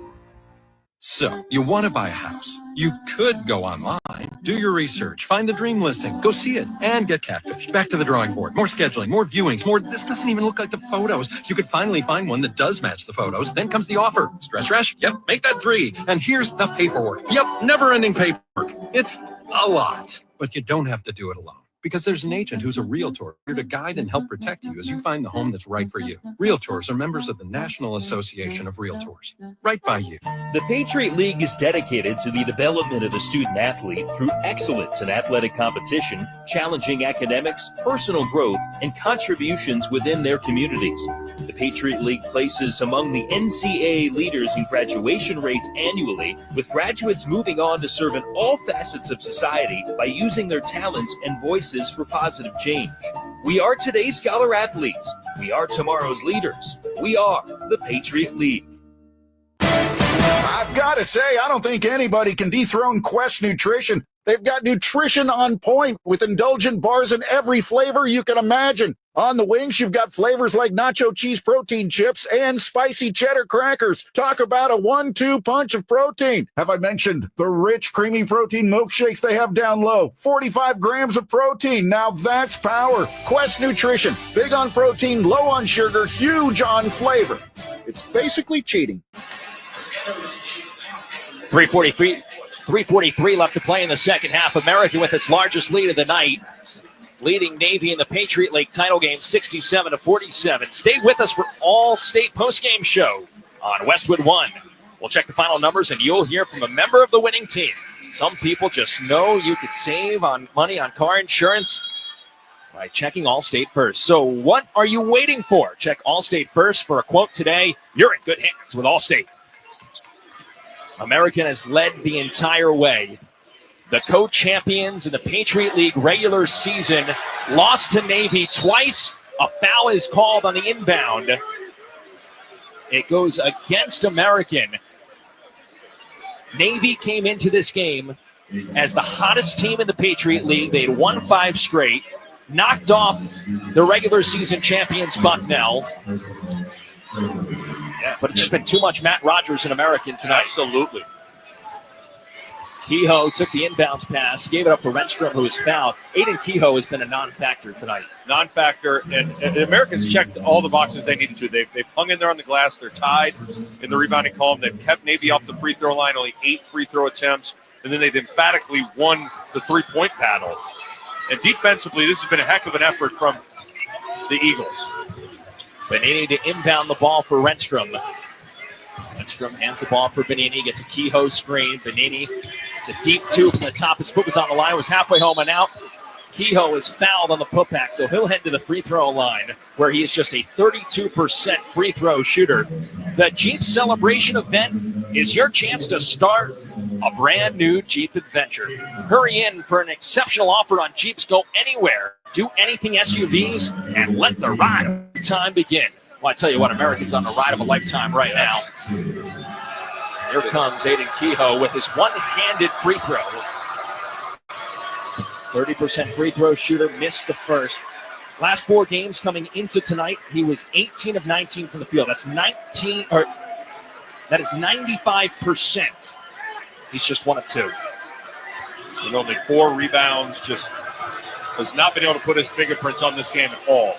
So, you want to buy a house. You could go online, do your research, find the dream listing, go see it, and get catfished. Back to the drawing board. More scheduling, more viewings, more this doesn't even look like the photos. You could finally find one that does match the photos. Then comes the offer. Stress rush? Yep, make that 3. And here's the paperwork. Yep, never-ending paperwork. It's a lot, but you don't have to do it alone. Because there's an agent who's a realtor here to guide and help protect you as you find the home that's right for you. Realtors are members of the National Association of Realtors. Right by you. The Patriot League is dedicated to the development of the student athlete through excellence in athletic competition, challenging academics, personal growth, and contributions within their communities. The Patriot League places among the NCAA leaders in graduation rates annually, with graduates moving on to serve in all facets of society by using their talents and voices for positive change. We are today's scholar athletes. We are tomorrow's leaders. We are the Patriot League. I've got to say, I don't think anybody can dethrone Quest Nutrition. They've got nutrition on point with indulgent bars in every flavor you can imagine. On the wings, you've got flavors like nacho cheese protein chips and spicy cheddar crackers. Talk about a 1-2 punch of protein. Have I mentioned the rich, creamy protein milkshakes they have down low? 45 grams of protein. Now that's power. Quest Nutrition. Big on protein, low on sugar, huge on flavor. It's basically cheating. 3:43 left to play in the second half. America with its largest lead of the night, leading Navy in the Patriot League title game 67-47. Stay with us for All-State postgame show on Westwood One. We'll check the final numbers and you'll hear from a member of the winning team. Some people just know you could save on money on car insurance by checking Allstate First. So what are you waiting for? Check Allstate First for a quote today. You're in good hands with Allstate. American has led the entire way. The co-champions in the Patriot League regular season lost to Navy twice. A foul is called on the inbound. It goes against American. Navy came into this game as the hottest team in the Patriot League. They'd won 5 straight, knocked off the regular season champions Bucknell. Yeah, but it's just been too much Matt Rogers in American tonight. Absolutely. Kehoe took the inbounds pass, gave it up for Renstrom, who was fouled. Aiden Kehoe has been a non-factor tonight. Non-factor, and the Americans checked all the boxes they needed to. They've hung in there on the glass. They're tied in the rebounding column. They've kept Navy off the free throw line, only 8 free throw attempts, and then they've emphatically won the three-point battle. And defensively, this has been a heck of an effort from the Eagles. Benini to inbound the ball for Renstrom. Renstrom hands the ball for Benini, gets a Kehoe screen. Benini, it's a deep 2 from the top. His foot was on the line, was halfway home and out. Kehoe is fouled on the putback, so he'll head to the free throw line, where he is just a 32% free throw shooter. The Jeep Celebration event is your chance to start a brand new Jeep adventure. Hurry in for an exceptional offer on Jeeps. Go anywhere, do anything SUVs, and let the ride of time begin. Well, I tell you what, Americans on the ride of a lifetime right now. Here comes Aiden Kehoe with his one-handed free throw. 30% free throw shooter, missed the first. Last 4 games coming into tonight, he was 18 of 19 from the field. That is 95%. He's just 1 of 2. With only 4 rebounds, just has not been able to put his fingerprints on this game at all.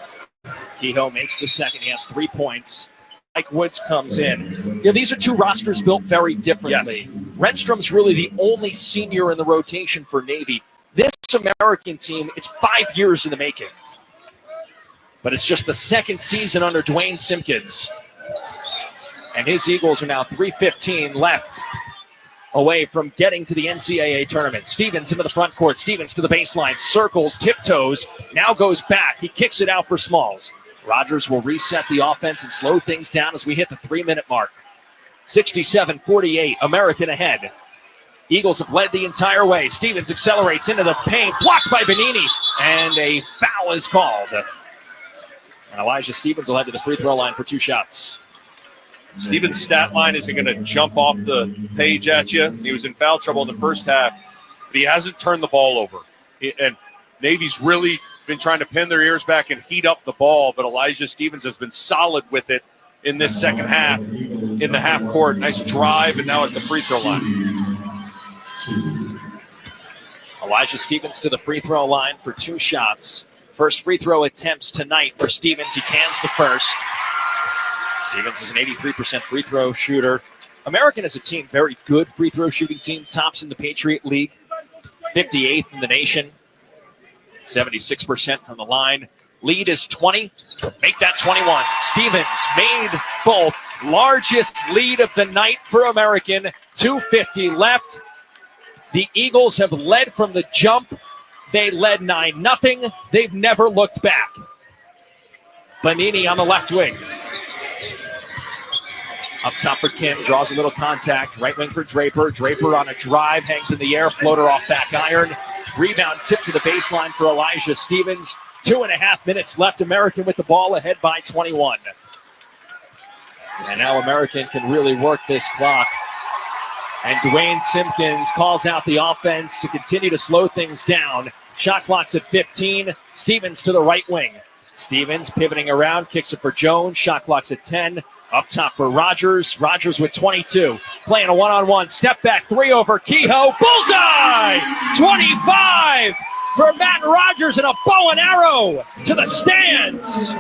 Kehoe makes the second. He has 3 points. Mike Woods comes in. Yeah, these are 2 rosters built very differently. Yes. Renstrom's really the only senior in the rotation for Navy. This American team, it's 5 years in the making. But it's just the second season under Dwayne Simpkins. And his Eagles are now 3:15 left away from getting to the NCAA tournament. Stevens into the front court. Stevens to the baseline. Circles, tiptoes. Now goes back. He kicks it out for Smalls. Rogers will reset the offense and slow things down as we hit the 3-minute mark. 67-48. American ahead. Eagles have led the entire way. Stevens accelerates into the paint, blocked by Benini, and a foul is called. And Elijah Stevens will head to the free throw line for 2 shots. Stevens' stat line isn't going to jump off the page at you. He was in foul trouble in the first half, but he hasn't turned the ball over. And Navy's really been trying to pin their ears back and heat up the ball, but Elijah Stevens has been solid with it in this second half, in the half court. Nice drive, and now at the free throw line. Elijah Stevens to the free throw line for 2 shots. First free throw attempts tonight for Stevens. He cans the first. Stevens is an 83% free throw shooter. American as a team, very good free throw shooting team. Tops in the Patriot League. 58th in the nation. 76% from the line. Lead is 20. Make that 21. Stevens made both. Largest lead of the night for American. 2:50 left. The Eagles have led from the jump. They led 9-0. They've never looked back. Benini on the left wing. Up top for Kim, draws a little contact. Right wing for Draper. Draper on a drive, hangs in the air, floater off back iron. Rebound tip to the baseline for Elijah Stevens. 2.5 minutes left. American with the ball ahead by 21. And now American can really work this clock. And Dwayne Simpkins calls out the offense to continue to slow things down. Shot clock's at 15. Stevens to the right wing. Stevens pivoting around, kicks it for Jones. Shot clock's at 10. Up top for Rogers. Rogers with 22. Playing a one-on-one. Step back 3 over Kehoe. Bullseye! 25 for Matt Rogers and a bow and arrow to the stands.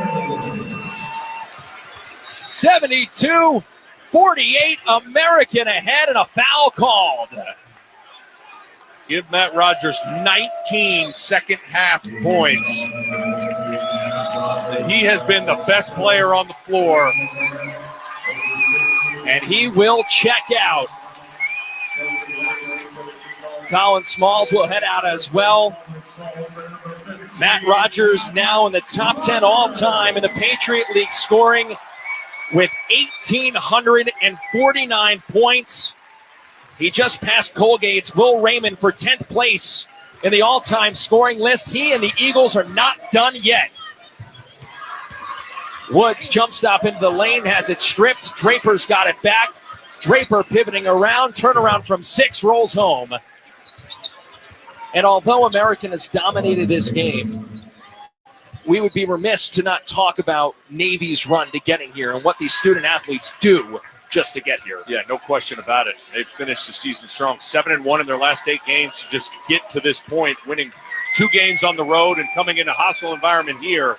72-48. American ahead and a foul called. Give Matt Rogers 19 second half points. He has been the best player on the floor. And he will check out. Colin Smalls will head out as well. Matt Rogers now in the top 10 all-time in the Patriot League scoring with 1,849 points. He just passed Colgate's Will Raymond for 10th place in the all-time scoring list. He and the Eagles are not done yet. Woods jump stop into the lane, has it stripped. Draper's got it back. Draper pivoting around, turnaround from 6, rolls home. And although American has dominated this game, we would be remiss to not talk about Navy's run to getting here and what these student athletes do just to get here. Yeah, no question about it. They've finished the season strong. 7-1 in their last 8 games to just get to this point, winning 2 games on the road and coming in a hostile environment here.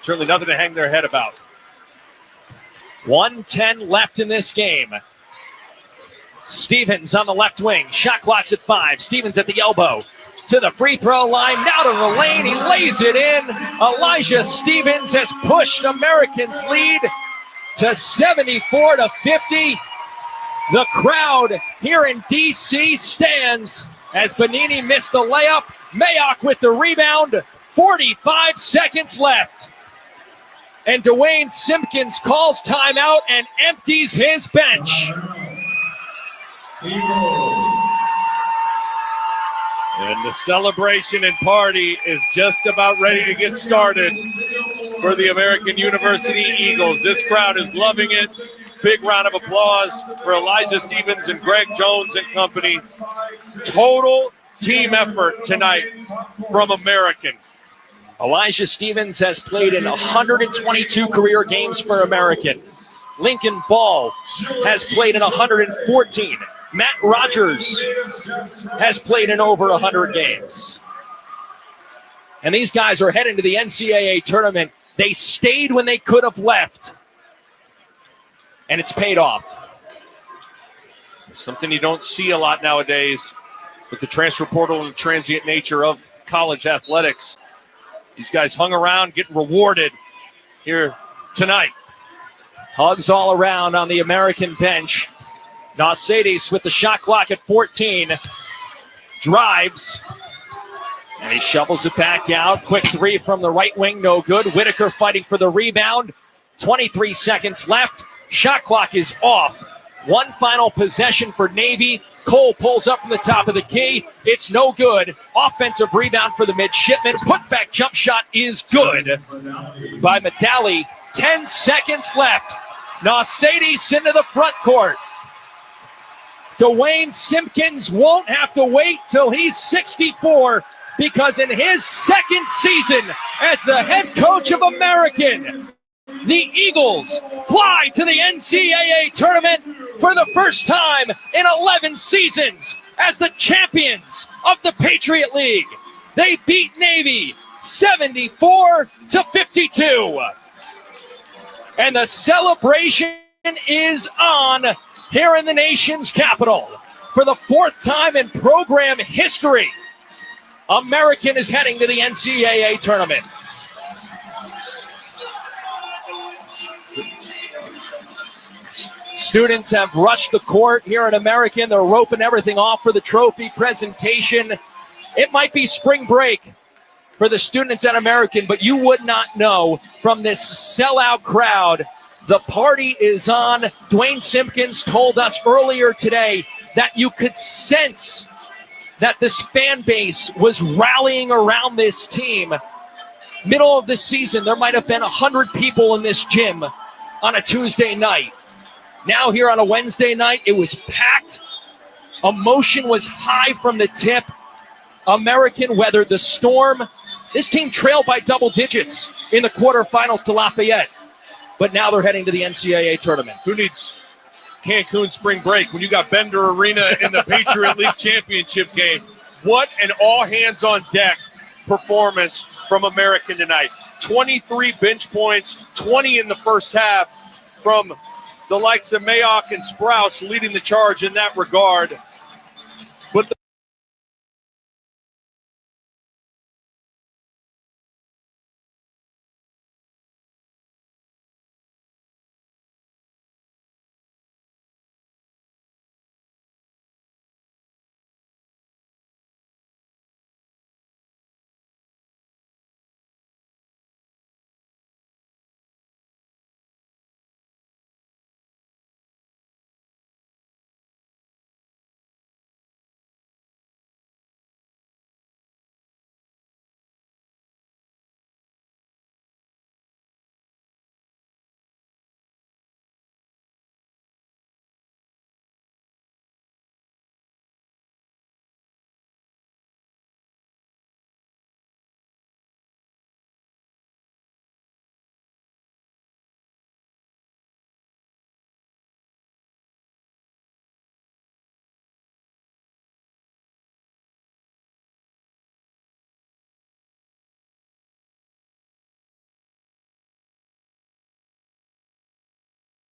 Certainly nothing to hang their head about. 1:10 left in this game. Stevens on the left wing. Shot clock's at 5. Stevens at the elbow. To the free throw line. Now to the lane. He lays it in. Elijah Stevens has pushed American's lead to 74-50. The crowd here in D.C. stands as Benini missed the layup. Mayock with the rebound. 45 seconds left. And Dwayne Simpkins calls timeout and empties his bench. And the celebration and party is just about ready to get started for the American University Eagles. This crowd is loving it. Big round of applause for Elijah Stevens and Greg Jones and company. Total team effort tonight from American. Elijah Stevens has played in 122 career games for American. Lincoln Ball has played in 114. Matt Rogers has played in over 100 games. And these guys are heading to the NCAA tournament. They stayed when they could have left. And it's paid off. Something you don't see a lot nowadays with the transfer portal and the transient nature of college athletics. These guys hung around, getting rewarded here tonight. Hugs all around on the American bench. Nausedis with the shot clock at 14. Drives. And he shovels it back out. Quick 3 from the right wing, no good. Whitaker fighting for the rebound. 23 seconds left. Shot clock is off. One final possession for Navy. Cole pulls up from the top of the key. It's no good. Offensive rebound for the midshipmen. Putback jump shot is good by Medali. 10 seconds left. Nausadis into the front court. Dwayne Simpkins won't have to wait till he's 64 because in his second season as the head coach of American, the Eagles fly to the NCAA tournament for the first time in 11 seasons as the champions of the Patriot League. They beat Navy 74-52. And the celebration is on here in the nation's capital. For the fourth time in program history, American is heading to the NCAA tournament. Students have rushed the court here at American. They're roping everything off for the trophy presentation. It might be spring break for the students at American, but you would not know from this sellout crowd. The party is on. Dwayne Simpkins told us earlier today that you could sense that this fan base was rallying around this team. Middle of the season, there might have been 100 people in this gym on a Tuesday night. Now here on a Wednesday night, it was packed. Emotion was high from the tip. American weathered the storm. This team trailed by double digits in the quarterfinals to Lafayette. But now they're heading to the NCAA tournament. Who needs Cancun spring break when you got Bender Arena in the Patriot League championship game? What an all-hands-on-deck performance from American tonight. 23 bench points, 20 in the first half from the likes of Mayock and Sprouse leading the charge in that regard. But